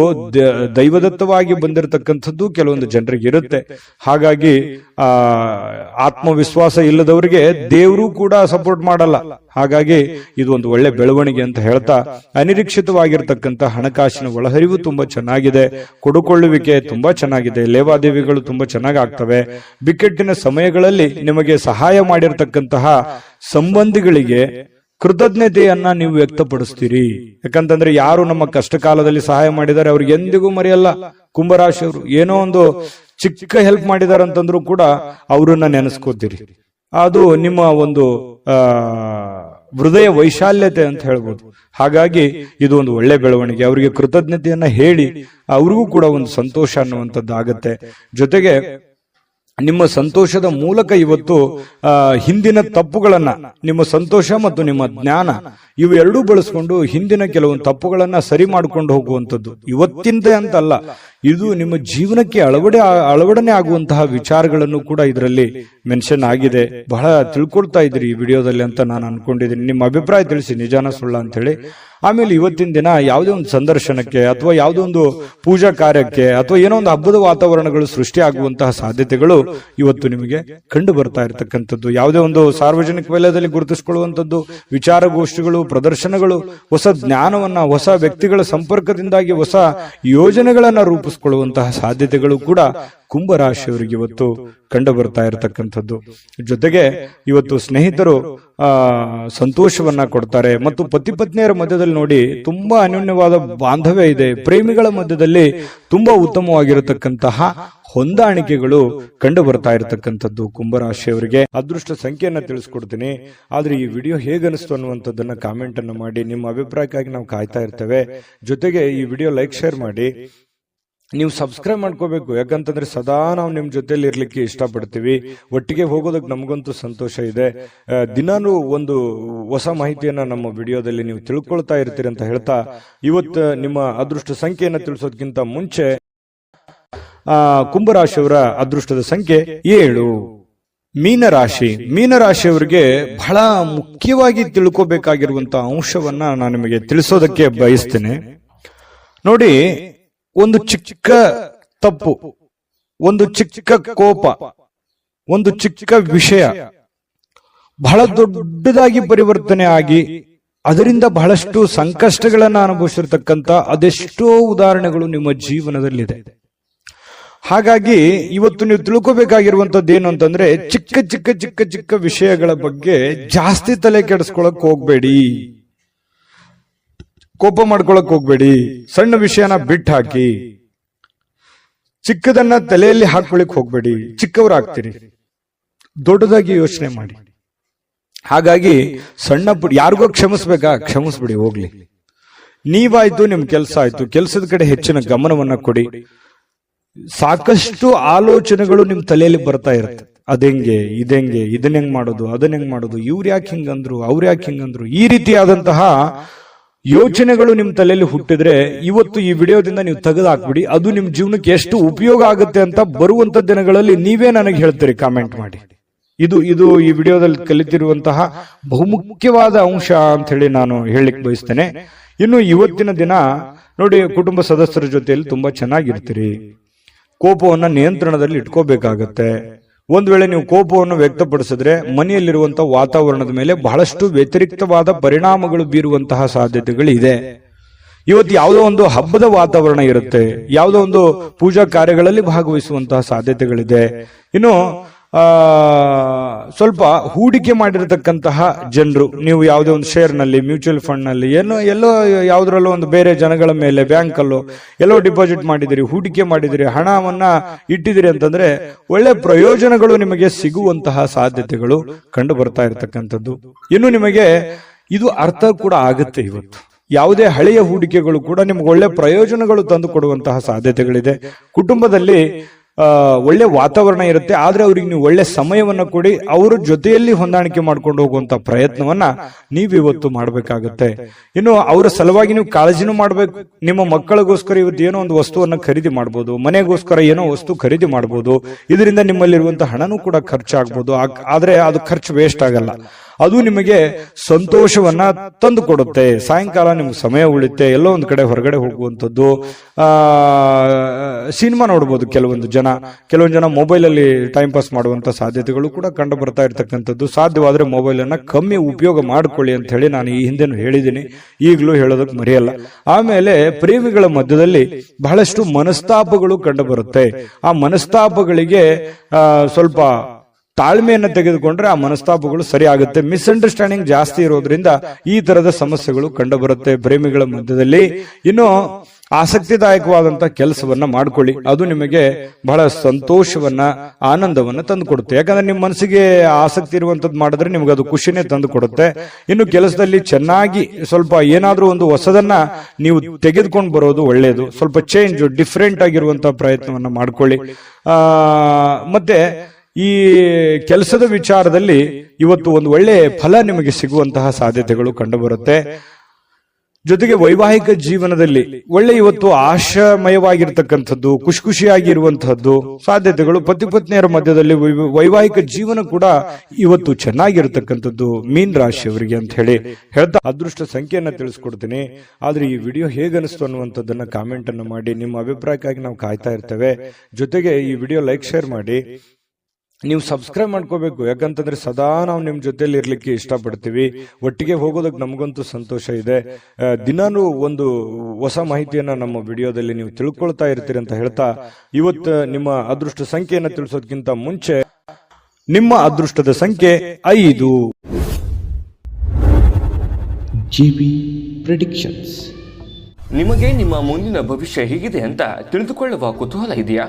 ದೈವದತ್ತವಾಗಿ ಬಂದಿರತಕ್ಕಂಥದ್ದು ಕೆಲವೊಂದು ಜನರಿಗೆ ಇರುತ್ತೆ. ಹಾಗಾಗಿ ಆತ್ಮವಿಶ್ವಾಸ ಇಲ್ಲದವರಿಗೆ ದೇವರು ಕೂಡ ಸಪೋರ್ಟ್ ಮಾಡಲ್ಲ. ಹಾಗಾಗಿ ಇದು ಒಂದು ಒಳ್ಳೆ ಬೆಳವಣಿಗೆ ಅಂತ ಹೇಳ್ತಾ, ಅನಿರೀಕ್ಷಿತವಾಗಿರ್ತಕ್ಕಂಥ ಹಣಕಾಸಿನ ಒಳಹರಿವು ತುಂಬಾ ಚೆನ್ನಾಗಿದೆ. ಕೊಡುಕೊಳ್ಳುವಿಕೆ ತುಂಬಾ ಚೆನ್ನಾಗಿದೆ. ಲೇವಾದೇವಿಗಳು ತುಂಬಾ ಚೆನ್ನಾಗಿ ಆಗ್ತವೆ. ಬಿಕ್ಕಟ್ಟಿನ ಸಮಯಗಳಲ್ಲಿ ನಿಮಗೆ ಸಹಾಯ ಮಾಡಿರ್ತಕ್ಕಂತಹ ಸಂಬಂಧಿಗಳಿಗೆ ಕೃತಜ್ಞತೆಯನ್ನ ನೀವು ವ್ಯಕ್ತಪಡಿಸ್ತೀರಿ. ಯಾಕಂತಂದ್ರೆ ಯಾರು ನಮ್ಮ ಕಷ್ಟ ಕಾಲದಲ್ಲಿ ಸಹಾಯ ಮಾಡಿದ್ದಾರೆ ಅವ್ರಿಗೆ ಎಂದಿಗೂ ಮರೆಯಲ್ಲ. ಕುಂಭರಾಶಿಯವರು ಏನೋ ಒಂದು ಚಿಕ್ಕ ಹೆಲ್ಪ್ ಮಾಡಿದಾರೆ ಅಂತಂದ್ರೂ ಕೂಡ ಅವರನ್ನ ನೆನೆಸ್ಕೋತೀರಿ. ಅದು ನಿಮ್ಮ ಒಂದು ಹೃದಯ ವೈಶಾಲ್ಯತೆ ಅಂತ ಹೇಳ್ಬೋದು. ಹಾಗಾಗಿ ಇದು ಒಂದು ಒಳ್ಳೆ ಬೆಳವಣಿಗೆ. ಅವರಿಗೆ ಕೃತಜ್ಞತೆಯನ್ನ ಹೇಳಿ ಅವ್ರಿಗೂ ಕೂಡ ಒಂದು ಸಂತೋಷ ಅನ್ನುವಂಥದ್ದು ಆಗತ್ತೆ. ಜೊತೆಗೆ ನಿಮ್ಮ ಸಂತೋಷದ ಮೂಲಕ ಇವತ್ತು ಹಿಂದಿನ ತಪ್ಪುಗಳನ್ನ, ನಿಮ್ಮ ಸಂತೋಷ ಮತ್ತು ನಿಮ್ಮ ಜ್ಞಾನ ಇವು ಎರಡೂ ಬಳಸ್ಕೊಂಡು ಹಿಂದಿನ ಕೆಲವೊಂದು ತಪ್ಪುಗಳನ್ನ ಸರಿ ಮಾಡ್ಕೊಂಡು ಹೋಗುವಂಥದ್ದು. ಇವತ್ತಿಂದ ಅಂತಲ್ಲ, ಇದು ನಿಮ್ಮ ಜೀವನಕ್ಕೆ ಅಳವಡನೆ ಆಗುವಂತಹ ವಿಚಾರಗಳನ್ನು ಕೂಡ ಇದರಲ್ಲಿ ಮೆನ್ಷನ್ ಆಗಿದೆ. ಬಹಳ ತಿಳ್ಕೊಳ್ತಾ ಇದ್ರಿ ಈ ವಿಡಿಯೋದಲ್ಲಿ ಅಂತ ನಾನು ಅನ್ಕೊಂಡಿದ್ದೀನಿ. ನಿಮ್ಮ ಅಭಿಪ್ರಾಯ ತಿಳಿಸಿ, ನಿಜಾನ ಸುಳ್ಳ ಅಂತ ಹೇಳಿ. ಆಮೇಲೆ ಇವತ್ತಿನ ದಿನ ಯಾವುದೇ ಒಂದು ಸಂದರ್ಶನಕ್ಕೆ ಅಥವಾ ಯಾವುದೋ ಒಂದು ಪೂಜಾ ಕಾರ್ಯಕ್ಕೆ ಅಥವಾ ಏನೋ ಒಂದು ಹಬ್ಬದ ವಾತಾವರಣಗಳು ಸೃಷ್ಟಿ ಆಗುವಂತಹ ಸಾಧ್ಯತೆಗಳು ಇವತ್ತು ನಿಮಗೆ ಕಂಡು ಬರ್ತಾ ಇರತಕ್ಕಂಥದ್ದು. ಯಾವುದೇ ಒಂದು ಸಾರ್ವಜನಿಕ ವಲಯದಲ್ಲಿ ಗುರುತಿಸಿಕೊಳ್ಳುವಂಥದ್ದು, ವಿಚಾರಗೋಷ್ಠಿಗಳು, ಪ್ರದರ್ಶನಗಳು, ಹೊಸ ಜ್ಞಾನವನ್ನ, ಹೊಸ ವ್ಯಕ್ತಿಗಳ ಸಂಪರ್ಕದಿಂದಾಗಿ ಹೊಸ ಯೋಜನೆಗಳನ್ನ ರೂಪಿಸಿಕೊಳ್ಳುವಂತಹ ಸಾಧ್ಯತೆಗಳು ಕೂಡ ಕುಂಭರಾಶಿಯವರಿಗೆ ಇವತ್ತು ಕಂಡು ಬರ್ತಾ ಇರತಕ್ಕಂಥದ್ದು. ಜೊತೆಗೆ ಇವತ್ತು ಸ್ನೇಹಿತರು ಸಂತೋಷವನ್ನ ಕೊಡ್ತಾರೆ ಮತ್ತು ಪತಿ ಪತ್ನಿಯರ ಮಧ್ಯದಲ್ಲಿ ನೋಡಿ ತುಂಬಾ ಅನ್ಯೋನ್ಯವಾದ ಬಾಂಧವ್ಯ ಇದೆ. ಪ್ರೇಮಿಗಳ ಮಧ್ಯದಲ್ಲಿ ತುಂಬಾ ಉತ್ತಮವಾಗಿರತಕ್ಕಂತಹ ಹೊಂದಾಣಿಕೆಗಳು ಕಂಡು ಬರ್ತಾ ಇರತಕ್ಕಂಥದ್ದು ಕುಂಭರಾಶಿಯವರಿಗೆ. ಅದೃಷ್ಟ ಸಂಖ್ಯೆಯನ್ನ ತಿಳಿಸ್ಕೊಡ್ತೀನಿ. ಆದ್ರೆ ಈ ವಿಡಿಯೋ ಹೇಗನಿಸ್ತು ಅನ್ನುವಂಥದ್ದನ್ನ ಕಾಮೆಂಟ್ ಅನ್ನು ಮಾಡಿ. ನಿಮ್ಮ ಅಭಿಪ್ರಾಯಕ್ಕಾಗಿ ನಾವು ಕಾಯ್ತಾ ಇರ್ತೇವೆ. ಜೊತೆಗೆ ಈ ವಿಡಿಯೋ ಲೈಕ್, ಶೇರ್ ಮಾಡಿ. ನೀವು ಸಬ್ಸ್ಕ್ರೈಬ್ ಮಾಡ್ಕೋಬೇಕು, ಯಾಕಂತಂದ್ರೆ ಸದಾ ನಾವು ನಿಮ್ ಜೊತೆಲಿ ಇರ್ಲಿಕ್ಕೆ ಇಷ್ಟಪಡ್ತೀವಿ. ಒಟ್ಟಿಗೆ ಹೋಗೋದಕ್ಕೆ ನಮಗಂತೂ ಸಂತೋಷ ಇದೆ. ದಿನಾನು ಒಂದು ಹೊಸ ಮಾಹಿತಿಯನ್ನ ನಮ್ಮ ವಿಡಿಯೋದಲ್ಲಿ ನೀವು ತಿಳ್ಕೊಳ್ತಾ ಇರ್ತೀರಿ ಅಂತ ಹೇಳ್ತಾ, ಇವತ್ತು ನಿಮ್ಮ ಅದೃಷ್ಟ ಸಂಖ್ಯೆಯನ್ನ ತಿಳಿಸೋದಕ್ಕಿಂತ ಮುಂಚೆ ಕುಂಭರಾಶಿಯವರ ಅದೃಷ್ಟದ ಸಂಖ್ಯೆ 7. ಮೀನರಾಶಿಯವರಿಗೆ ಬಹಳ ಮುಖ್ಯವಾಗಿ ತಿಳ್ಕೋಬೇಕಾಗಿರುವಂತಹ ಅಂಶವನ್ನ ನಾನು ನಿಮಗೆ ತಿಳಿಸೋದಕ್ಕೆ ಬಯಸ್ತೇನೆ. ನೋಡಿ, ಒಂದು ಚಿಕ್ಕ ತಪ್ಪು, ಒಂದು ಚಿಕ್ಕ ಕೋಪ, ಒಂದು ಚಿಕ್ಕ ವಿಷಯ ಬಹಳ ದೊಡ್ಡದಾಗಿ ಪರಿವರ್ತನೆ ಆಗಿ ಅದರಿಂದ ಬಹಳಷ್ಟು ಸಂಕಷ್ಟಗಳನ್ನ ಅನುಭವಿಸಿರ್ತಕ್ಕಂಥ ಅದೆಷ್ಟೋ ಉದಾಹರಣೆಗಳು ನಿಮ್ಮ ಜೀವನದಲ್ಲಿದೆ. ಹಾಗಾಗಿ ಇವತ್ತು ನೀವು ತಿಳ್ಕೋಬೇಕಾಗಿರುವಂತದ್ದು ಏನು ಅಂತಂದ್ರೆ, ಚಿಕ್ಕ ಚಿಕ್ಕ ಚಿಕ್ಕ ಚಿಕ್ಕ ವಿಷಯಗಳ ಬಗ್ಗೆ ಜಾಸ್ತಿ ತಲೆ ಕೆಡಿಸ್ಕೊಳಕ್ ಹೋಗ್ಬೇಡಿ, ಕೋಪ ಮಾಡ್ಕೊಳಕ್ ಹೋಗ್ಬೇಡಿ. ಸಣ್ಣ ವಿಷಯನ ಬಿಟ್ಟು ಹಾಕಿ, ಚಿಕ್ಕದನ್ನ ತಲೆಯಲ್ಲಿ ಹಾಕೊಳ್ಳಿಕ್ ಹೋಗ್ಬೇಡಿ. ಚಿಕ್ಕವರಾಗ್ತೀರಿ, ದೊಡ್ಡದಾಗಿ ಯೋಚನೆ ಮಾಡಿ. ಹಾಗಾಗಿ ಸಣ್ಣ ಯಾರಿಗೋ ಕ್ಷಮಿಸ್ಬೇಕಾ, ಕ್ಷಮಿಸ್ಬಿಡಿ, ಹೋಗ್ಲಿ. ನೀವಾಯ್ತು, ನಿಮ್ ಕೆಲಸ ಆಯ್ತು, ಕೆಲಸದ ಕಡೆ ಹೆಚ್ಚಿನ ಗಮನವನ್ನ ಕೊಡಿ. ಸಾಕಷ್ಟು ಆಲೋಚನೆಗಳು ನಿಮ್ ತಲೆಯಲ್ಲಿ ಬರ್ತಾ ಇರುತ್ತೆ. ಅದೆಂಗೆ, ಇದೆಂಗೆ, ಇದನ್ನ ಹೆಂಗ್ ಮಾಡೋದು, ಅದನ್ನ ಹೆಂಗ್ ಮಾಡೋದು, ಇವ್ರು ಯಾಕೆ ಹಿಂಗಂದ್ರು, ಅವ್ರು ಯಾಕೆ ಹಿಂಗಂದ್ರು, ಈ ರೀತಿಯಾದಂತಹ ಯೋಚನೆಗಳು ನಿಮ್ ತಲೆಯಲ್ಲಿ ಹುಟ್ಟಿದ್ರೆ ಇವತ್ತು ಈ ವಿಡಿಯೋದಿಂದ ನೀವು ತೆಗೆದುಹಾಕ್ಬಿಡಿ. ಅದು ನಿಮ್ ಜೀವನಕ್ಕೆ ಎಷ್ಟು ಉಪಯೋಗ ಆಗುತ್ತೆ ಅಂತ ಬರುವಂತ ದಿನಗಳಲ್ಲಿ ನೀವೇ ನನಗೆ ಹೇಳ್ತೀರಿ, ಕಾಮೆಂಟ್ ಮಾಡಿ. ಇದು ಈ ವಿಡಿಯೋದಲ್ಲಿ ಕಲಿತಿರುವಂತಹ ಬಹುಮುಖ್ಯವಾದ ಅಂಶ ಅಂತ ಹೇಳಿ ನಾನು ಹೇಳಲಿಕ್ಕೆ ಬಯಸ್ತೇನೆ. ಇನ್ನು ಇವತ್ತಿನ ದಿನ ನೋಡಿ, ಕುಟುಂಬ ಸದಸ್ಯರ ಜೊತೆಯಲ್ಲಿ ತುಂಬಾ ಚೆನ್ನಾಗಿರ್ತೀರಿ. ಕೋಪವನ್ನ ನಿಯಂತ್ರಣದಲ್ಲಿ ಇಟ್ಕೋಬೇಕಾಗತ್ತೆ. ಒಂದ್ ವೇಳೆ ನೀವು ಕೋಪವನ್ನು ವ್ಯಕ್ತಪಡಿಸಿದ್ರೆ ಮನೆಯಲ್ಲಿರುವಂತಹ ವಾತಾವರಣದ ಮೇಲೆ ಬಹಳಷ್ಟು ವ್ಯತಿರಿಕ್ತವಾದ ಪರಿಣಾಮಗಳು ಬೀರುವಂತಹ ಸಾಧ್ಯತೆಗಳಿದೆ. ಇವತ್ತು ಯಾವುದೋ ಒಂದು ಹಬ್ಬದ ವಾತಾವರಣ ಇರುತ್ತೆ, ಯಾವುದೋ ಒಂದು ಪೂಜಾ ಕಾರ್ಯಗಳಲ್ಲಿ ಭಾಗವಹಿಸುವಂತಹ ಸಾಧ್ಯತೆಗಳಿದೆ. ಇನ್ನು ಸ್ವಲ್ಪ ಹೂಡಿಕೆ ಮಾಡಿರತಕ್ಕಂತಹ ಜನರು, ನೀವು ಯಾವುದೇ ಒಂದು ಶೇರ್ ನಲ್ಲಿ, ಮ್ಯೂಚುವಲ್ ಫಂಡ್ ನಲ್ಲಿ, ಎಲ್ಲೋ ಯಾವುದ್ರಲ್ಲೋ ಒಂದು ಬೇರೆ ಜನಗಳ ಮೇಲೆ, ಬ್ಯಾಂಕ್ ಅಲ್ಲೋ ಎಲ್ಲೋ ಡಿಪಾಸಿಟ್ ಮಾಡಿದಿರಿ, ಹೂಡಿಕೆ ಮಾಡಿದಿರಿ, ಹಣವನ್ನ ಇಟ್ಟಿದಿರಿ ಅಂತಂದ್ರೆ ಒಳ್ಳೆ ಪ್ರಯೋಜನಗಳು ನಿಮಗೆ ಸಿಗುವಂತಹ ಸಾಧ್ಯತೆಗಳು ಕಂಡು ಬರ್ತಾ ಇರತಕ್ಕಂಥದ್ದು. ಇನ್ನು ನಿಮಗೆ ಇದು ಅರ್ಥ ಕೂಡ ಆಗುತ್ತೆ. ಇವತ್ತು ಯಾವುದೇ ಹಳೆಯ ಹೂಡಿಕೆಗಳು ಕೂಡ ನಿಮ್ಗೆ ಒಳ್ಳೆ ಪ್ರಯೋಜನಗಳು ತಂದು ಕೊಡುವಂತಹ ಸಾಧ್ಯತೆಗಳಿದೆ. ಕುಟುಂಬದಲ್ಲಿ ಒಳ್ಳೆ ವಾತಾವರಣ ಇರುತ್ತೆ. ಆದ್ರೆ ಅವ್ರಿಗೆ ನೀವು ಒಳ್ಳೆ ಸಮಯವನ್ನ ಕೊಡಿ, ಅವರ ಜೊತೆಯಲ್ಲಿ ಹೊಂದಾಣಿಕೆ ಮಾಡ್ಕೊಂಡು ಹೋಗುವಂತ ಪ್ರಯತ್ನವನ್ನ ನೀವಿವತ್ತು ಮಾಡ್ಬೇಕಾಗತ್ತೆ. ಇನ್ನು ಅವರ ಸಲುವಾಗಿ ನೀವು ಕಾಳಜಿನೂ ಮಾಡ್ಬೇಕು. ನಿಮ್ಮ ಮಕ್ಕಳಿಗೋಸ್ಕರ ಇವತ್ತು ಏನೋ ಒಂದು ವಸ್ತುವನ್ನ ಖರೀದಿ ಮಾಡ್ಬೋದು, ಮನೆಗೋಸ್ಕರ ಏನೋ ವಸ್ತು ಖರೀದಿ ಮಾಡ್ಬೋದು. ಇದರಿಂದ ನಿಮ್ಮಲ್ಲಿರುವಂತಹ ಹಣನೂ ಕೂಡ ಖರ್ಚಾಗ್ಬೋದು. ಆದ್ರೆ ಅದು ಖರ್ಚು ವೇಸ್ಟ್ ಆಗಲ್ಲ, ಅದು ನಿಮಗೆ ಸಂತೋಷವನ್ನ ತಂದು ಕೊಡುತ್ತೆ. ಸಾಯಂಕಾಲ ನಿಮ್ಗೆ ಸಮಯ ಉಳಿತೆ, ಎಲ್ಲೋ ಒಂದ್ ಕಡೆ ಹೊರಗಡೆ ಹೋಗುವಂಥದ್ದು, ಸಿನಿಮಾ ನೋಡ್ಬೋದು. ಕೆಲವೊಂದು ಜನ ಮೊಬೈಲ್ ಅಲ್ಲಿ ಟೈಮ್ ಪಾಸ್ ಮಾಡುವಂತ ಸಾಧ್ಯತೆಗಳು ಕೂಡ ಕಂಡು ಬರ್ತಾ ಇರ್ತಕ್ಕಂಥದ್ದು. ಸಾಧ್ಯವಾದ್ರೆ ಮೊಬೈಲ್ ಅನ್ನ ಕಮ್ಮಿ ಉಪಯೋಗ ಮಾಡ್ಕೊಳ್ಳಿ ಅಂತ ಹೇಳಿ ನಾನು ಈ ಹಿಂದೆನೂ ಹೇಳಿದ್ದೀನಿ, ಈಗಲೂ ಹೇಳೋದಕ್ಕೆ ಮರೆಯಲ್ಲ. ಆಮೇಲೆ ಪ್ರೇಮಿಗಳ ಮಧ್ಯದಲ್ಲಿ ಬಹಳಷ್ಟು ಮನಸ್ತಾಪಗಳು ಕಂಡು ಬರುತ್ತೆ. ಆ ಮನಸ್ತಾಪಗಳಿಗೆ ಸ್ವಲ್ಪ ತಾಳ್ಮೆಯನ್ನು ತೆಗೆದುಕೊಂಡ್ರೆ ಆ ಮನಸ್ತಾಪಗಳು ಸರಿ ಆಗುತ್ತೆ. ಮಿಸ್ಅಂಡರ್ಸ್ಟ್ಯಾಂಡಿಂಗ್ ಜಾಸ್ತಿ ಇರೋದ್ರಿಂದ ಈ ತರದ ಸಮಸ್ಯೆಗಳು ಕಂಡು ಬರುತ್ತೆ ಪ್ರೇಮಿಗಳ ಮಧ್ಯದಲ್ಲಿ. ಇನ್ನು ಆಸಕ್ತಿದಾಯಕವಾದಂತಹ ಕೆಲಸವನ್ನ ಮಾಡ್ಕೊಳ್ಳಿ, ಅದು ನಿಮಗೆ ಬಹಳ ಸಂತೋಷವನ್ನ, ಆನಂದವನ್ನ ತಂದು ಕೊಡುತ್ತೆ. ಯಾಕಂದ್ರೆ ನಿಮ್ಮ ಮನಸ್ಸಿಗೆ ಆಸಕ್ತಿ ಇರುವಂತದ್ದು ಮಾಡಿದ್ರೆ ನಿಮ್ಗೆ ಅದು ಖುಷಿನೇ ತಂದು ಕೊಡುತ್ತೆ. ಇನ್ನು ಕೆಲಸದಲ್ಲಿ ಚೆನ್ನಾಗಿ ಸ್ವಲ್ಪ ಏನಾದ್ರೂ ಒಂದು ಹೊಸದನ್ನ ನೀವು ತೆಗೆದುಕೊಂಡು ಬರೋದು ಒಳ್ಳೆಯದು. ಸ್ವಲ್ಪ ಚೇಂಜ್, ಡಿಫ್ರೆಂಟ್ ಆಗಿರುವಂತಹ ಪ್ರಯತ್ನವನ್ನ ಮಾಡ್ಕೊಳ್ಳಿ. ಮತ್ತೆ ಈ ಕೆಲಸದ ವಿಚಾರದಲ್ಲಿ ಇವತ್ತು ಒಂದು ಒಳ್ಳೆ ಫಲ ನಿಮಗೆ ಸಿಗುವಂತಹ ಸಾಧ್ಯತೆಗಳು ಕಂಡುಬರುತ್ತೆ. ಜೊತೆಗೆ ವೈವಾಹಿಕ ಜೀವನದಲ್ಲಿ ಒಳ್ಳೆ ಇವತ್ತು ಆಶಾಮಯವಾಗಿರ್ತಕ್ಕಂಥದ್ದು, ಖುಷಿಯಾಗಿರುವಂತಹದ್ದು ಸಾಧ್ಯತೆಗಳು, ಪತಿ ಪತ್ನಿಯರ ಮಧ್ಯದಲ್ಲಿ ವೈವಾಹಿಕ ಜೀವನ ಕೂಡ ಇವತ್ತು ಚೆನ್ನಾಗಿರ್ತಕ್ಕಂಥದ್ದು ಮೀನ್ ರಾಶಿಯವರಿಗೆ ಅಂತ ಹೇಳಿ ಹೇಳ್ತಾ ಅದೃಷ್ಟ ಸಂಖ್ಯೆಯನ್ನ ತಿಳಿಸ್ಕೊಡ್ತೀನಿ. ಆದ್ರೆ ಈ ವಿಡಿಯೋ ಹೇಗನಿಸ್ತು ಅನ್ನುವಂಥದ್ದನ್ನ ಕಾಮೆಂಟ್ ಅನ್ನು ಮಾಡಿ, ನಿಮ್ಮ ಅಭಿಪ್ರಾಯಕ್ಕಾಗಿ ನಾವು ಕಾಯ್ತಾ ಇರ್ತೇವೆ. ಜೊತೆಗೆ ಈ ವಿಡಿಯೋ ಲೈಕ್ ಶೇರ್ ಮಾಡಿ, ನೀವು ಸಬ್ಸ್ಕ್ರೈಬ್ ಮಾಡ್ಕೋಬೇಕು. ಯಾಕಂತಂದ್ರೆ ಸದಾ ನಾವು ನಿಮ್ ಜೊತೆಲಿ ಇರ್ಲಿಕ್ಕೆ ಇಷ್ಟಪಡ್ತೀವಿ. ಒಟ್ಟಿಗೆ ಹೋಗೋದಕ್ಕೆ ನಮಗಂತೂ ಸಂತೋಷ ಇದೆ. ದಿನಾನು ಒಂದು ಹೊಸ ಮಾಹಿತಿಯನ್ನ ನಮ್ಮ ವಿಡಿಯೋದಲ್ಲಿ ನೀವು ತಿಳ್ಕೊಳ್ತಾ ಇರ್ತೀರಿ ಅಂತ ಹೇಳ್ತಾ, ಇವತ್ತು ನಿಮ್ಮ ಅದೃಷ್ಟ ಸಂಖ್ಯೆಯನ್ನ ತಿಳಿಸೋದಕ್ಕಿಂತ ಮುಂಚೆ ನಿಮ್ಮ ಅದೃಷ್ಟದ ಸಂಖ್ಯೆ 5. GB predictions. ನಿಮಗೆ ನಿಮ್ಮ ಮುಂದಿನ ಭವಿಷ್ಯ ಹೇಗಿದೆ ಅಂತ ತಿಳಿದುಕೊಳ್ಳುವ ಕುತೂಹಲ ಇದೆಯಾ?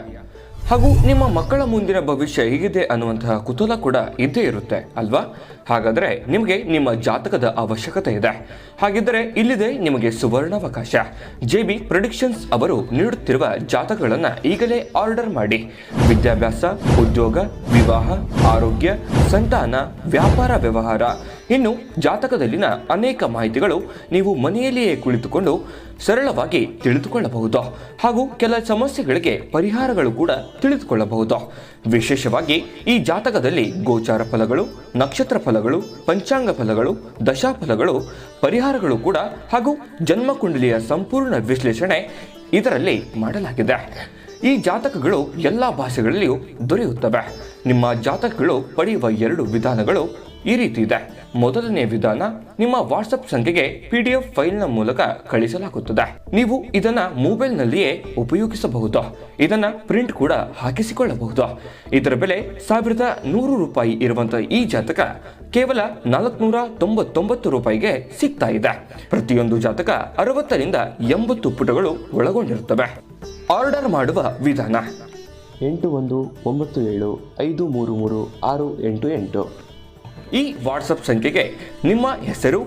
ಹಾಗೂ ನಿಮ್ಮ ಮಕ್ಕಳ ಮುಂದಿನ ಭವಿಷ್ಯ ಹೇಗಿದೆ ಅನ್ನುವಂತಹ ಕುತೂಹಲ ಕೂಡ ಇದ್ದೇ ಇರುತ್ತೆ ಅಲ್ವಾ? ಹಾಗಾದರೆ ನಿಮಗೆ ನಿಮ್ಮ ಜಾತಕದ ಅವಶ್ಯಕತೆ ಇದೆ. ಹಾಗಿದ್ದರೆ ಇಲ್ಲಿದೆ ನಿಮಗೆ ಸುವರ್ಣಾವಕಾಶ. JB ಪ್ರೆಡಿಕ್ಷನ್ಸ್ ಅವರು ನೀಡುತ್ತಿರುವ ಜಾತಕಗಳನ್ನು ಈಗಲೇ ಆರ್ಡರ್ ಮಾಡಿ. ವಿದ್ಯಾಭ್ಯಾಸ, ಉದ್ಯೋಗ, ವಿವಾಹ, ಆರೋಗ್ಯ, ಸಂತಾನ, ವ್ಯಾಪಾರ ವ್ಯವಹಾರ, ಇನ್ನು ಜಾತಕದಲ್ಲಿನ ಅನೇಕ ಮಾಹಿತಿಗಳು ನೀವು ಮನೆಯಲ್ಲಿಯೇ ಕುಳಿತುಕೊಂಡು ಸರಳವಾಗಿ ತಿಳಿದುಕೊಳ್ಳಬಹುದು. ಹಾಗೂ ಕೆಲ ಸಮಸ್ಯೆಗಳಿಗೆ ಪರಿಹಾರಗಳು ಕೂಡ ತಿಳಿದುಕೊಳ್ಳಬಹುದು. ವಿಶೇಷವಾಗಿ ಈ ಜಾತಕದಲ್ಲಿ ಗೋಚಾರ ಫಲಗಳು, ನಕ್ಷತ್ರ ಫಲಗಳು, ಪಂಚಾಂಗ ಫಲಗಳು, ದಶಾಫಲಗಳು, ಪರಿಹಾರಗಳು ಕೂಡ ಹಾಗೂ ಜನ್ಮಕುಂಡಲಿಯ ಸಂಪೂರ್ಣ ವಿಶ್ಲೇಷಣೆ ಇದರಲ್ಲಿ ಮಾಡಲಾಗಿದೆ. ಈ ಜಾತಕಗಳು ಎಲ್ಲ ಭಾಷೆಗಳಲ್ಲಿಯೂ ದೊರೆಯುತ್ತವೆ. ನಿಮ್ಮ ಜಾತಕಗಳು ಪಡೆಯುವ 2 ವಿಧಾನಗಳು ಈ ರೀತಿ ಇದೆ. ಮೊದಲನೇ ವಿಧಾನ, ನಿಮ್ಮ ವಾಟ್ಸಪ್ ಸಂಖ್ಯೆಗೆ PDF ಫೈಲ್ನ ಮೂಲಕ ಕಳಿಸಲಾಗುತ್ತದೆ. ನೀವು ಇದನ್ನ ಮೊಬೈಲ್ನಲ್ಲಿಯೇ ಉಪಯೋಗಿಸಬಹುದು. ಇದನ್ನ ಪ್ರಿಂಟ್ ಕೂಡ ಹಾಕಿಸಿಕೊಳ್ಳಬಹುದು. ಇದರ ಬೆಲೆ 1100 ರೂಪಾಯಿ ಇರುವಂತಹ ಈ ಜಾತಕ ಕೇವಲ 499 ರೂಪಾಯಿಗೆ ಸಿಗ್ತಾ ಇದೆ. ಪ್ರತಿಯೊಂದು ಜಾತಕ 60 ರಿಂದ 80 ಪುಟಗಳು ಒಳಗೊಂಡಿರುತ್ತವೆ. ಆರ್ಡರ್ ಮಾಡುವ ವಿಧಾನ: 8197533688. ಈ ವಾಟ್ಸಪ್ ಸಂಖ್ಯೆಗೆ ನಿಮ್ಮ ಹೆಸರು,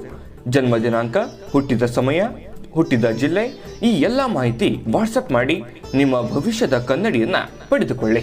ಜನ್ಮ ದಿನಾಂಕ, ಹುಟ್ಟಿದ ಸಮಯ, ಹುಟ್ಟಿದ ಜಿಲ್ಲೆ, ಈ ಎಲ್ಲ ಮಾಹಿತಿ ವಾಟ್ಸಪ್ ಮಾಡಿ ನಿಮ್ಮ ಭವಿಷ್ಯದ ಕನ್ನಡಿಯನ್ನ ಪಡೆದುಕೊಳ್ಳಿ.